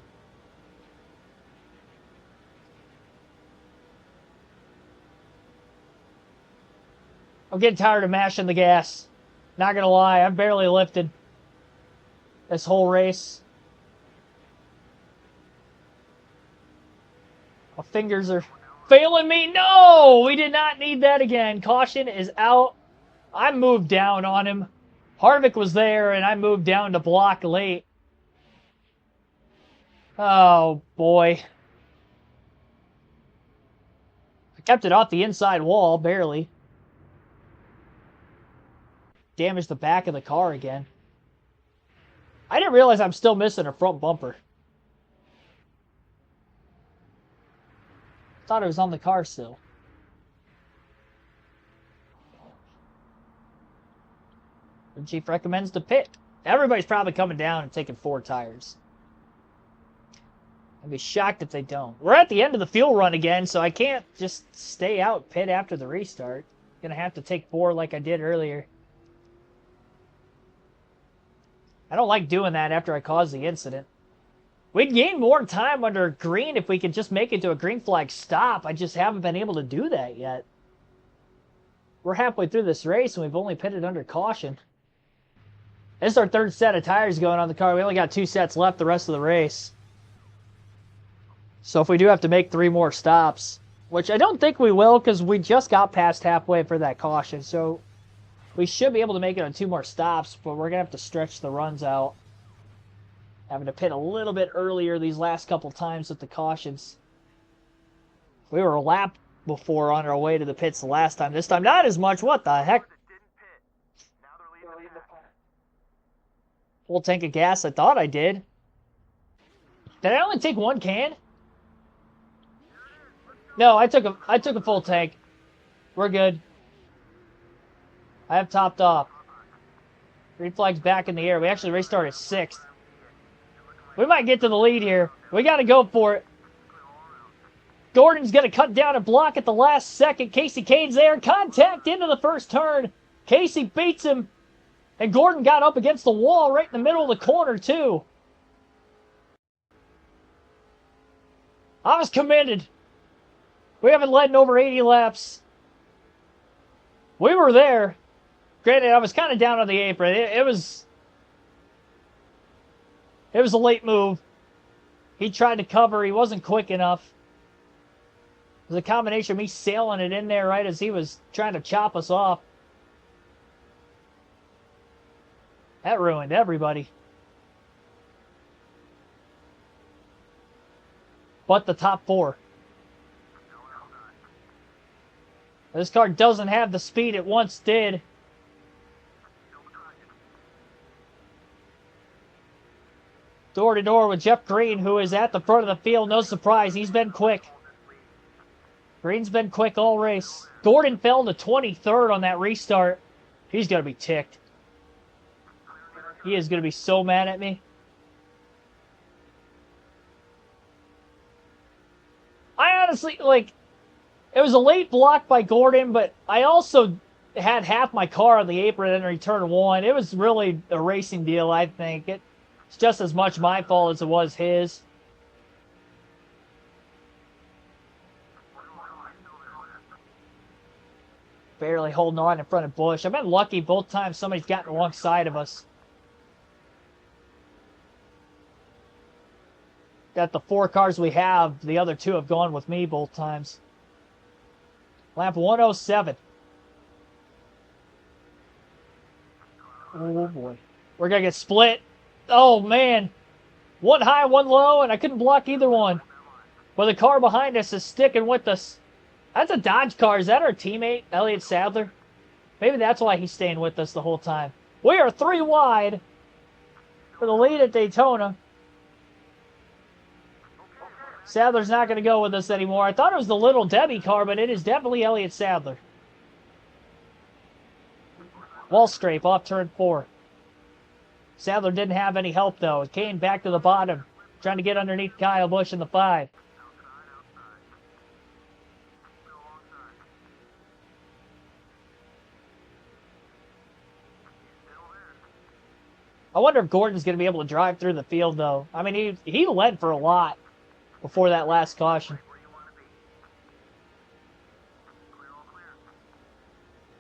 I'm getting tired of mashing the gas. Not gonna lie, I'm barely lifted this whole race. My fingers are failing me. No! We did not need that again. Caution is out. I moved down on him. Harvick was there, and I moved down to block late. Oh, boy. I kept it off the inside wall, barely. Damaged the back of the car again. I didn't realize I'm still missing a front bumper. Thought it was on the car still. The chief recommends to pit. Everybody's probably coming down and taking 4 tires. I'd be shocked if they don't. We're at the end of the fuel run again, so I can't just stay out pit after the restart. Gonna have to take 4 like I did earlier. I don't like doing that after I caused the incident. We'd gain more time under green if we could just make it to a green flag stop. I just haven't been able to do that yet. We're halfway through this race and we've only pitted under caution. This is our 3rd set of tires going on the car. We only got 2 sets left the rest of the race. So if we do have to make 3 more stops, which I don't think we will because we just got past halfway for that caution. So we should be able to make it on 2 more stops, but we're going to have to stretch the runs out. Having to pit a little bit earlier these last couple times with the cautions. We were a lap before on our way to the pits the last time. This time, not as much. What the heck? Full tank of gas. I thought I did. Did I only take 1 can? No, I took a full tank. We're good. I have topped off. Green flag's back in the air. We actually restarted 6th. We might get to the lead here. We got to go for it. Gordon's going to cut down and block at the last second. Kasey Kahne's there. Contact into the first turn. Kasey beats him. And Gordon got up against the wall right in the middle of the corner, too. I was committed. We haven't led in over 80 laps. We were there. Granted, I was kind of down on the apron. It was a late move. He tried to cover. He wasn't quick enough. It was a combination of me sailing it in there right as he was trying to chop us off. That ruined everybody. But the top four. This car doesn't have the speed it once did. Door to door with Jeff Green, who is at the front of the field. No surprise, he's been quick. Green's been quick all race. Gordon fell to 23rd on that restart. He's going to be ticked. He is going to be so mad at me. I honestly, like, it was a late block by Gordon, but I also had half my car on the apron in return one. It was really a racing deal, I think. It's just as much my fault as it was his. Barely holding on in front of Busch. I've been lucky both times somebody's gotten alongside of us. Got the 4 cars we have. The other 2 have gone with me both times. Lap 107. Oh boy. We're going to get split. Oh man. One high, one low, and I couldn't block either one. But the car behind us is sticking with us. That's a Dodge car. Is that our teammate, Elliott Sadler? Maybe that's why he's staying with us the whole time. We are 3 wide for the lead at Daytona. Sadler's not going to go with us anymore. I thought it was the Little Debbie car, but it is definitely Elliott Sadler. Wall scrape off turn 4. Sadler didn't have any help, though. It came back to the bottom, trying to get underneath Kyle Busch in the 5. I wonder if Gordon's going to be able to drive through the field, though. I mean, he led for a lot before that last caution.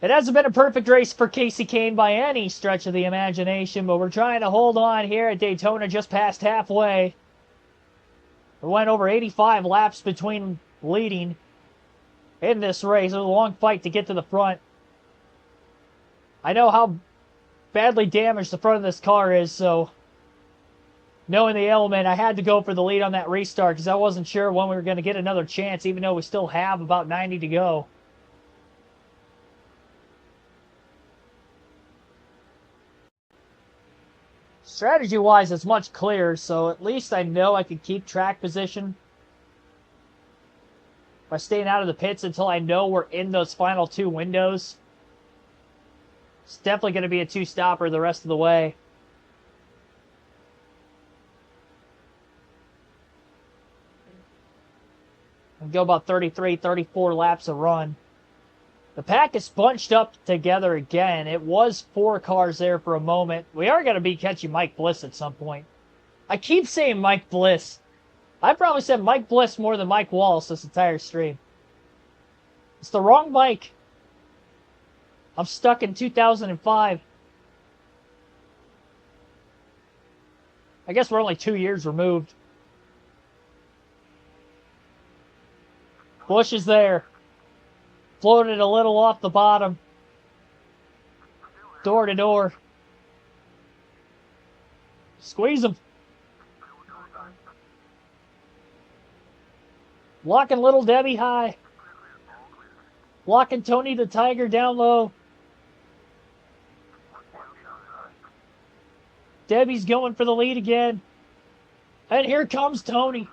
It hasn't been a perfect race for Kasey Kahne by any stretch of the imagination, but we're trying to hold on here at Daytona just past halfway. We went over 85 laps between leading in this race. It was a long fight to get to the front. I know how badly damaged the front of this car is, so knowing the element, I had to go for the lead on that restart because I wasn't sure when we were going to get another chance, even though we still have about 90 to go. Strategy-wise, it's much clearer, so at least I know I can keep track position by staying out of the pits until I know we're in those final 2 windows. It's definitely going to be a 2-stopper the rest of the way. And go about 33, 34 laps a run. The pack is bunched up together again. It was 4 cars there for a moment. We are going to be catching Mike Bliss at some point. I keep saying Mike Bliss. I probably said Mike Bliss more than Mike Wallace this entire stream. It's the wrong Mike. I'm stuck in 2005. I guess we're only 2 years removed. Busch is there. Floated a little off the bottom. Door to door. Squeeze him. Locking Little Debbie high. Locking Tony the Tiger down low. Debbie's going for the lead again. And here comes Tony.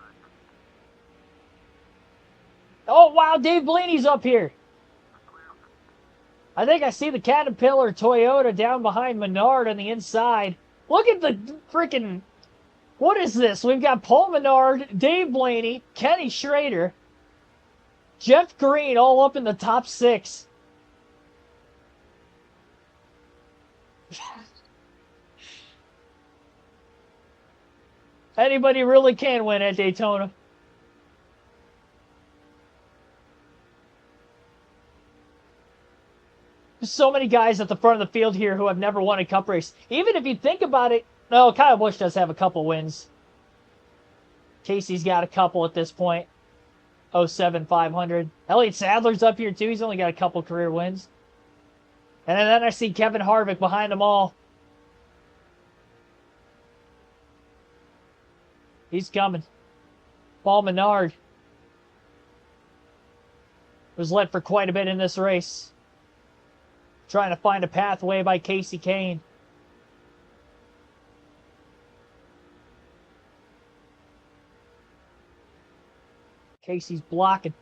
Oh, wow, Dave Blaney's up here. I think I see the Caterpillar Toyota down behind Menard on the inside. Look at the freaking... What is this? We've got Paul Menard, Dave Blaney, Kenny Schrader. Jeff Green all up in the top 6. Anybody really can win at Daytona. There's so many guys at the front of the field here who have never won a cup race. Even if you think about it, no, Kyle Busch does have a couple wins. Casey's got a couple at this point. 07 500. Elliott Sadler's up here too. He's only got a couple career wins. And then I see Kevin Harvick behind them all. He's coming. Paul Menard was led for quite a bit in this race. Trying to find a pathway by Kasey Kahne. Casey's blocking.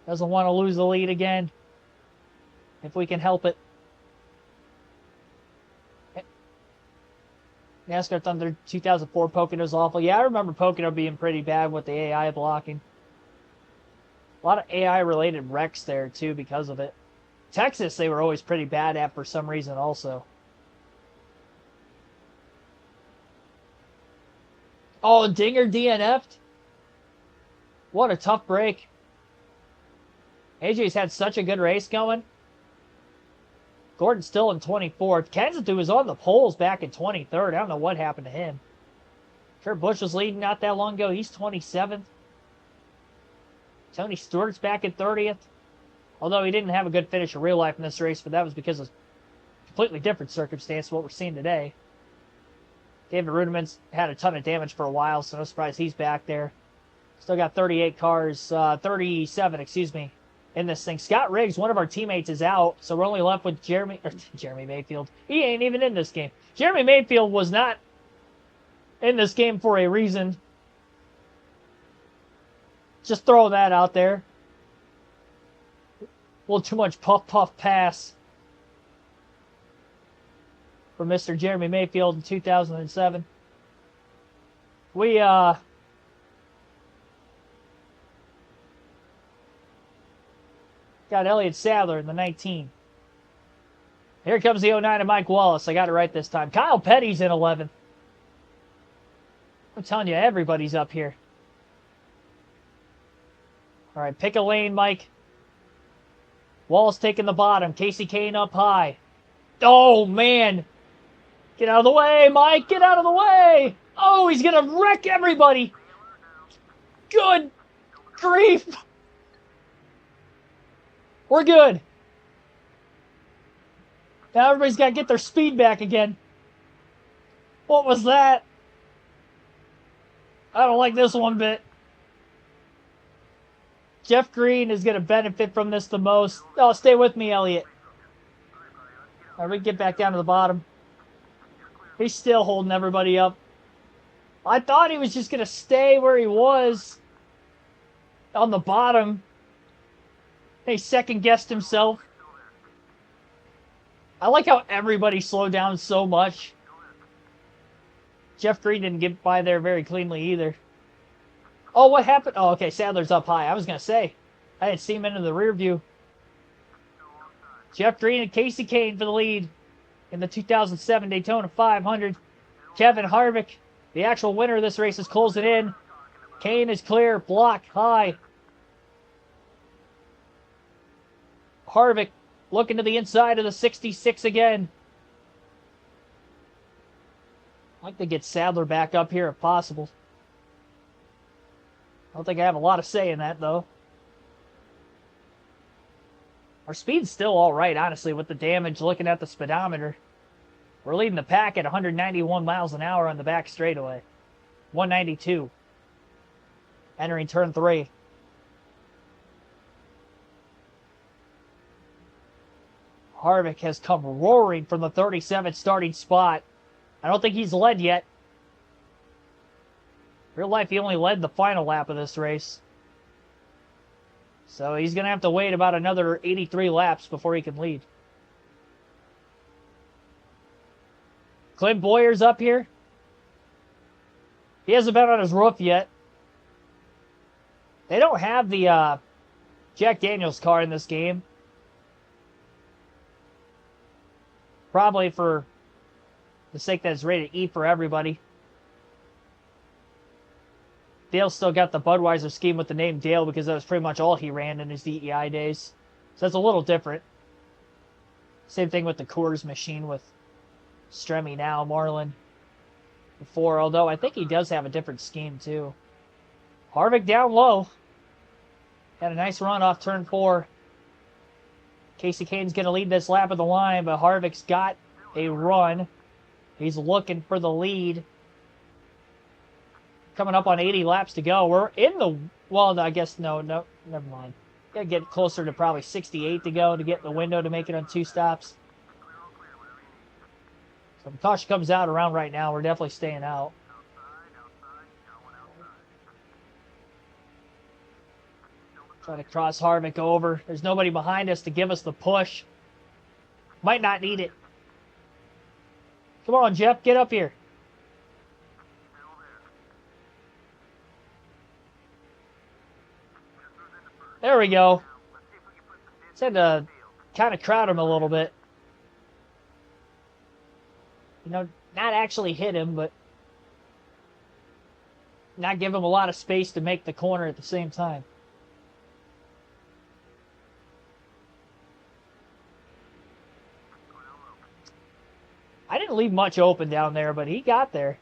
Doesn't want to lose the lead again. If we can help it. NASCAR Thunder 2004 Pocono's awful. Yeah, I remember Pocono being pretty bad with the AI blocking. A lot of AI-related wrecks there, too, because of it. Texas, they were always pretty bad at for some reason also. Oh, Dinger DNF'd? What a tough break. AJ's had such a good race going. Gordon's still in 24th. Kensington was on the poles back in 23rd. I don't know what happened to him. Kurt Busch was leading not that long ago. He's 27th. Tony Stewart's back in 30th. Although he didn't have a good finish in real life in this race, but that was because of completely different circumstance to what we're seeing today. David Rudiman's had a ton of damage for a while, so no surprise he's back there. Still got 38 cars, 37, excuse me, in this thing. Scott Riggs, one of our teammates, is out, so we're only left with Jeremy Mayfield. He ain't even in this game. Jeremy Mayfield was not in this game for a reason. Just throw that out there. A little too much puff, puff, pass for Mr. Jeremy Mayfield in 2007. We, got Elliott Sadler in the 19. Here comes the 09 of Mike Wallace. I got it right this time. Kyle Petty's in 11th. I'm telling you, everybody's up here. All right, pick a lane, Mike. Wallace taking the bottom. Kasey Kahne up high. Oh, man. Get out of the way, Mike. Get out of the way. Oh, he's going to wreck everybody. Good grief. We're good. Now everybody's got to get their speed back again. What was that? I don't like this one bit. Jeff Green is going to benefit from this the most. Oh, stay with me, Elliott. All right, we can get back down to the bottom. He's still holding everybody up. I thought he was just going to stay where he was on the bottom. He second-guessed himself. I like how everybody slowed down so much. Jeff Green didn't get by there very cleanly either. Oh, what happened? Oh, okay, Sadler's up high. I was going to say, I didn't see him into the rear view. Jeff Green and Kasey Kahne for the lead in the 2007 Daytona 500. Kevin Harvick, the actual winner of this race, is closing in. Kahne is clear, block high. Harvick looking to the inside of the 66 again. I'd like to get Sadler back up here if possible. I don't think I have a lot of say in that, though. Our speed's still all right, honestly, with the damage looking at the speedometer. We're leading the pack at 191 miles an hour on the back straightaway. 192. Entering turn 3. Harvick has come roaring from the 37th starting spot. I don't think he's led yet. Real life, he only led the final lap of this race. So he's going to have to wait about another 83 laps before he can lead. Clint Boyer's up here. He hasn't been on his roof yet. They don't have the Jack Daniels car in this game. Probably for the sake that it's rated E for everybody. Dale still got the Budweiser scheme with the name Dale because that was pretty much all he ran in his DEI days. So that's a little different. Same thing with the Coors machine with Stremme now, Marlin before, although I think he does have a different scheme too. Harvick down low. Had a nice run off turn 4. Casey Kane's going to lead this lap of the line, but Harvick's got a run. He's looking for the lead. Coming up on 80 laps to go. We're in the... Well, I guess no, never mind. Got to get closer to probably 68 to go to get in the window to make it on 2 stops. So if caution comes out around right now, we're definitely staying out. Trying to cross Harvick over. There's nobody behind us to give us the push. Might not need it. Come on, Jeff, get up here. There we go. Just had to kind of crowd him a little bit. You know, not actually hit him, but not give him a lot of space to make the corner at the same time. I didn't leave much open down there, but he got there.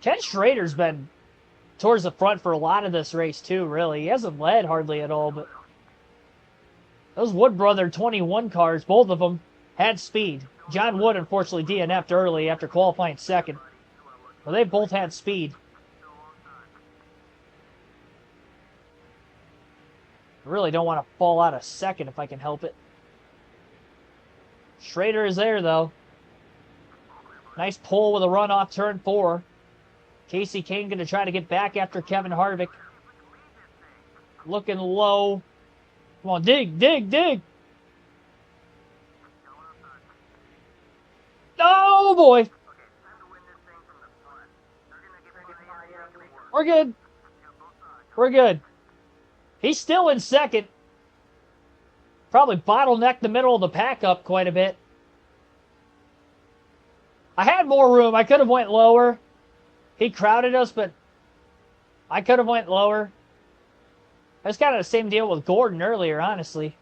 Ken Schrader's been towards the front for a lot of this race too, really. He hasn't led hardly at all, but those Wood Brother 21 cars, both of them, had speed. John Wood, unfortunately, DNF'd early after qualifying second. Well, they both had speed. I really don't want to fall out of second if I can help it. Schrader is there, though. Nice pull with a run off turn 4. Casey Kane going to try to get back after Kevin Harvick. Looking low. Come on, dig, dig, dig. Oh, boy. We're good. We're good. He's still in second. Probably bottlenecked the middle of the pack up quite a bit. I had more room. I could have went lower. He crowded us, but I could have went lower. That's kind of the same deal with Gordon earlier, honestly.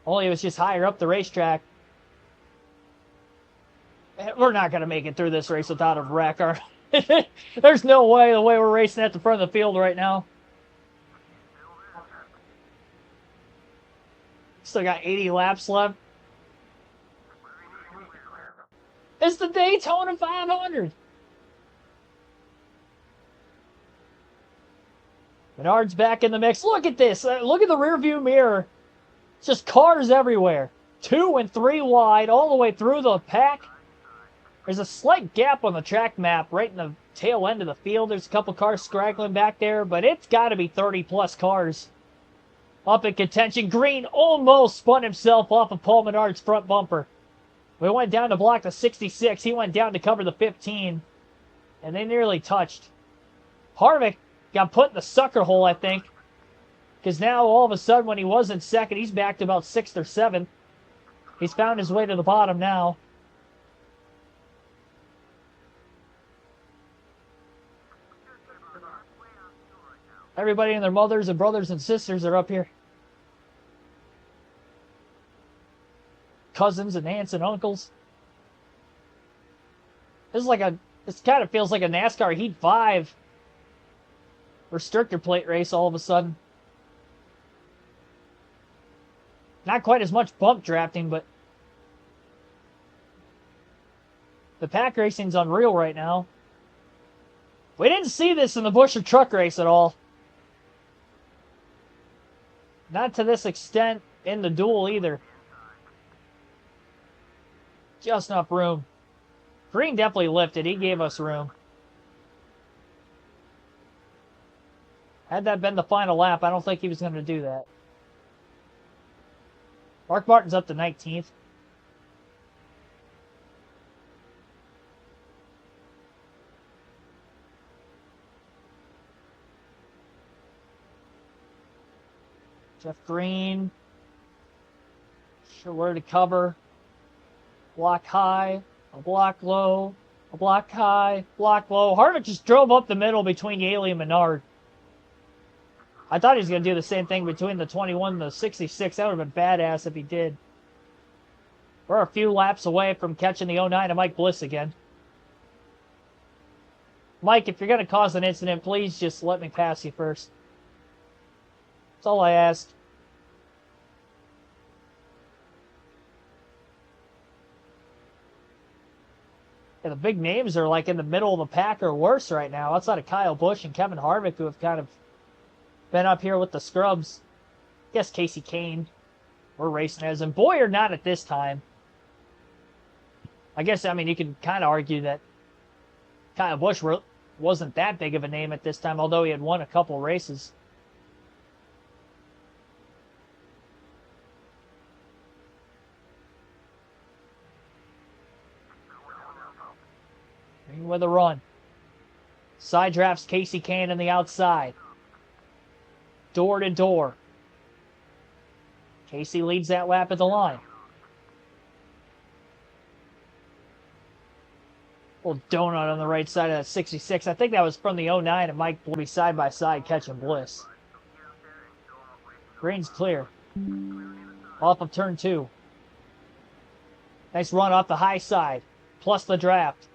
Only it was just higher up the racetrack. We're not going to make it through this race without a wreck. There's no way the way we're racing at the front of the field right now. Still got 80 laps left. It's the Daytona 500. Menard's back in the mix. Look at this. Look at the rear view mirror. It's just cars everywhere. 2 and 3 wide all the way through the pack. There's a slight gap on the track map right in the tail end of the field. There's a couple cars straggling back there, but it's got to be 30-plus cars up in contention. Green almost spun himself off of Paul Menard's front bumper. We went down to block the 66. He went down to cover the 15, and they nearly touched. Harvick got put in the sucker hole, I think, because now all of a sudden when he was in second, he's back to about 6th or 7th. He's found his way to the bottom now. Everybody and their mothers and brothers and sisters are up here. Cousins and aunts and uncles. This kind of feels like a NASCAR Heat 5 restrictor plate race all of a sudden. Not quite as much bump drafting, but the pack racing's unreal right now. We didn't see this in the Buescher truck race at all. Not to this extent in the duel either. Just enough room. Green definitely lifted. He gave us room. Had that been the final lap, I don't think he was going to do that. Mark Martin's up to 19th. Jeff Green. Sure where to cover. Block high, a block low, a block high, block low. Harvick just drove up the middle between Yaley and Menard. I thought he was going to do the same thing between the 21 and the 66. That would have been badass if he did. We're a few laps away from catching the 09 of Mike Bliss again. Mike, if you're going to cause an incident, please just let me pass you first. That's all I ask. Yeah, the big names are like in the middle of the pack or worse right now, outside of Kyle Busch and Kevin Harvick, who have kind of been up here with the scrubs. I guess Casey Kane, we're racing as, and Boyer not at this time. I guess, I mean, you can kind of argue that Kyle Busch wasn't that big of a name at this time, although he had won a couple races. With a run. Side drafts Casey Kane on the outside. Door to door. Casey leads that lap at the line. Little donut on the right side of that 66. I think that was from the 09 and Mike will be side by side catching Bliss. Green's clear. Off of turn 2. Nice run off the high side. Plus the draft.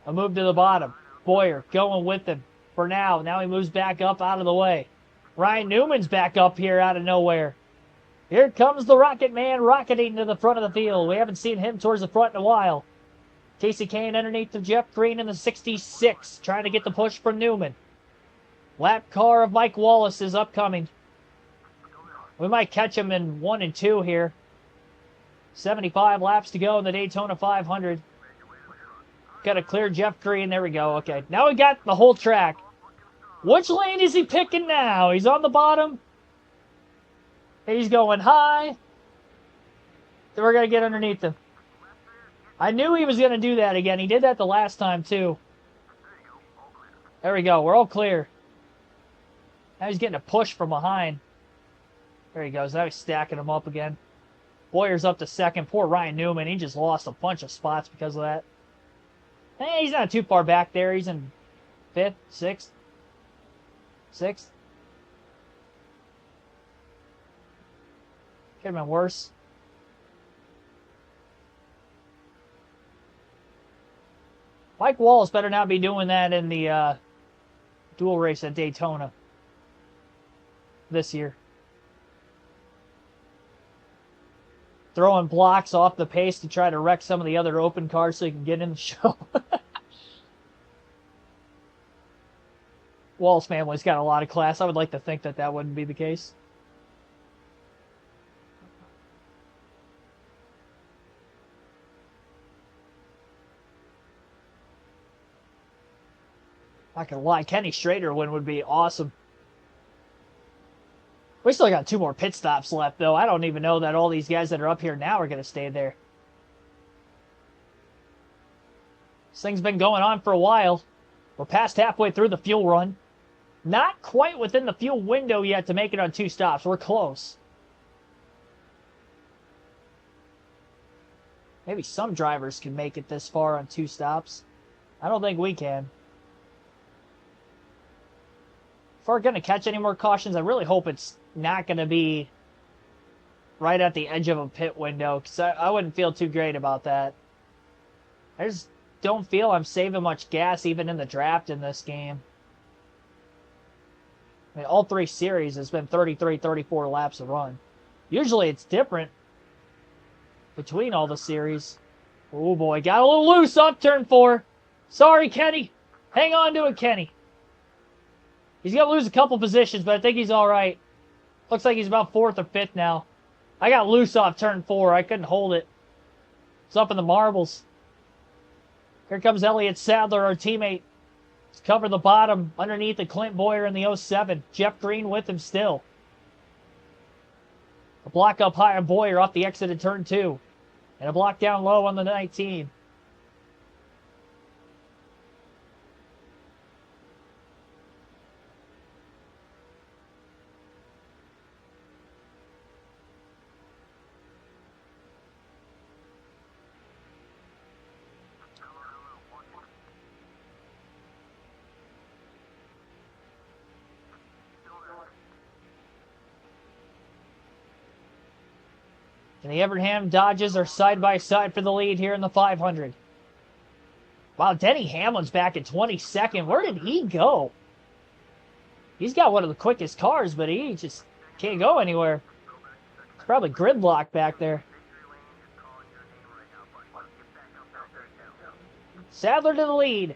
A move to the bottom. Boyer going with him for now. Now he moves back up out of the way. Ryan Newman's back up here out of nowhere. Here comes the Rocket Man rocketing to the front of the field. We haven't seen him towards the front in a while. Casey Kane underneath of Jeff Green in the 66, trying to get the push from Newman. Lap car of Mike Wallace is upcoming. We might catch him in 1 and 2 here. 75 laps to go in the Daytona 500. Got to clear Jeff Green. There we go. Okay, now we got the whole track. Which lane is he picking now? He's on the bottom. He's going high. Then we're going to get underneath him. I knew he was going to do that again. He did that the last time, too. There we go. We're all clear. Now he's getting a push from behind. There he goes. Now he's stacking him up again. Boyer's up to second. Poor Ryan Newman. He just lost a bunch of spots because of that. Hey, he's not too far back there. He's in 5th, 6th. 6th. Could have been worse. Mike Wallace better not be doing that in the dual race at Daytona this year. Throwing blocks off the pace to try to wreck some of the other open cars so he can get in the show. Wallace family's got a lot of class. I would like to think that that wouldn't be the case. Not gonna lie, Kenny Schrader win would be awesome. We still got 2 more pit stops left, though. I don't even know that all these guys that are up here now are going to stay there. This thing's been going on for a while. We're past halfway through the fuel run. Not quite within the fuel window yet to make it on 2 stops. We're close. Maybe some drivers can make it this far on 2 stops. I don't think we can. If we're going to catch any more cautions, I really hope it's not going to be right at the edge of a pit window, because I wouldn't feel too great about that. I just don't feel I'm saving much gas even in the draft in this game. I mean, all 3 series has been 33, 34 laps a run. Usually it's different between all the series. Oh boy, got a little loose off turn 4. Sorry, Kenny. Hang on to it, Kenny. He's going to lose a couple positions, but I think he's all right. Looks like he's about 4th or 5th now. I got loose off turn 4. I couldn't hold it. It's up in the marbles. Here comes Elliott Sadler, our teammate. He's covered the bottom underneath the Clint Boyer in the 07. Jeff Green with him still. A block up high on Boyer off the exit of turn 2. And a block down low on the 19. And the Evernham Dodges are side by side for the lead here in the 500. Wow, Denny Hamlin's back at 22nd. Where did he go? He's got one of the quickest cars, but he just can't go anywhere. It's probably gridlock back there. Sadler to the lead.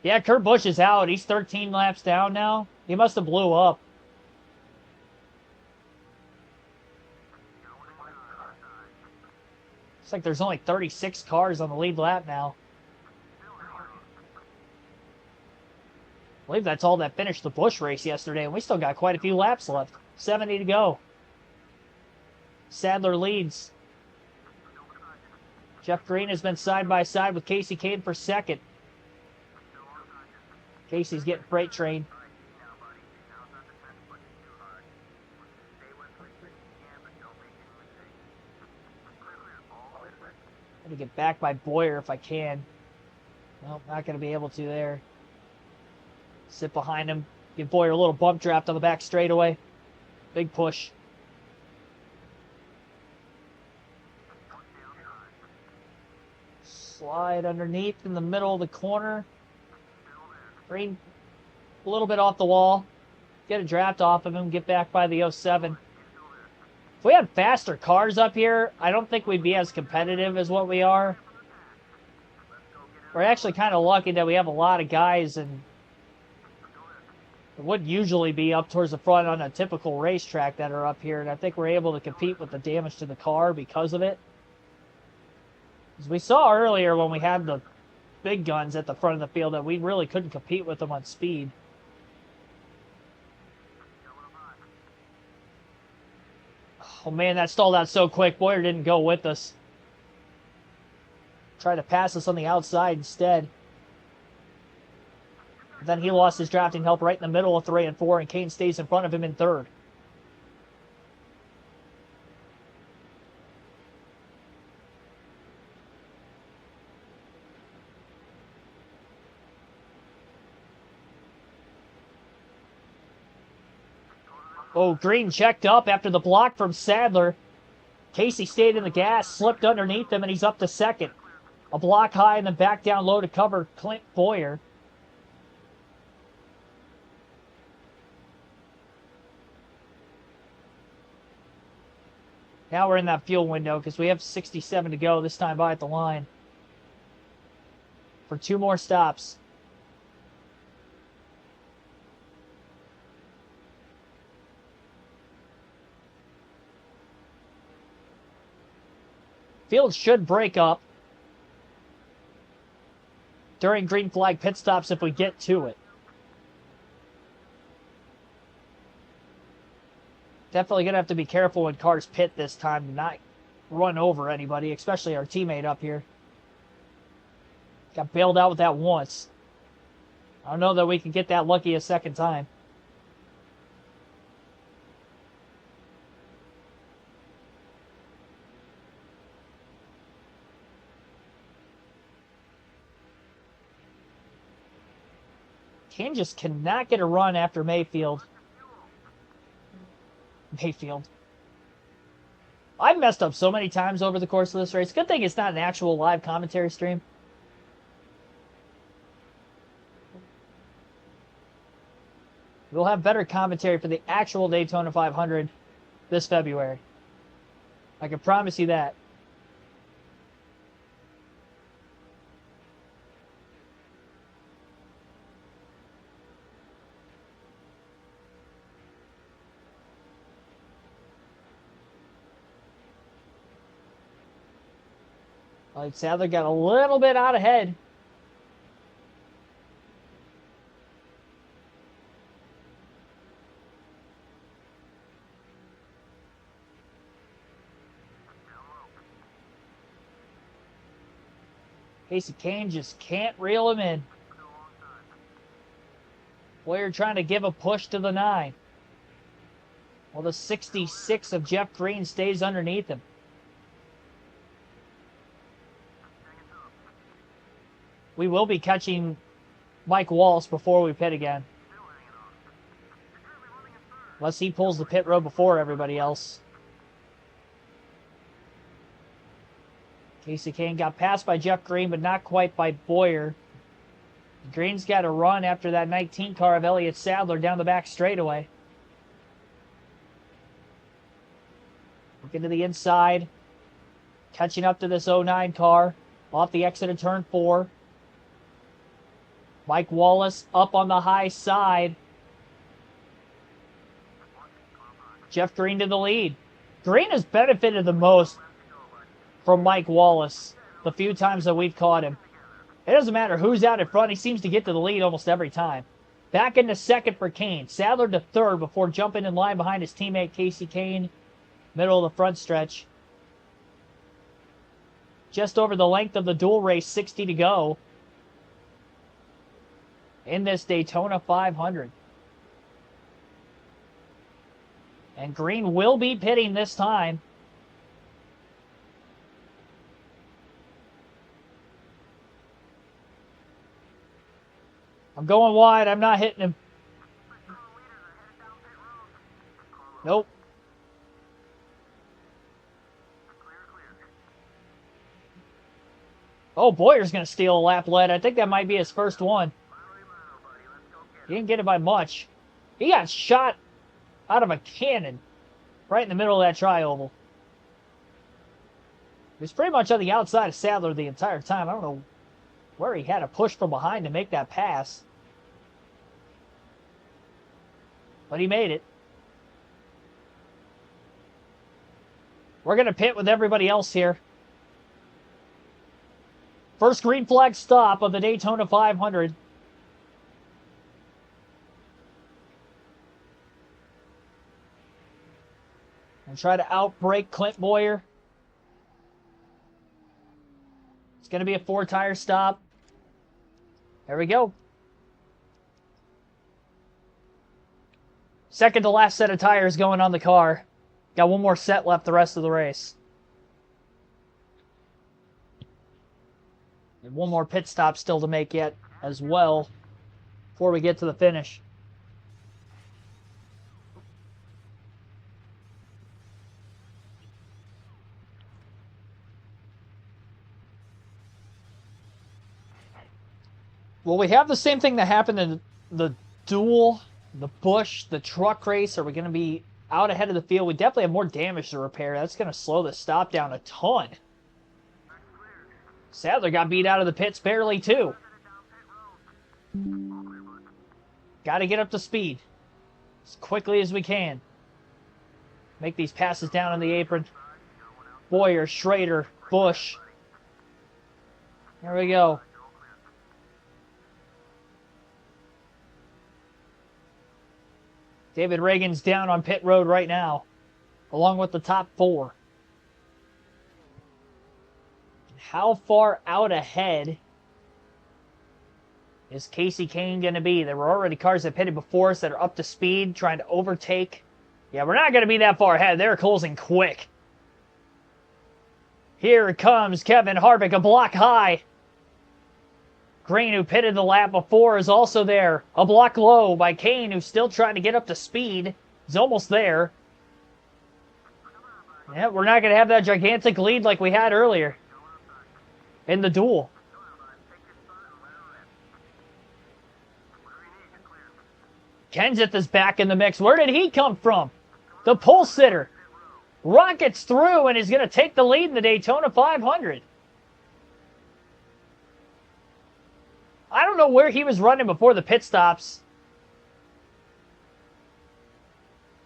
Yeah, Kurt Busch is out. He's 13 laps down now. He must have blew up. Looks like there's only 36 cars on the lead lap now. I believe that's all that finished the Busch race yesterday, and we still got quite a few laps left. 70 to go. Sadler leads. Jeff Green has been side by side with Casey Kane for second. Casey's getting freight train. I'm going to get back by Boyer if I can. Nope, not going to be able to there. Sit behind him. Give Boyer a little bump draft on the back straightaway. Big push. Slide underneath in the middle of the corner. Green a little bit off the wall. Get a draft off of him. Get back by the 07. If we had faster cars up here, I don't think we'd be as competitive as what we are. We're actually kind of lucky that we have a lot of guys, and it would usually be up towards the front on a typical racetrack that are up here, and I think we're able to compete with the damage to the car because of it. As we saw earlier when we had the big guns at the front of the field, that we really couldn't compete with them on speed. Oh man, that stalled out so quick. Boyer didn't go with us. Tried to pass us on the outside instead. Then he lost his drafting help right in the middle of 3 and 4, and Kane stays in front of him in third. Oh, Green checked up after the block from Sadler. Casey stayed in the gas, slipped underneath him, and he's up to second. A block high and then back down low to cover Clint Boyer. Now we're in that fuel window because we have 67 to go this time by at the line. For 2 more stops. Field should break up during green flag pit stops if we get to it. Definitely going to have to be careful when cars pit this time to not run over anybody, especially our teammate up here. Got bailed out with that once. I don't know that we can get that lucky a second time. Kane just cannot get a run after Mayfield. I've messed up so many times over the course of this race. Good thing it's not an actual live commentary stream. We'll have better commentary for the actual Daytona 500 this February. I can promise you that. Sadler got a little bit out ahead. Casey Kane just can't reel him in. Boyer trying to give a push to the 9. Well, the 66 of Jeff Green stays underneath him. We will be catching Mike Wallace before we pit again. Unless he pulls the pit road before everybody else. Casey Kane got passed by Jeff Green, but not quite by Boyer. Green's got to run after that 19 car of Elliott Sadler down the back straightaway. Looking to the inside. Catching up to this 09 car. Off the exit of turn 4. Mike Wallace up on the high side. Jeff Green to the lead. Green has benefited the most from Mike Wallace the few times that we've caught him. It doesn't matter who's out in front. He seems to get to the lead almost every time. Back into second for Kane. Sadler to third before jumping in line behind his teammate Casey Kane. Middle of the front stretch. Just over the length of the dual race, 60 to go in this Daytona 500. And Green will be pitting this time. I'm going wide. I'm not hitting him. Nope. Oh, Boyer's going to steal a lap lead. I think that might be his first one. He didn't get it by much. He got shot out of a cannon right in the middle of that tri-oval. He was pretty much on the outside of Sadler the entire time. I don't know where he had to push from behind to make that pass. But he made it. We're going to pit with everybody else here. First green flag stop of the Daytona 500. And try to outbrake Clint Boyer. It's going to be a 4-tire stop. There we go. Second to last set of tires going on the car. Got one more set left the rest of the race. And one more pit stop still to make yet as well before we get to the finish. Well, we have the same thing that happened in the duel, the Busch, the truck race. Are we going to be out ahead of the field? We definitely have more damage to repair. That's going to slow the stop down a ton. Sadler got beat out of the pits barely, too. Got to get up to speed as quickly as we can. Make these passes down on the apron. Boyer, Schrader, Busch. There we go. David Reagan's down on pit road right now, along with the top 4. How far out ahead is Casey Kane going to be? There were already cars that pitted before us that are up to speed, trying to overtake. Yeah, we're not going to be that far ahead. They're closing quick. Here comes Kevin Harvick, a block high. Green, who pitted the lap before, is also there. A block low by Kane, who's still trying to get up to speed. He's almost there. Yeah, we're not going to have that gigantic lead like we had earlier in the duel. Kenseth is back in the mix. Where did he come from? The pole sitter. Rockets through and is going to take the lead in the Daytona 500. I don't know where he was running before the pit stops.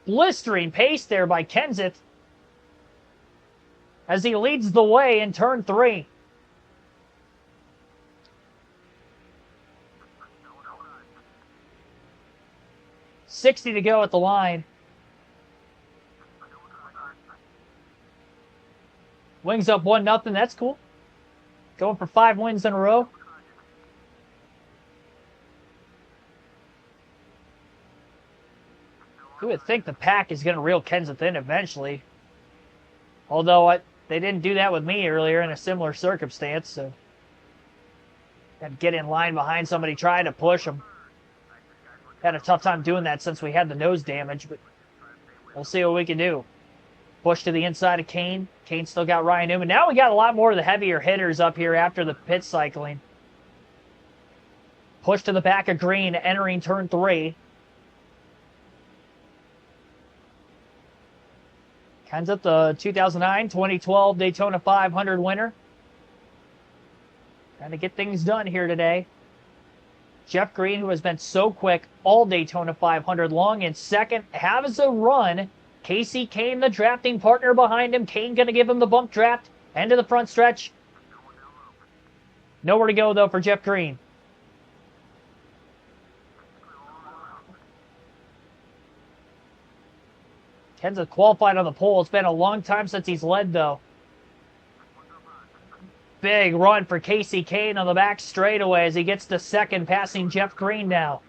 Blistering pace there by Kenseth as he leads the way in turn 3. $60 to go at the line. Wings up 1-0. That's cool. Going for 5 wins in a row. You would think the pack is going to reel Kenseth in eventually. Although they didn't do that with me earlier in a similar circumstance. So And get in line behind somebody trying to push him. Had a tough time doing that since we had the nose damage, but we'll see what we can do. Push to the inside of Kane. Kane still got Ryan Newman. Now we got a lot more of the heavier hitters up here after the pit cycling. Push to the back of Green, entering turn 3. Kenseth, the 2009, 2012 Daytona 500 winner. Trying to get things done here today. Jeff Green, who has been so quick all Daytona 500 long, in second, has a run. Casey Kane, the drafting partner behind him. Kane going to give him the bump draft. End of the front stretch. Nowhere to go, though, for Jeff Green. Kenseth qualified on the pole. It's been a long time since he's led, though. Big run for Casey Kane on the back straightaway as he gets to second, passing Jeff Green now.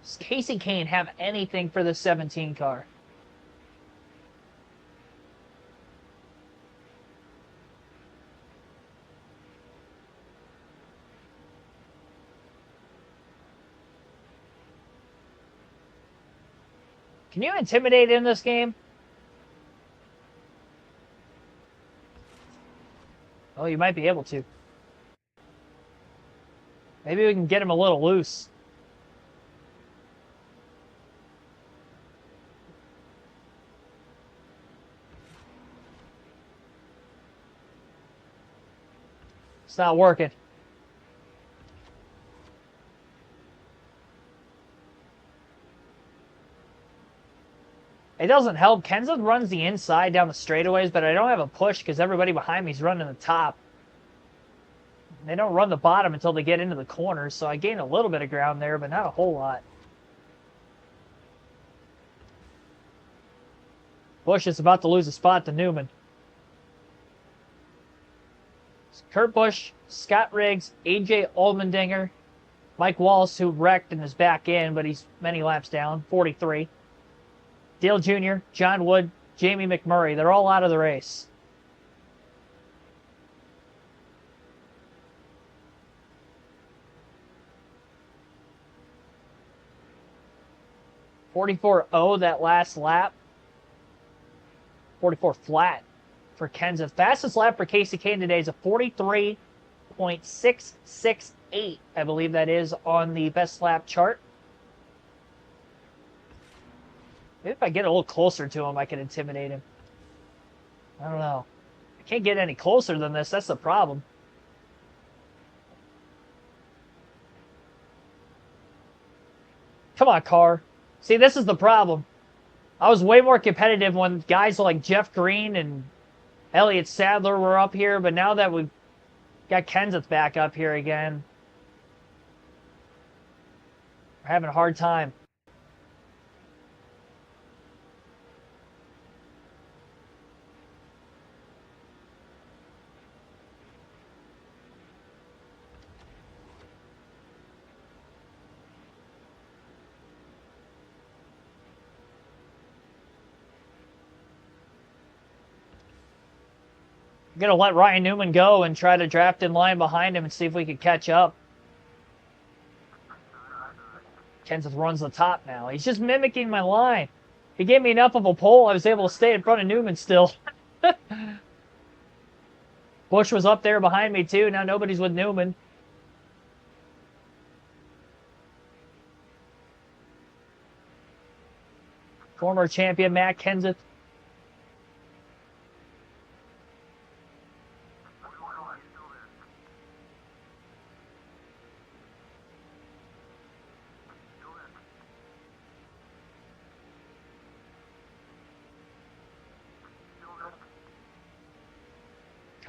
Does Casey Kane have anything for the 17 car? Can you intimidate in this game? Oh, you might be able to. Maybe we can get him a little loose. It's not working. It doesn't help. Kenseth runs the inside down the straightaways, but I don't have a push because everybody behind me is running the top. They don't run the bottom until they get into the corners, so I gain a little bit of ground there, but not a whole lot. Busch is about to lose a spot to Newman. It's Kurt Busch, Scott Riggs, AJ Allmendinger, Mike Wallace, who wrecked and is back in, but he's many laps down, 43. Dale Jr., John Wood, Jamie McMurray, they're all out of the race. .44.0 that last lap. 44 flat for Kenseth. Fastest lap for Casey Kane today is a 43.668, I believe that is on the best lap chart. Maybe if I get a little closer to him, I can intimidate him. I don't know. I can't get any closer than this. That's the problem. Come on, car. See, this is the problem. I was way more competitive when guys like Jeff Green and Elliott Sadler were up here, but now that we've got Kenseth back up here again, we're having a hard time. I'm going to let Ryan Newman go and try to draft in line behind him and see if we can catch up. Kenseth runs the top now. He's just mimicking my line. He gave me enough of a pole. I was able to stay in front of Newman still. Busch was up there behind me too. Now nobody's with Newman. Former champion Matt Kenseth.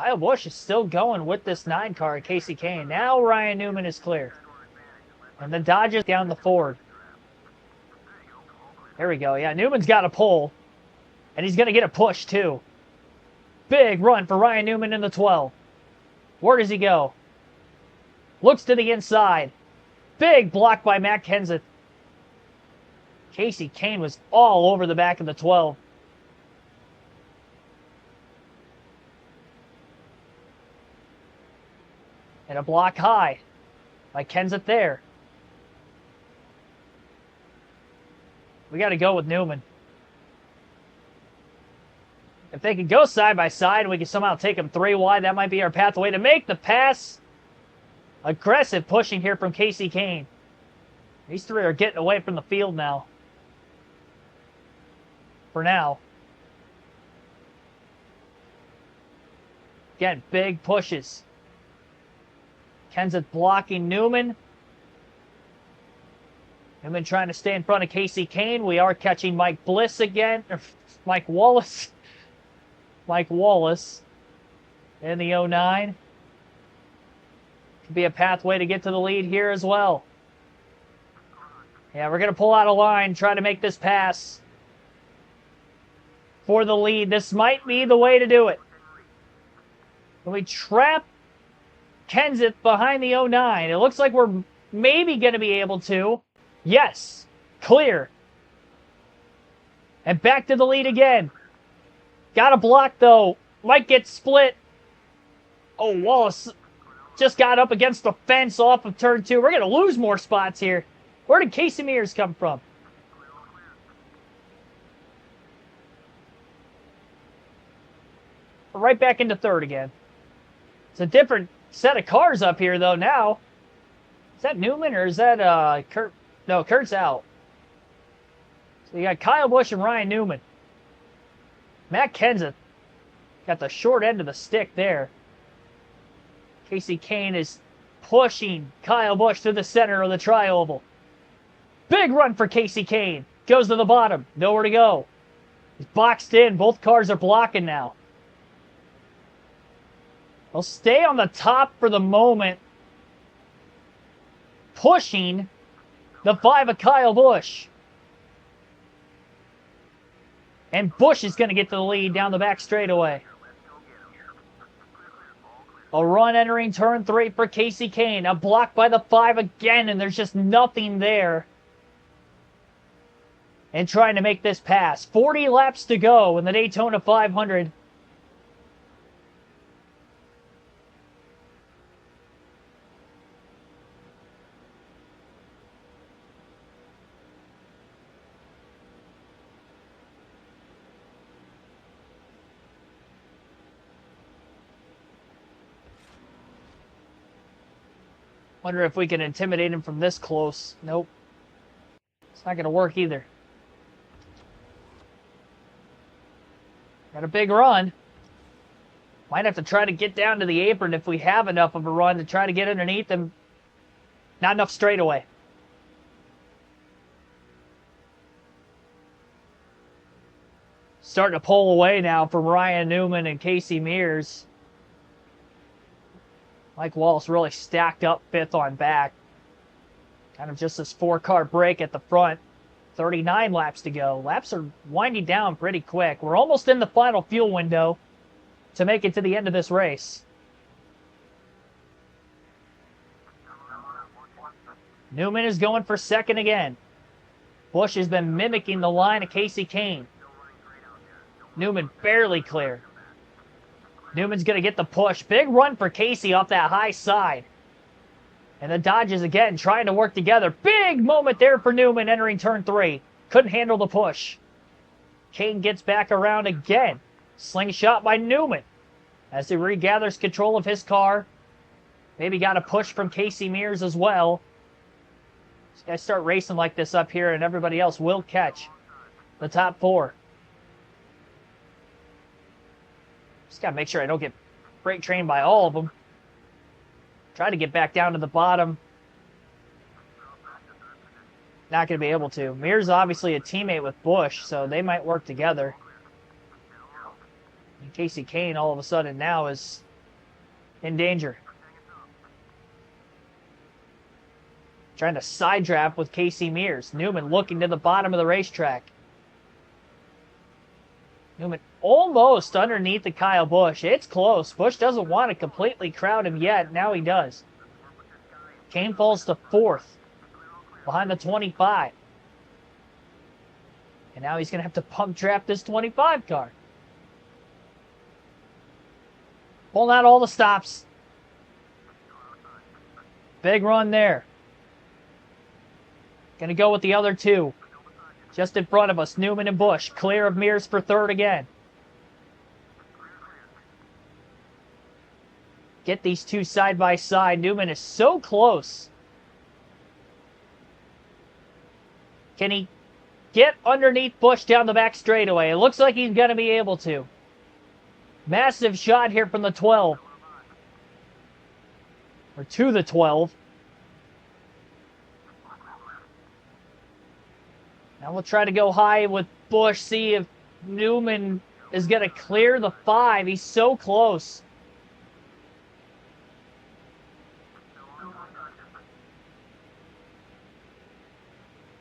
Kyle Busch is still going with this 9 car at Casey Kane. Now Ryan Newman is clear. And the Dodgers down the Ford. There we go. Yeah, Newman's got a pole. And he's going to get a push, too. Big run for Ryan Newman in the 12. Where does he go? Looks to the inside. Big block by Matt Kenseth. Casey Kane was all over the back of the 12. And a block high by Kenseth there. We got to go with Newman. If they could go side by side, we could somehow take them 3 wide. That might be our pathway to make the pass. Aggressive pushing here from Casey Kane. These 3 are getting away from the field now. For now. Again, big pushes. Kenseth blocking Newman. Newman trying to stay in front of Casey Kane. We are catching Mike Bliss again. Mike Wallace. Mike Wallace in the 09. Could be a pathway to get to the lead here as well. Yeah, we're going to pull out a line, try to make this pass for the lead. This might be the way to do it. Can we trap Kenseth behind the 09? It looks like we're maybe going to be able to. Yes, clear. And back to the lead again. Got a block, though. Might get split. Oh, Wallace just got up against the fence off of turn 2. We're going to lose more spots here. Where did Casey Mears come from? We're right back into third again. It's a different set of cars up here, though, now. Is that Newman or is that Kurt? No, Kurt's out. So you got Kyle Busch and Ryan Newman. Matt Kenseth got the short end of the stick there. Casey Kane is pushing Kyle Busch to the center of the tri-oval. Big run for Casey Kane. Goes to the bottom. Nowhere to go. He's boxed in. Both cars are blocking now. They'll stay on the top for the moment. Pushing the 5 of Kyle Busch. And Busch is going to get to the lead down the back straightaway. A run entering turn 3 for Casey Kane. A block by the 5 again, and there's just nothing there. And trying to make this pass. 40 laps to go in the Daytona 500. Wonder if we can intimidate him from this close. Nope. It's not going to work either. Got a big run. Might have to try to get down to the apron if we have enough of a run to try to get underneath him. Not enough straightaway. Starting to pull away now from Ryan Newman and Casey Mears. Mike Wallace really stacked up 5th on back. Kind of just this 4-car break at the front. 39 laps to go. Laps are winding down pretty quick. We're almost in the final fuel window to make it to the end of this race. Newman is going for 2nd again. Busch has been mimicking the line of Casey Kane. Newman barely clear. Newman's going to get the push. Big run for Casey off that high side. And the Dodges again trying to work together. Big moment there for Newman entering turn 3. Couldn't handle the push. Kane gets back around again. Slingshot by Newman as he regathers control of his car. Maybe got a push from Casey Mears as well. These guys start racing like this up here and everybody else will catch the top 4. Just got to make sure I don't get freight trained by all of them. Try to get back down to the bottom. Not going to be able to. Mears is obviously a teammate with Busch, so they might work together. And Casey Kane all of a sudden now is in danger. Trying to side draft with Casey Mears. Newman looking to the bottom of the racetrack. Newman almost underneath the Kyle Busch. It's close. Busch doesn't want to completely crowd him yet. Now he does. Kane falls to 4th behind the 25. And now he's going to have to pump trap this 25 car. Pulling out all the stops. Big run there. Going to go with the other two. Just in front of us, Newman and Busch. Clear of Mears for third again. Get these two side by side. Newman is so close. Can he get underneath Busch down the back straightaway? It looks like he's going to be able to. Massive shot here from the 12. Or to the 12. Now we'll try to go high with Busch, see if Newman is going to clear the 5. He's so close.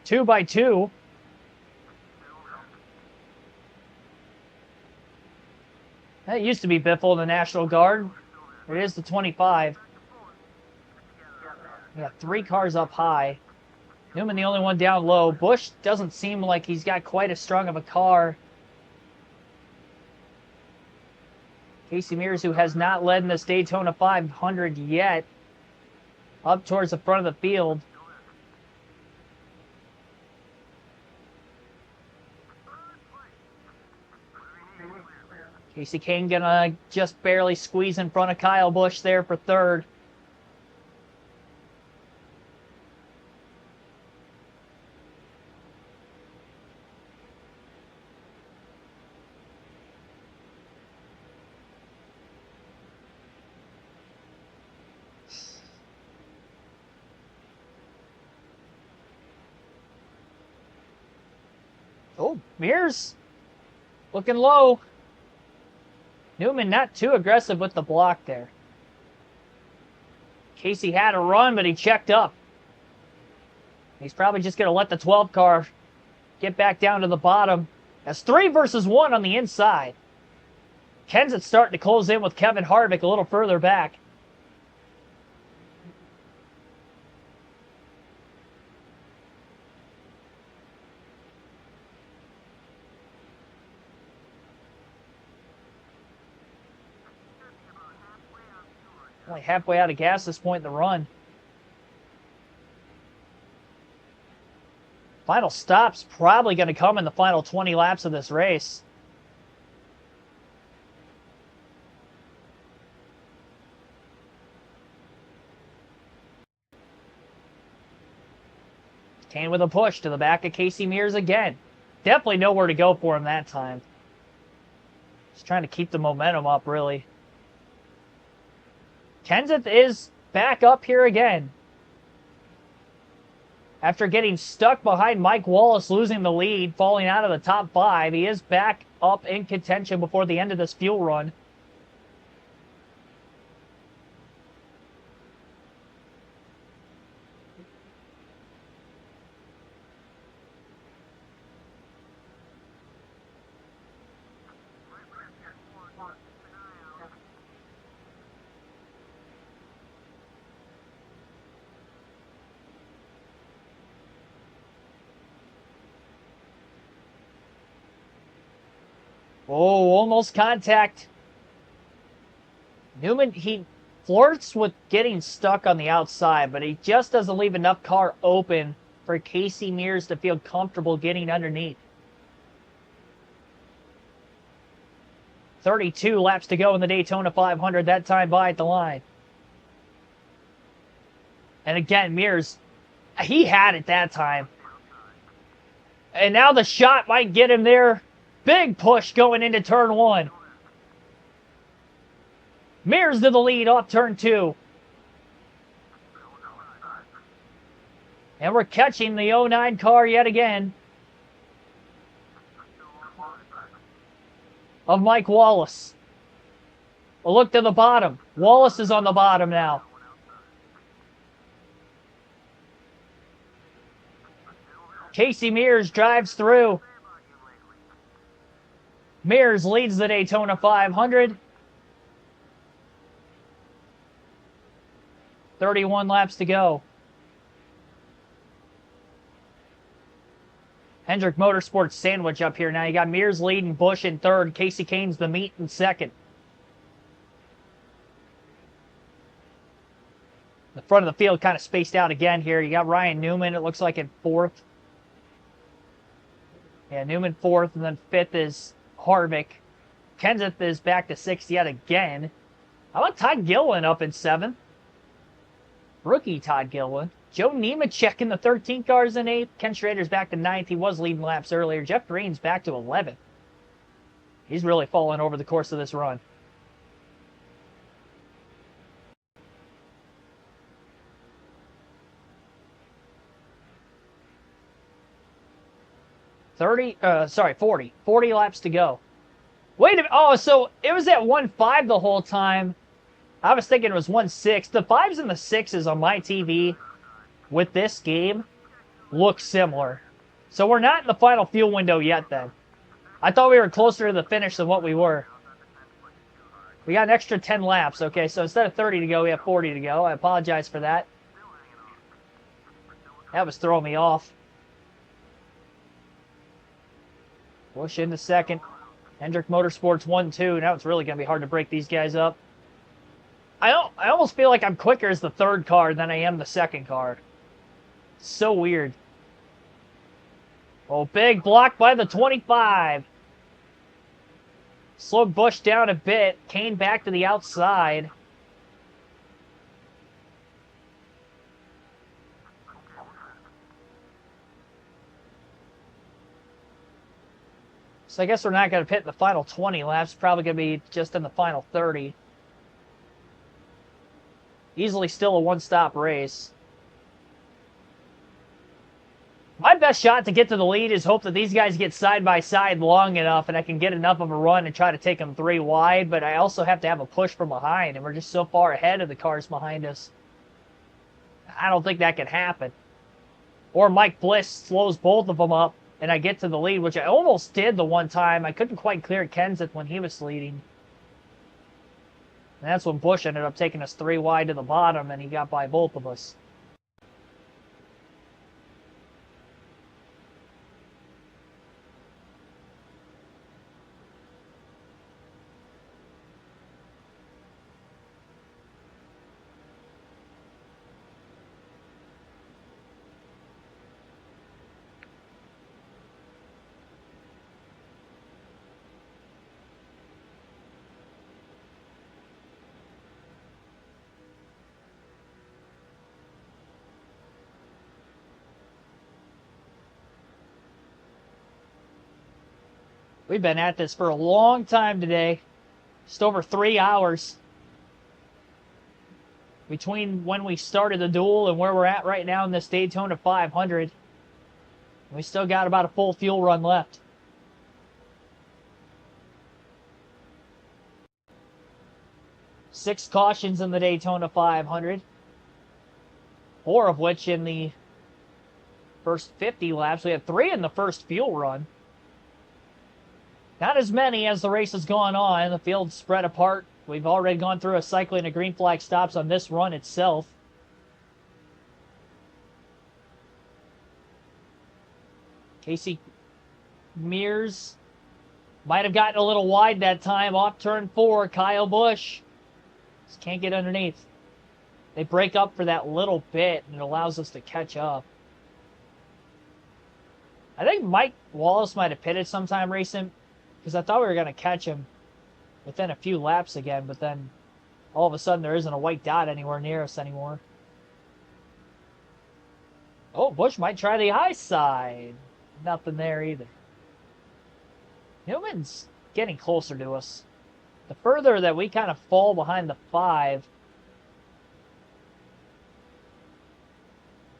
Two by two. That used to be Biffle in the National Guard. It is the 25. We got 3 cars up high. Newman the only one down low. Busch doesn't seem like he's got quite as strong of a car. Casey Mears, who has not led in this Daytona 500 yet, up towards the front of the field. Casey Kane gonna just barely squeeze in front of Kyle Busch there for third. Oh, Mears looking low. Newman not too aggressive with the block there. Casey had a run, but he checked up. He's probably just going to let the 12 car get back down to the bottom. That's 3 versus 1 on the inside. Kenseth's starting to close in with Kevin Harvick a little further back. Only halfway out of gas this point in the run. Final stop's probably going to come in the final 20 laps of this race. Kane with a push to the back of Casey Mears again. Definitely nowhere to go for him that time. Just trying to keep the momentum up, really. Kenseth is back up here again. After getting stuck behind Mike Wallace, losing the lead, falling out of the top 5, he is back up in contention before the end of this fuel run. Oh, almost contact. Newman, he flirts with getting stuck on the outside, but he just doesn't leave enough car open for Casey Mears to feel comfortable getting underneath. 32 laps to go in the Daytona 500, that time by at the line. And again, Mears, he had it that time. And now the shot might get him there. Big push going into turn 1. Mears to the lead off turn 2. And we're catching the 09 car yet again of Mike Wallace. A look to the bottom. Wallace is on the bottom now. Casey Mears drives through. Mears leads the Daytona 500. 31 laps to go. Hendrick Motorsports sandwich up here now. You got Mears leading, Busch in third, Casey Kane's the meat in second. The front of the field kind of spaced out again here. You got Ryan Newman, it looks like, in fourth. Yeah, Newman fourth, and then fifth is Harvick. Kenseth is back to sixth yet again. I like Todd Gilliland up in seventh. Rookie Todd Gilliland. Joe Nemechek in the 13th car is in eighth. Ken Schrader's back to ninth. He was leading laps earlier. Jeff Green's back to 11th. He's really fallen over the course of this run. Sorry, 40. 40 laps to go. Wait a minute. Oh, so it was at 1.5 the whole time. I was thinking it was 1.6. The 5s and the 6s on my TV with this game look similar. So we're not in the final fuel window yet then. I thought we were closer to the finish than what we were. We got an extra 10 laps. Okay, so instead of 30 to go, we have 40 to go. I apologize for that. That was throwing me off. Busch into second. Hendrick Motorsports 1-2. Now it's really going to be hard to break these guys up. I almost feel like I'm quicker as the third car than I am the second car. So weird. Oh, big block by the 25. Slowed Busch down a bit. Kane back to the outside. So I guess we're not going to pit the final 20 laps. Probably going to be just in the final 30. Easily still a one-stop race. My best shot to get to the lead is hope that these guys get side by side long enough and I can get enough of a run and try to take them 3 wide, but I also have to have a push from behind, and we're just so far ahead of the cars behind us. I don't think that can happen. Or Mike Bliss slows both of them up and I get to the lead, which I almost did the one time. I couldn't quite clear Kenseth when he was leading. And that's when Busch ended up taking us 3 wide to the bottom, and he got by both of us. We've been at this for a long time today. Just over 3 hours. Between when we started the duel and where we're at right now in this Daytona 500. We still got about a full fuel run left. Six cautions in the Daytona 500. 4 of which in the first 50 laps. We had 3 in the first fuel run. Not as many as the race has gone on. The field's spread apart. We've already gone through a cycling of green flag stops on this run itself. Casey Mears might have gotten a little wide that time off turn 4. Kyle Busch just can't get underneath. They break up for that little bit, and it allows us to catch up. I think Mike Wallace might have pitted sometime recent, because I thought we were going to catch him within a few laps again, but then all of a sudden there isn't a white dot anywhere near us anymore. Oh, Busch might try the high side. Nothing there either. Newman's getting closer to us. The further that we kind of fall behind the 5,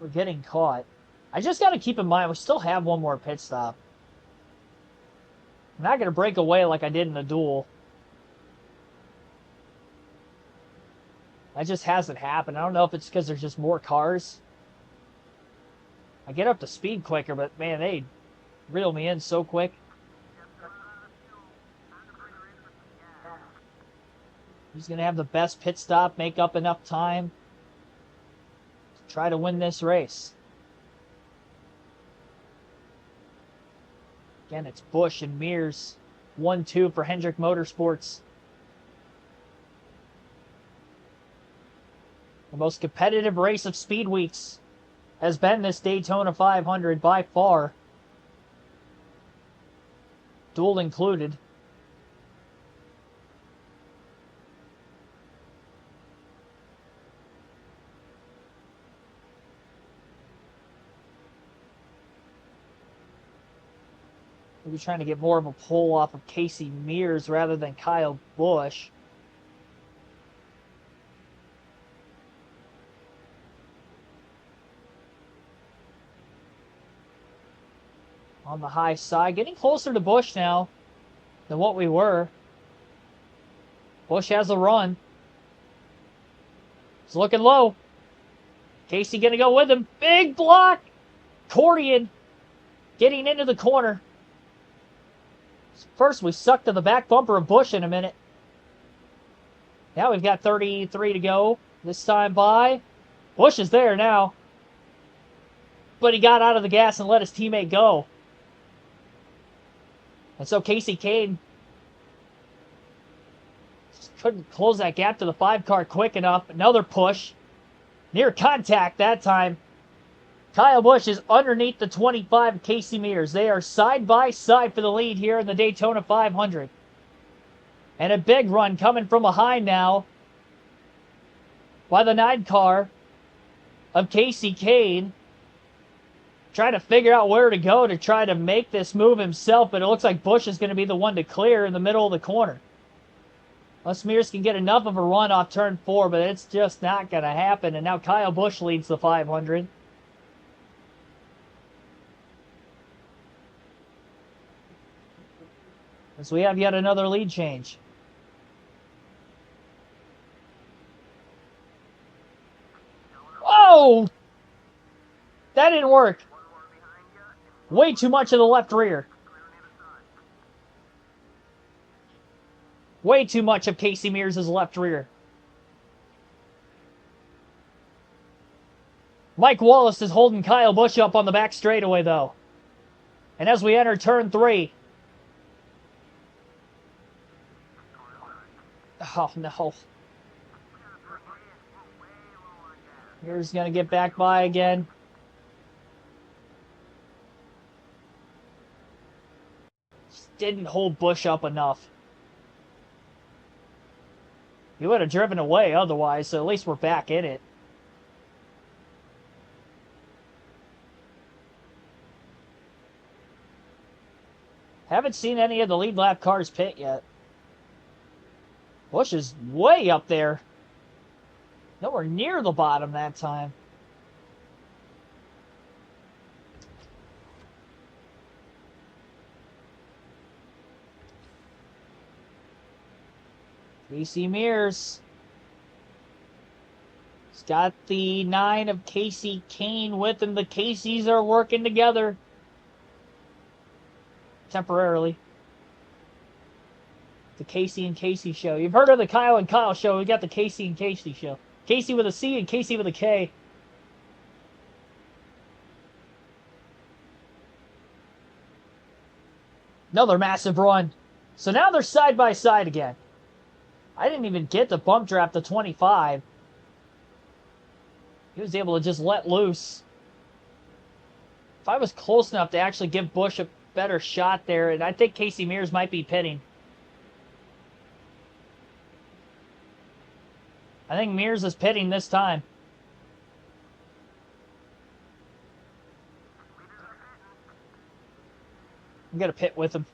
we're getting caught. I just got to keep in mind we still have one more pit stop. I'm not going to break away like I did in the duel. That just hasn't happened. I don't know if it's because there's just more cars. I get up to speed quicker, but man, they reel me in so quick. He's going to have the best pit stop, make up enough time to try to win this race. Again, it's Busch and Mears. 1-2 for Hendrick Motorsports. The most competitive race of speed weeks has been this Daytona 500 by far. Dual included. Maybe trying to get more of a pull off of Casey Mears rather than Kyle Busch. On the high side, getting closer to Busch now than what we were. Busch has a run. He's looking low. Casey gonna go with him. Big block! Accordion getting into the corner. First, we sucked to the back bumper of Busch in a minute. Now we've got 33 to go. This time by. Busch is there now. But he got out of the gas and let his teammate go. And so Casey Kane just couldn't close that gap to the 5 car quick enough. Another push. Near contact that time. Kyle Busch is underneath the 25 of Casey Mears. They are side by side for the lead here in the Daytona 500. And a big run coming from behind now by the 9 car of Casey Kane. Trying to figure out where to go to try to make this move himself, but it looks like Busch is going to be the one to clear in the middle of the corner. Unless Mears can get enough of a run off turn 4, but it's just not going to happen. And now Kyle Busch leads the 500. So we have yet another lead change. Oh! That didn't work. Way too much of the left rear. Way too much of Casey Mears' left rear. Mike Wallace is holding Kyle Busch up on the back straightaway, though. And as we enter turn 3. Oh, no. Mears going to get back by again. Just didn't hold Busch up enough. He would have driven away otherwise, so at least we're back in it. Haven't seen any of the lead lap cars pit yet. Busch is way up there. Nowhere near the bottom that time. Casey Mears. He's got the 9 of Casey Kane with him. The Caseys are working together. Temporarily. The Casey and Casey show. You've heard of the Kyle and Kyle show. We got the Casey and Casey show. Casey with a C and Casey with a K. Another massive run. So now they're side by side again. I didn't even get the bump draft to 25. He was able to just let loose. If I was close enough to actually give Busch a better shot there, and I think Casey Mears might be pitting. I think Mears is pitting this time. I'm going to pit with him.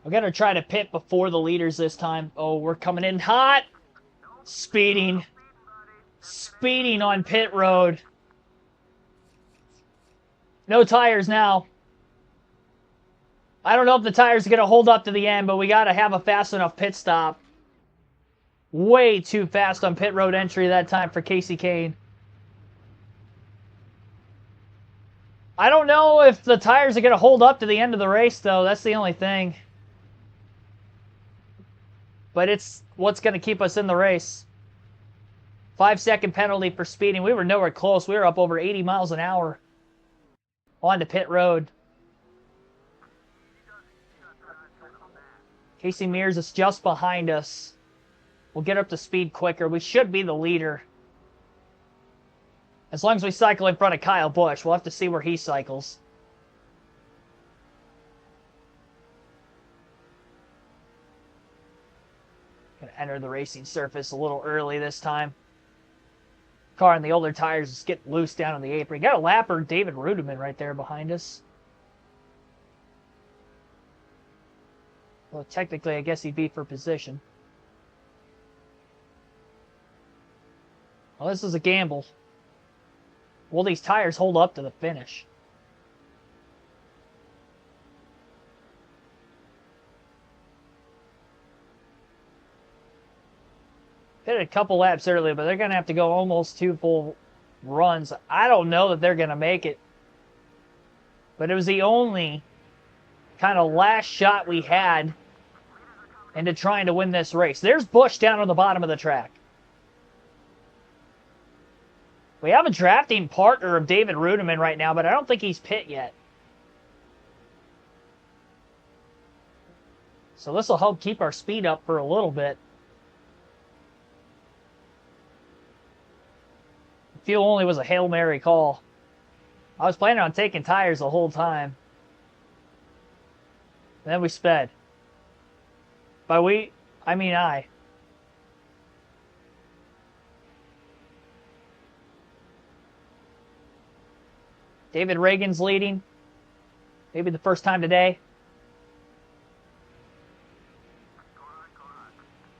I'm going to try to pit before the leaders this time. Oh, we're coming in hot. Speeding. Speeding on pit road. No tires now. I don't know if the tires are going to hold up to the end, but we got to have a fast enough pit stop. Way too fast on pit road entry that time for Casey Kane. I don't know if the tires are going to hold up to the end of the race, though. That's the only thing. But it's what's going to keep us in the race. 5-second penalty for speeding. We were nowhere close. We were up over 80 miles an hour onto pit road. Casey Mears is just behind us. We'll get up to speed quicker. We should be the leader. As long as we cycle in front of Kyle Busch. We'll have to see where he cycles. Gonna enter the racing surface a little early this time. Car on the older tires is getting loose down on the apron. Got a lapper, David Rudiman, right there behind us. Well, technically, I guess he'd be for position. Well, this is a gamble. Will these tires hold up to the finish? Did a couple laps earlier, but they're going to have to go almost 2 full runs. I don't know that they're going to make it. But it was the only kind of last shot we had into trying to win this race. There's Busch down on the bottom of the track. We have a drafting partner of David Rudiman right now, but I don't think he's pit yet. So this will help keep our speed up for a little bit. Fuel only was a Hail Mary call. I was planning on taking tires the whole time. And then we sped. By we, I mean I. David Reagan's leading. Maybe the first time today.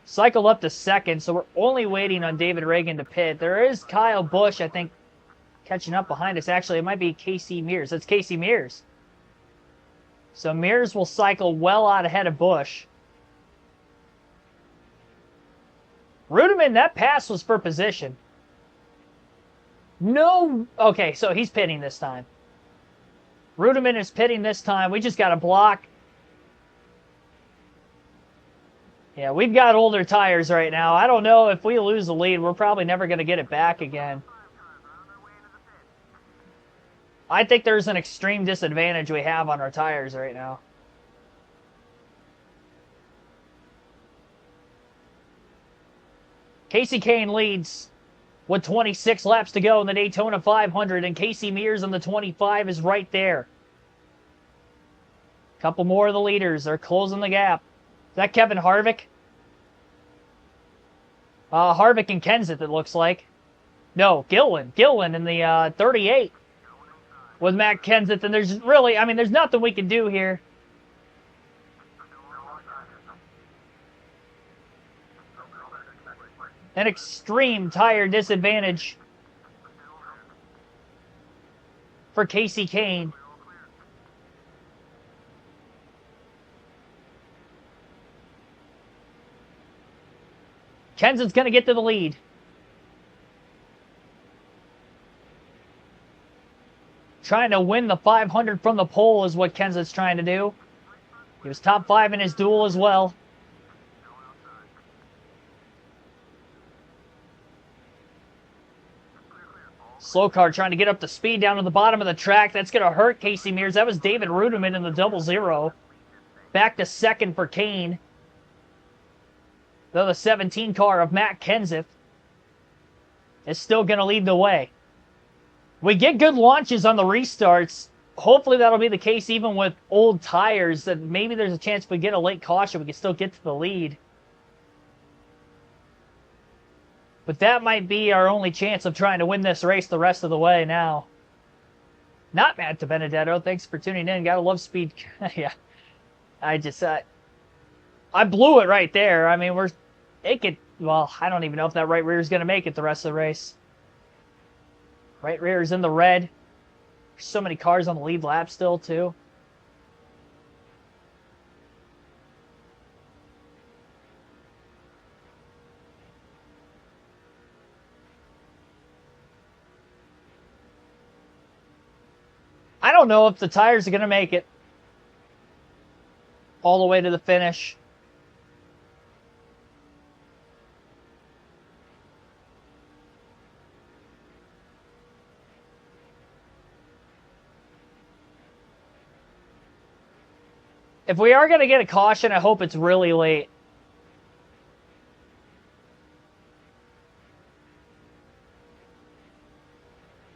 Cycle up to second, so we're only waiting on David Reagan to pit. There is Kyle Busch, I think, catching up behind us. Actually, it might be Casey Mears. That's Casey Mears. So Mears will cycle well out ahead of Busch. Rudiman, that pass was for position. No. Okay, so he's pitting this time. Rudiman is pitting this time. We just got to block. Yeah, we've got older tires right now. I don't know if we lose the lead, we're probably never going to get it back again. I think there's an extreme disadvantage we have on our tires right now. Casey Kane leads with 26 laps to go in the Daytona 500, and Casey Mears in the 25 is right there. A couple more of the leaders. They're closing the gap. Is that Kevin Harvick? Harvick and Kenseth, it looks like. No, Gillen. Gillen in the 38 with Matt Kenseth. And there's really, I mean, there's nothing we can do here. An extreme tire disadvantage for Casey Kane. Kenseth's going to get to the lead. Trying to win the 500 from the pole is what Kenseth's trying to do. He was top 5 in his duel as well. Slow car trying to get up to speed down to the bottom of the track. That's going to hurt Casey Mears. That was David Rudiman in the 00. Back to second for Kane. Though the 17 car of Matt Kenseth is still going to lead the way. We get good launches on the restarts. Hopefully that'll be the case even with old tires, that maybe there's a chance if we get a late caution, we can still get to the lead. But that might be our only chance of trying to win this race the rest of the way now. Not Matt DiBenedetto. Thanks for tuning in. Gotta love speed. Yeah. I blew it right there. I mean, well, I don't even know if that right rear is going to make it the rest of the race. Right rear is in the red. There's so many cars on the lead lap still, too. I don't know if the tires are going to make it all the way to the finish. If we are going to get a caution, I hope it's really late.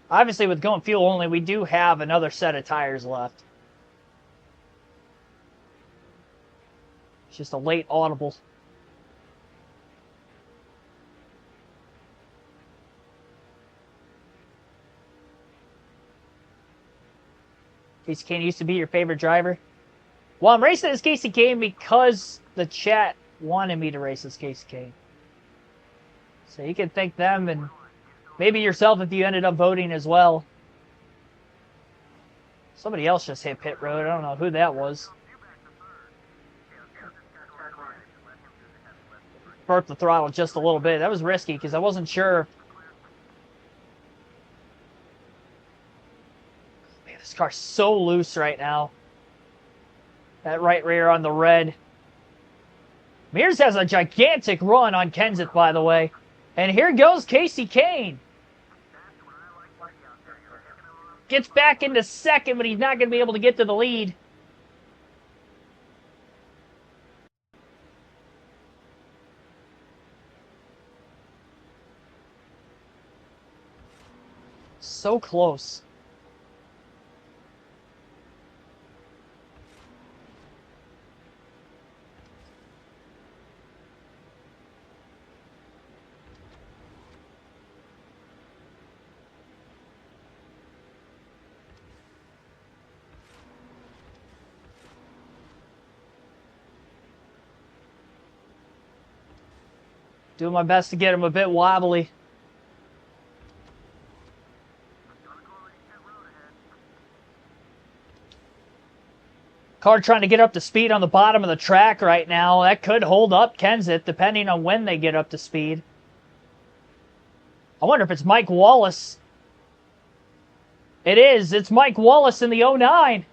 Obviously, with going fuel only, we do have another set of tires left. It's just a late audible. Casey Kane used to be your favorite driver? Well, I'm racing as Casey Kane because the chat wanted me to race as Casey Kane. So you can thank them and maybe yourself if you ended up voting as well. Somebody else just hit pit road. I don't know who that was. Burped the throttle just a little bit. That was risky because I wasn't sure. Man, this car's so loose right now. That right rear on the red. Mears has a gigantic run on Kenseth, by the way. And here goes Casey Kane. Gets back into second, but he's not going to be able to get to the lead. So close. Doing my best to get him a bit wobbly. Car trying to get up to speed on the bottom of the track right now. That could hold up Kenseth, depending on when they get up to speed. I wonder if it's Mike Wallace. It is. It's Mike Wallace in the 09.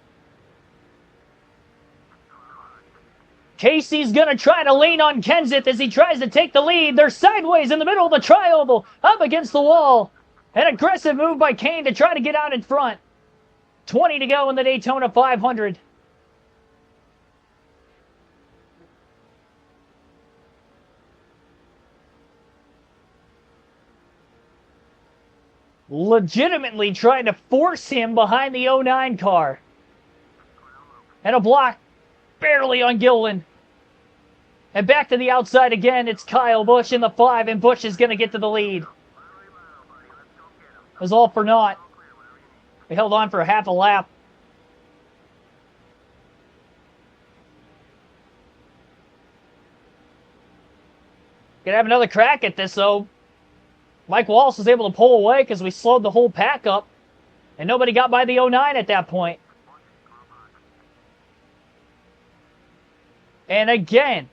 Casey's going to try to lean on Kenseth as he tries to take the lead. They're sideways in the middle of the tri-oval, up against the wall. An aggressive move by Kane to try to get out in front. 20 to go in the Daytona 500. Legitimately trying to force him behind the 09 car. And a block barely on Gilliland. And back to the outside again, it's Kyle Busch in the 5, and Busch is going to get to the lead. It was all for naught. They held on for a half a lap. Gonna have another crack at this, though. Mike Wallace was able to pull away because we slowed the whole pack up. And nobody got by the 09 at that point. And again,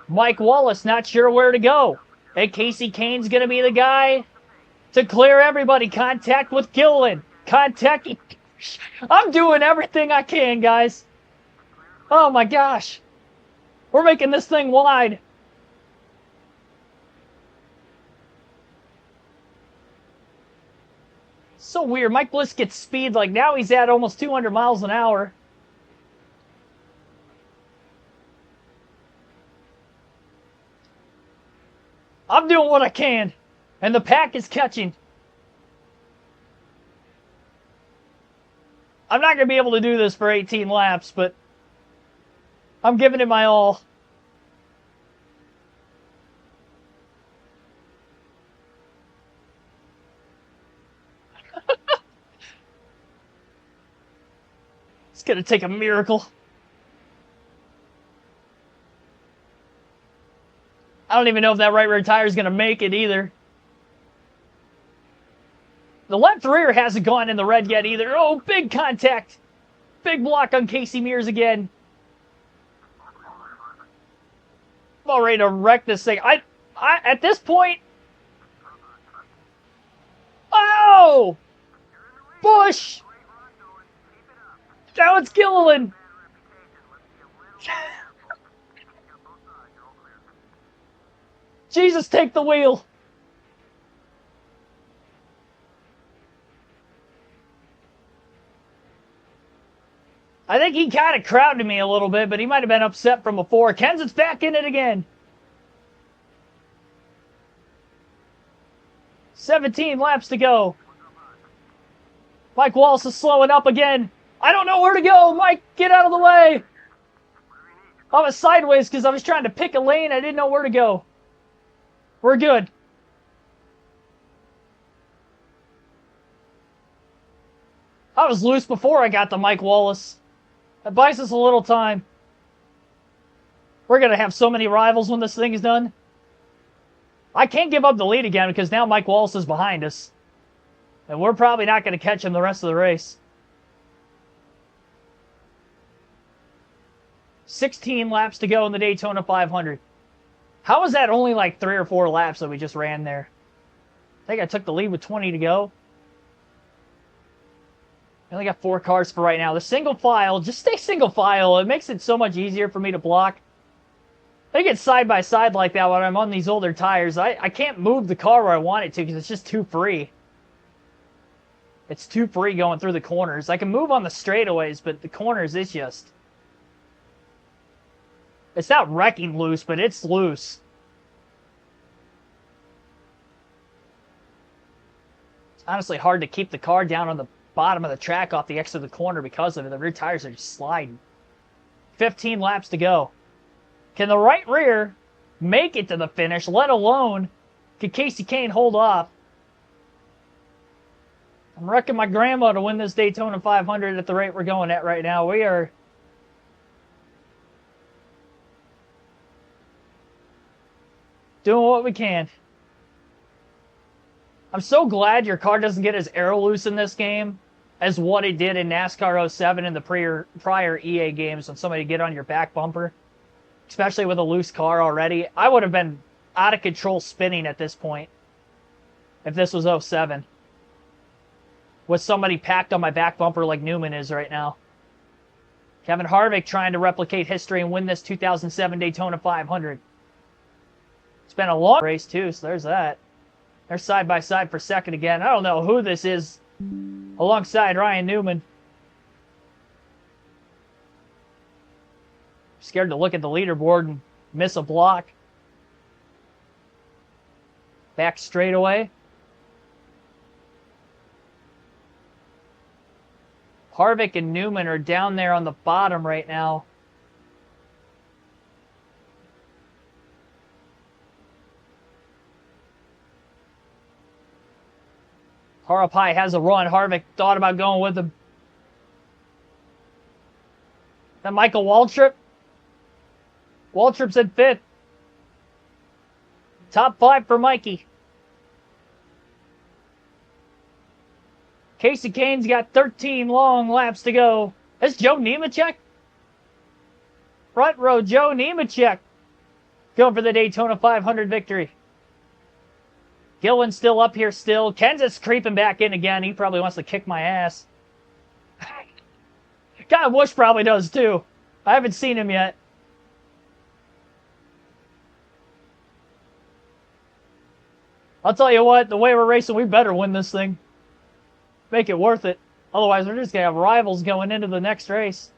Mike Wallace not sure where to go. And Casey Kane's going to be the guy to clear everybody. Contact with Gilliland. Contact. I'm doing everything I can, guys. Oh my gosh. We're making this thing wide. So weird. Mike Bliss gets speed. Like now he's at almost 200 miles an hour. I'm doing what I can. And the pack is catching. I'm not going to be able to do this for 18 laps, but I'm giving it my all. It's going to take a miracle. I don't even know if that right rear tire is going to make it either. The left rear hasn't gone in the red yet either. Oh, big contact. Big block on Casey Mears again. I'm all ready to wreck this thing. At this point... Oh! Busch! Now it's Gilliland. Jesus, take the wheel. I think he kind of crowded me a little bit, but he might have been upset from before. Kenseth's back in it again. 17 laps to go. Mike Wallace is slowing up again. I don't know where to go. Mike, get out of the way. I was sideways because I was trying to pick a lane. I didn't know where to go. We're good. I was loose before I got to Mike Wallace. That buys us a little time. We're going to have so many rivals when this thing is done. I can't give up the lead again because now Mike Wallace is behind us. And we're probably not going to catch him the rest of the race. 16 laps to go in the Daytona 500. How is that only like 3 or 4 laps that we just ran there? I think I took the lead with 20 to go. I only got 4 cars for right now. The single file, just stay single file. It makes it so much easier for me to block. I get side by side like that when I'm on these older tires. I can't move the car where I want it to because it's just too free. It's too free going through the corners. I can move on the straightaways, but the corners is just... It's not wrecking loose, but it's loose. It's honestly hard to keep the car down on the bottom of the track off the exit of the corner because of it. The rear tires are just sliding. 15 laps to go. Can the right rear make it to the finish, let alone can Kasey Kahne hold off? I'm wrecking my grandma to win this Daytona 500 at the rate we're going at right now. We are... doing what we can. I'm so glad your car doesn't get as aero loose in this game as what it did in NASCAR 07 and the prior EA games when somebody get on your back bumper. Especially with a loose car already. I would have been out of control spinning at this point if this was 07. With somebody packed on my back bumper like Newman is right now. Kevin Harvick trying to replicate history and win this 2007 Daytona 500. It's been a long race too, so there's that. They're side by side for second again. I don't know who this is alongside Ryan Newman. Scared to look at the leaderboard and miss a block. Back straightaway. Harvick and Newman are down there on the bottom right now. Harapai has a run. Harvick thought about going with him. Then Michael Waltrip. Waltrip's in 5th. Top 5 for Mikey. Kasey Kahne's got 13 long laps to go. That's Joe Nemechek. Front row Joe Nemechek going for the Daytona 500 victory. Gillen's still up here still. Kenseth's creeping back in again. He probably wants to kick my ass. Kyle Busch probably does too. I haven't seen him yet. I'll tell you what, the way we're racing, we better win this thing. Make it worth it. Otherwise, we're just going to have rivals going into the next race.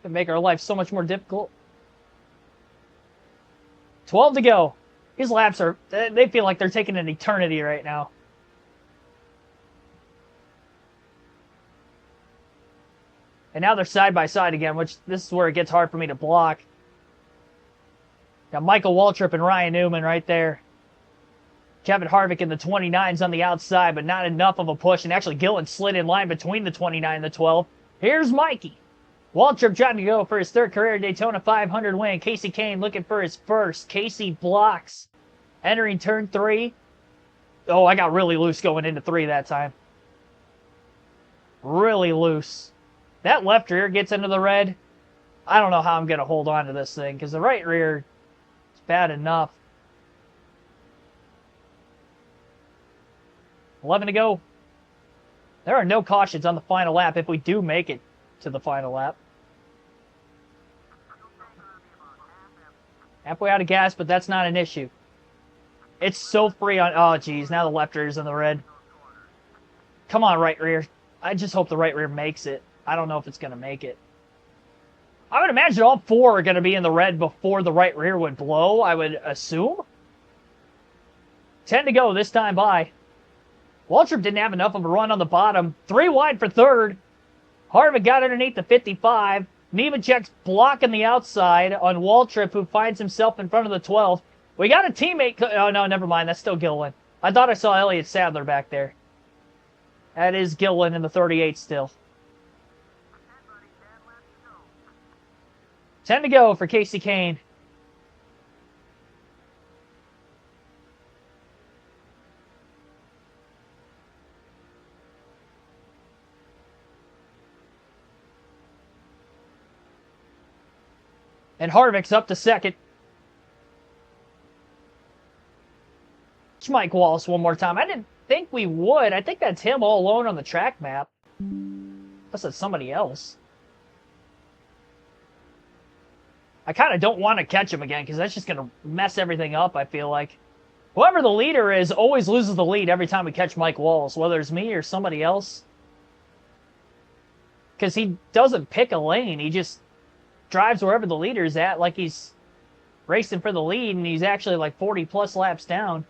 It'll make our life so much more difficult. 12 to go. These laps are, they feel like they're taking an eternity right now. And now they're side by side again, which this is where it gets hard for me to block. Got Michael Waltrip and Ryan Newman right there. Kevin Harvick in the 29s on the outside, but not enough of a push. And actually, Gillen slid in line between the 29 and the 12. Here's Mikey. Waltrip trying to go for his 3rd career Daytona 500 win. Kasey Kahne looking for his 1st. Kasey blocks. Entering turn 3. Oh, I got really loose going into 3 that time. Really loose. That left rear gets into the red. I don't know how I'm going to hold on to this thing because the right rear is bad enough. 11 to go. There are no cautions on the final lap if we do make it to the final lap. Halfway out of gas, but that's not an issue. It's so free on... Oh, geez. Now the left rear is in the red. Come on, right rear. I just hope the right rear makes it. I don't know if it's going to make it. I would imagine all 4 are going to be in the red before the right rear would blow, I would assume. 10 to go this time by. Waltrip didn't have enough of a run on the bottom. 3 wide for third. Harvick got underneath the 55. Nemechek's blocking the outside on Waltrip, who finds himself in front of the 12. We got a teammate. Oh, no, never mind. That's still Gilliland. I thought I saw Elliott Sadler back there. That is Gilliland in the 38 still. 10 to go for Kasey Kahne. And Harvick's up to second. It's Mike Wallace one more time. I didn't think we would. I think that's him all alone on the track map. Unless that's somebody else. I kind of don't want to catch him again because that's just going to mess everything up, I feel like. Whoever the leader is always loses the lead every time we catch Mike Wallace, whether it's me or somebody else. Because he doesn't pick a lane. He just drives wherever the leader's at like he's racing for the lead, and he's actually like 40-plus laps down.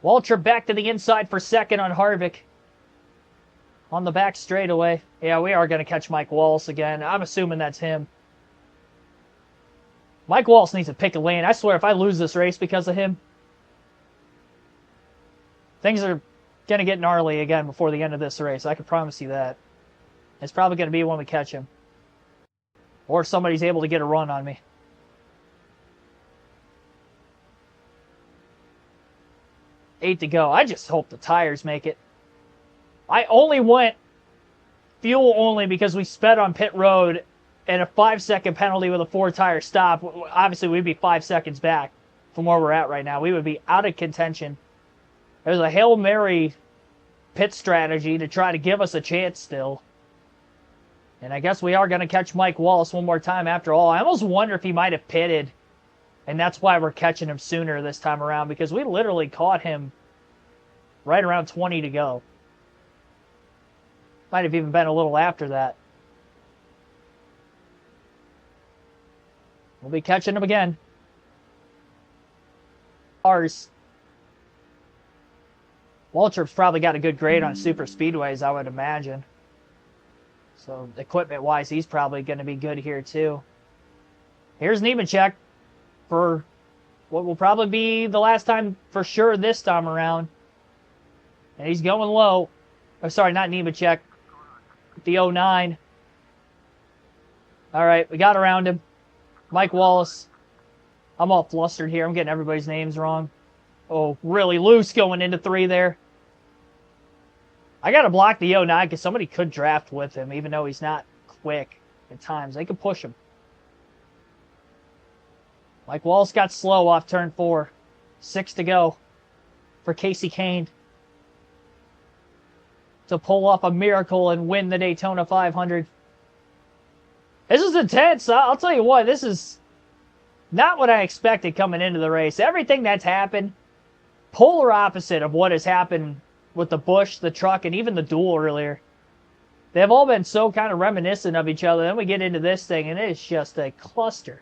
Waltrip back to the inside for second on Harvick. On the back straightaway. Yeah, we are going to catch Mike Wallace again. I'm assuming that's him. Mike Wallace needs to pick a lane. I swear, if I lose this race because of him, things are going to get gnarly again before the end of this race. I can promise you that. It's probably going to be when we catch him. Or if somebody's able to get a run on me. 8 to go. I just hope the tires make it. I only went fuel only because we sped on pit road, and a 5-second penalty with a 4-tire stop. Obviously, we'd be 5 seconds back from where we're at right now. We would be out of contention. There's a Hail Mary pit strategy to try to give us a chance still. And I guess we are going to catch Mike Wallace one more time after all. I almost wonder if he might have pitted, and that's why we're catching him sooner this time around, because we literally caught him right around 20 to go. Might have even been a little after that. We'll be catching him again. Cars. Waltrip's probably got a good grade on super speedways, I would imagine. So equipment-wise, he's probably going to be good here too. Here's Nemechek for what will probably be the last time for sure this time around. And he's going low. Oh, sorry, not Nemechek. The 09. All right, we got around him. Mike Wallace. I'm all flustered here. I'm getting everybody's names wrong. Oh, really loose going into 3 there. I got to block the 09 because somebody could draft with him, even though he's not quick at times. They could push him. Mike Wallace got slow off turn 4. 6 to go for Kasey Kahne to pull off a miracle and win the Daytona 500. This is intense. I'll tell you what, this is not what I expected coming into the race. Everything that's happened, polar opposite of what has happened with the Busch, the truck, and even the duel earlier. They've all been so kind of reminiscent of each other. Then we get into this thing, and it is just a cluster.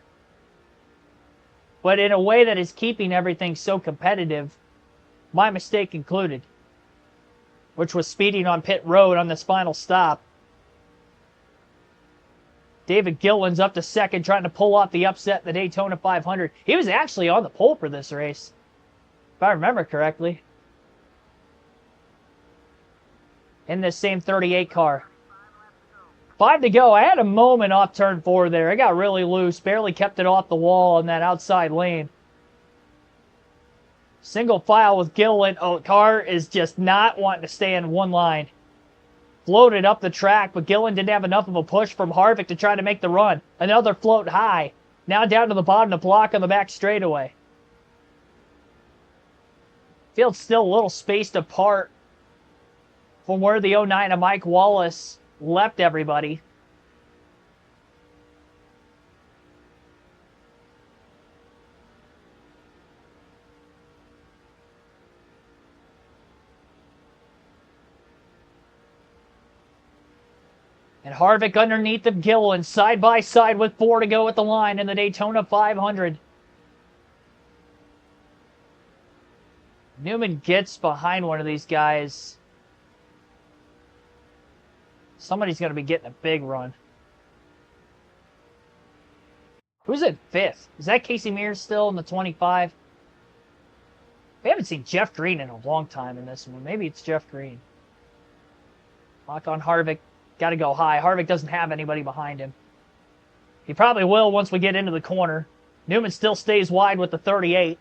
But in a way that is keeping everything so competitive, my mistake included, which was speeding on pit road on this final stop. David Gilliland's up to second, trying to pull off the upset in the Daytona 500. He was actually on the pole for this race, if I remember correctly, in this same 38 car. 5 to go. I had a moment off turn 4 there. I got really loose, barely kept it off the wall in that outside lane. Single file with Gilliland. Oh, car is just not wanting to stay in one line. Floated up the track, but Gilliland didn't have enough of a push from Harvick to try to make the run. Another float high. Now down to the bottom to block on the back straightaway. Field's still a little spaced apart from where the 09 of Mike Wallace left everybody. And Harvick underneath of Gillen, side by side with 4 to go at the line in the Daytona 500. Newman gets behind one of these guys. Somebody's going to be getting a big run. Who's in 5th? Is that Casey Mears still in the 25? We haven't seen Jeff Green in a long time in this one. Maybe it's Jeff Green. Lock on Harvick. Got to go high. Harvick doesn't have anybody behind him. He probably will once we get into the corner. Newman still stays wide with the 38.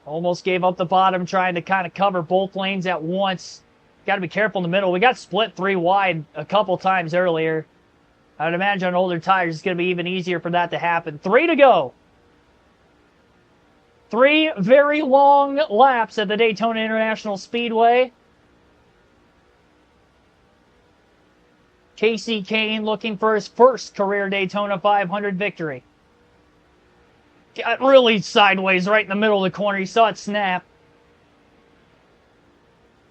Almost gave up the bottom, trying to kind of cover both lanes at once. Got to be careful in the middle. We got split 3 wide a couple times earlier. I would imagine on older tires it's going to be even easier for that to happen. 3 to go. 3 very long laps at the Daytona International Speedway. Casey Kane looking for his first career Daytona 500 victory. Got really sideways right in the middle of the corner. You saw it snap.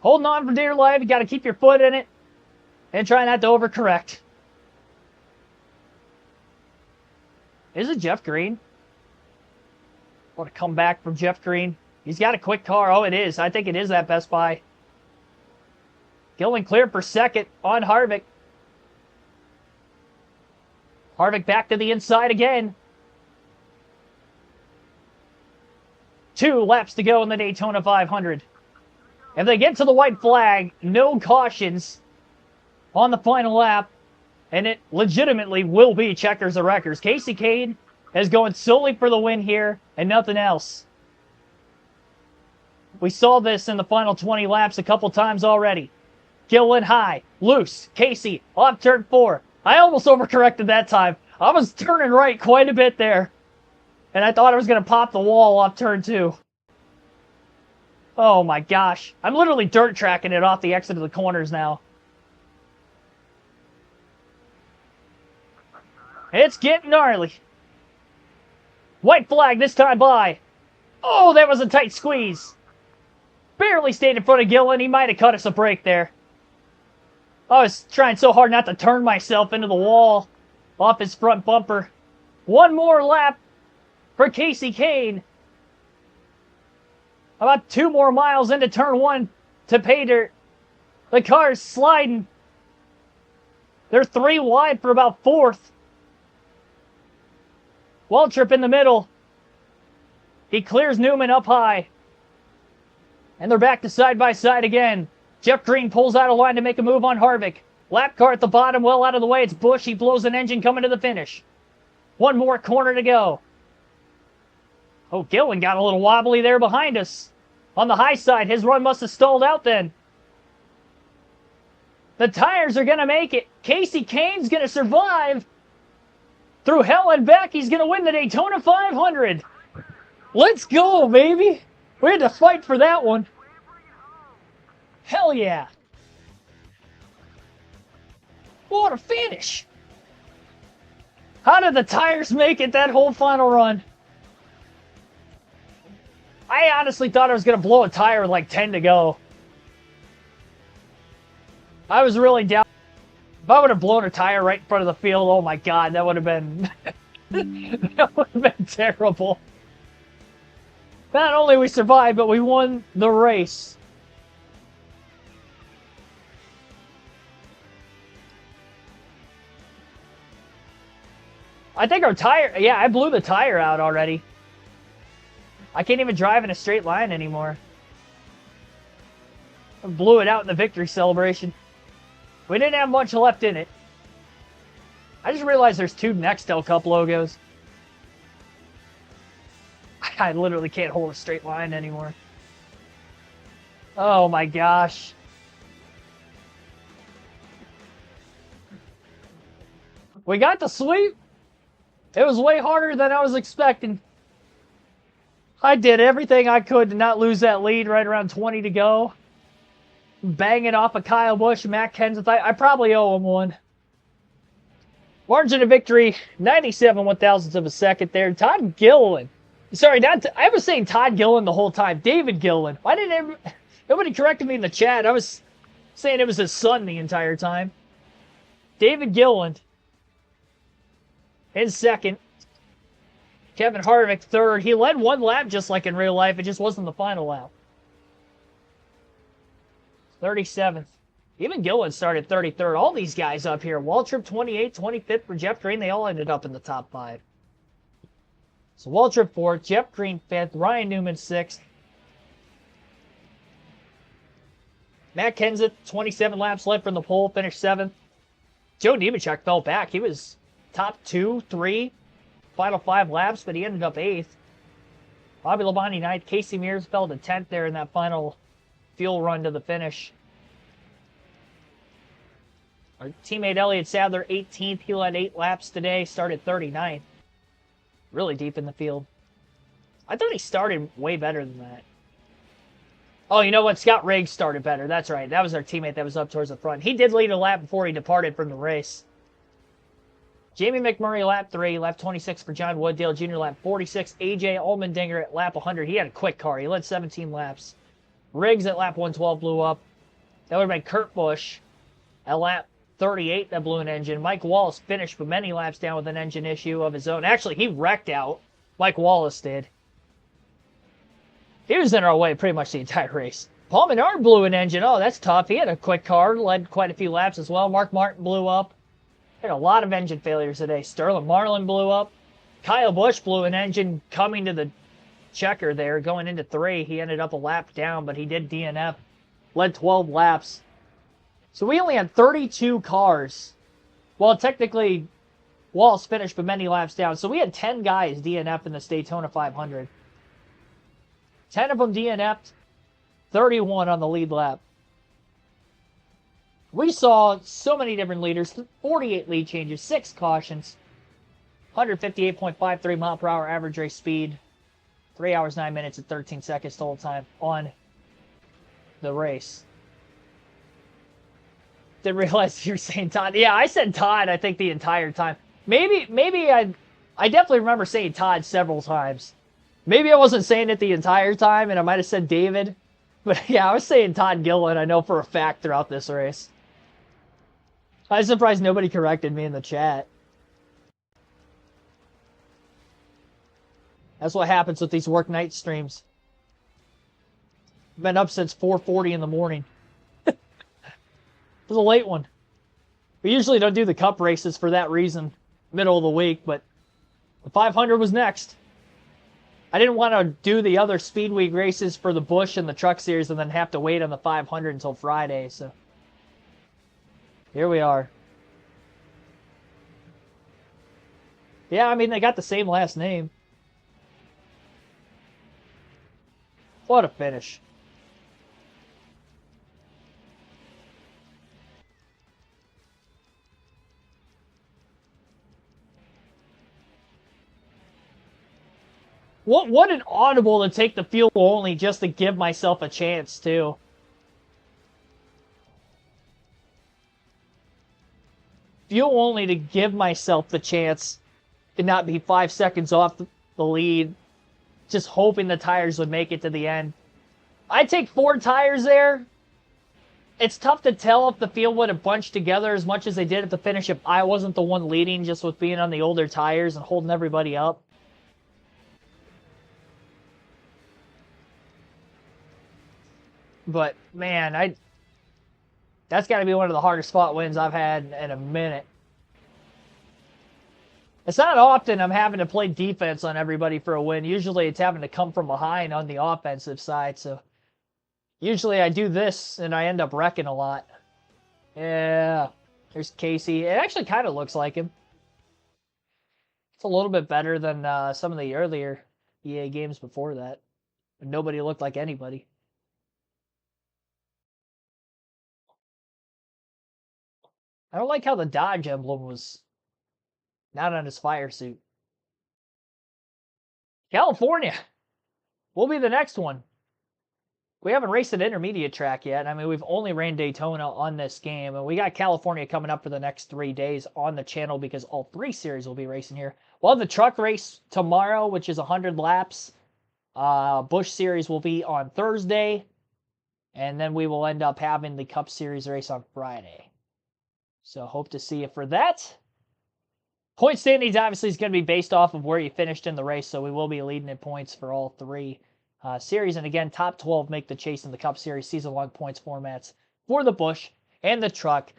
Holding on for dear life. You got to keep your foot in it and try not to overcorrect. Is it Jeff Green? What a comeback from Jeff Green. He's got a quick car. Oh, it is. I think it is that Best Buy. Gillen cleared for second on Harvick. Harvick back to the inside again. 2 laps to go in the Daytona 500. If they get to the white flag, no cautions on the final lap, and it legitimately will be checkers or wreckers. Casey Kane is going solely for the win here and nothing else. We saw this in the final 20 laps a couple times already. Gillen high, loose, Casey off turn 4. I almost overcorrected that time. I was turning right quite a bit there. And I thought I was going to pop the wall off turn 2. Oh my gosh. I'm literally dirt tracking it off the exit of the corners now. It's getting gnarly. White flag this time by. Oh, that was a tight squeeze. Barely stayed in front of Gillen. He might have cut us a break there. I was trying so hard not to turn myself into the wall off his front bumper. One more lap for Casey Kane. About 2 more miles into turn 1 to pay dirt. The car's sliding. They're 3 wide for about 4th. Waltrip in the middle. He clears Newman up high. And they're back to side by side again. Jeff Green pulls out of line to make a move on Harvick. Lap car at the bottom, well out of the way. It's Busch. He blows an engine coming to the finish. 1 more corner to go. Oh, Gillen got a little wobbly there behind us. On the high side, his run must have stalled out then. The tires are going to make it. Casey Kane's going to survive. Through hell and back, he's going to win the Daytona 500. Let's go, baby. We had to fight for that one. Hell yeah. What a finish. How did the tires make it that whole final run? I honestly thought I was going to blow a tire with like 10 to go. I was really down. If I would have blown a tire right in front of the field, oh my God, that would have been... that would have been terrible. Not only we survived, but we won the race. I think our tire... Yeah, I blew the tire out already. I can't even drive in a straight line anymore. I blew it out in the victory celebration. We didn't have much left in it. I just realized there's 2 Nextel Cup logos. I literally can't hold a straight line anymore. Oh my gosh. We got the sweep. It was way harder than I was expecting. I did everything I could to not lose that lead right around 20 to go. Banging off of Kyle Busch and Matt Kenseth. I probably owe him one. Margin of victory, 97 one-thousandths of a second there. Todd Gillen. Sorry, I was saying Todd Gillen the whole time. David Gillen. Why didn't nobody corrected me in the chat? I was saying it was his son the entire time. David Gilliland in second. Kevin Harvick third. He led one lap just like in real life. It just wasn't the final lap. 37th. Even Gilliland started 33rd. All these guys up here. Waltrip 28th, 25th for Jeff Green. They all ended up in the top 5. So Waltrip 4th, Jeff Green 5th, Ryan Newman 6th. Matt Kenseth, 27 laps led from the pole, finished 7th. Joe Nemechek fell back. He was top 2, 3, final 5 laps, but he ended up 8th. Bobby Labonte 9th. Casey Mears fell to 10th there in that final fuel run to the finish. Our teammate Elliott Sadler, 18th. He led 8 laps today, started 39th. Really deep in the field. I thought he started way better than that. Oh, you know what? Scott Riggs started better. That's right. That was our teammate that was up towards the front. He did lead a lap before he departed from the race. Jamie McMurray, lap 3. Lap 26 for John Wooddale Jr., lap 46. AJ Allmendinger at lap 100. He had a quick car. He led 17 laps. Riggs at lap 112 blew up. That would have been Kurt Busch at lap 38 that blew an engine. Mike Wallace finished but many laps down with an engine issue of his own. Actually, he wrecked out. Mike Wallace did. He was in our way pretty much the entire race. Paul Menard blew an engine. Oh, that's tough. He had a quick car, led quite a few laps as well. Mark Martin blew up. Had a lot of engine failures today. Sterling Marlin blew up. Kyle Busch blew an engine coming to the checker there, going into 3. He ended up a lap down, but he did DNF. Led 12 laps. So we only had 32 cars. Well, technically, Wallace finished but many laps down. So we had 10 guys DNF in this Daytona 500. 10 of them DNF'd, 31 on the lead lap. We saw so many different leaders, 48 lead changes, 6 cautions, 158.53 mile per hour average race speed, 3 hours, 9 minutes, and 13 seconds total time on the race. Didn't realize you were saying Todd. Yeah, I said Todd, I think, the entire time. Maybe I definitely remember saying Todd several times. Maybe I wasn't saying it the entire time, and I might have said David. But yeah, I was saying Todd Gilliland, I know for a fact, throughout this race. I was surprised nobody corrected me in the chat. That's what happens with these work night streams. Been up since 4:40 in the morning. It was a late one. We usually don't do the cup races for that reason, middle of the week, but the 500 was next. I didn't want to do the other Speed Week races for the Busch and the Truck Series and then have to wait on the 500 until Friday, so here we are. Yeah, I mean, they got the same last name. What a finish. What an audible to take the fuel only just to give myself a chance, too. Fuel only to give myself the chance and not be 5 seconds off the lead, just hoping the tires would make it to the end. I take 4 tires there. It's tough to tell if the field would have bunched together as much as they did at the finish if I wasn't the one leading, just with being on the older tires and holding everybody up. But, man, that's got to be one of the hardest fought wins I've had in a minute. It's not often I'm having to play defense on everybody for a win. Usually it's having to come from behind on the offensive side. So usually I do this and I end up wrecking a lot. Yeah, there's Casey. It actually kind of looks like him. It's a little bit better than some of the earlier EA games before that. Nobody looked like anybody. I don't like how the Dodge emblem was not on his fire suit. California will be the next one. We haven't raced an intermediate track yet. I mean, we've only ran Daytona on this game, and we got California coming up for the next 3 days on the channel because all 3 series will be racing here. We'll have the truck race tomorrow, which is 100 laps. Busch series will be on Thursday. And then we will end up having the Cup Series race on Friday. So hope to see you for that. Point standings obviously is going to be based off of where you finished in the race, so we will be leading in points for all three series. And again, top 12 make the chase in the Cup Series season-long points formats for the Busch and the Truck.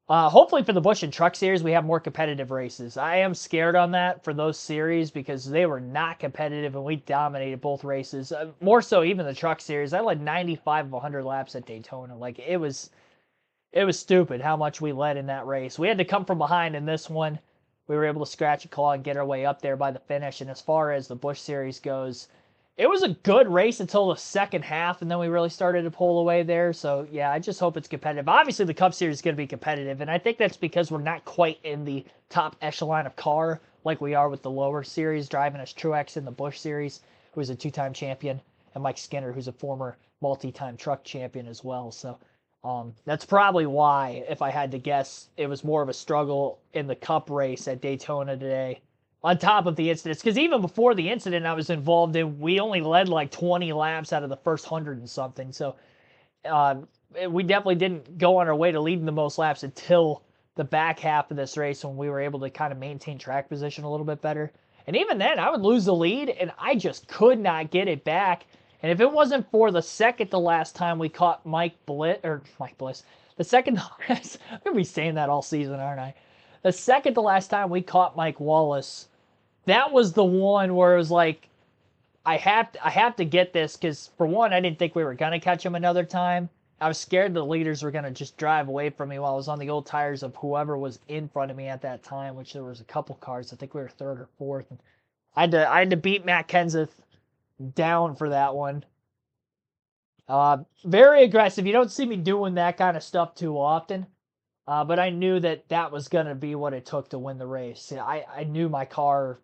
Hopefully for the Busch and Truck Series, we have more competitive races. I am scared on that for those series because they were not competitive and we dominated both races. More so even the Truck Series. I led 95 of 100 laps at Daytona. Like, it was stupid how much we led in that race. We had to come from behind in this one. We were able to scratch a claw and get our way up there by the finish. And as far as the Busch Series goes, it was a good race until the second half, and then we really started to pull away there. So, yeah, I just hope it's competitive. Obviously, the Cup Series is going to be competitive, and I think that's because we're not quite in the top echelon of car like we are with the lower series, driving as Truex in the Busch Series, who is a two-time champion, and Mike Skinner, who's a former multi-time truck champion as well. So, that's probably why, if I had to guess, it was more of a struggle in the Cup race at Daytona today, on top of the incidents. Because even before the incident I was involved in, we only led like 20 laps out of the first 100 and something. So we definitely didn't go on our way to leading the most laps until the back half of this race when we were able to kind of maintain track position a little bit better. And even then, I would lose the lead, and I just could not get it back. And if it wasn't for the second to last time we caught Mike Bliss, the second to last, I'm going to be saying that all season, aren't I? The second to last time we caught Mike Wallace, that was the one where it was like, I have to get this because, for one, I didn't think we were going to catch him another time. I was scared the leaders were going to just drive away from me while I was on the old tires of whoever was in front of me at that time, which there was a couple cars. I think we were third or fourth. And I had to beat Matt Kenseth down for that one. Very aggressive. You don't see me doing that kind of stuff too often. But I knew that was going to be what it took to win the race. I knew my car,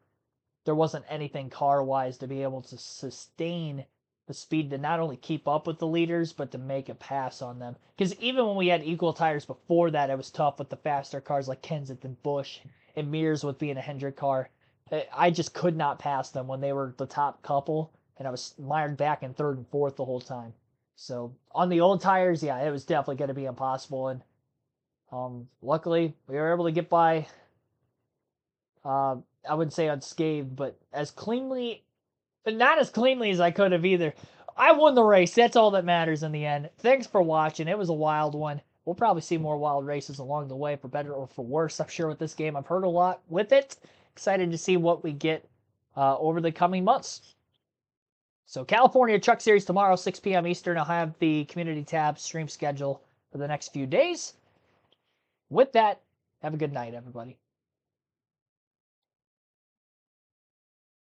there wasn't anything car-wise to be able to sustain the speed to not only keep up with the leaders, but to make a pass on them. Because even when we had equal tires before that, it was tough with the faster cars like Kenseth and Busch and Mears with being a Hendrick car. I just could not pass them when they were the top couple, and I was mired back in third and fourth the whole time. So on the old tires, yeah, it was definitely going to be impossible. And luckily, we were able to get by, I wouldn't say unscathed, but not as cleanly as I could have either. I won the race. That's all that matters in the end. Thanks for watching. It was a wild one. We'll probably see more wild races along the way, for better or for worse, I'm sure, with this game. I've heard a lot with it. Excited to see what we get over the coming months. So California Truck Series tomorrow, 6 p.m. Eastern. I'll have the community tab stream schedule for the next few days. With that, have a good night, everybody.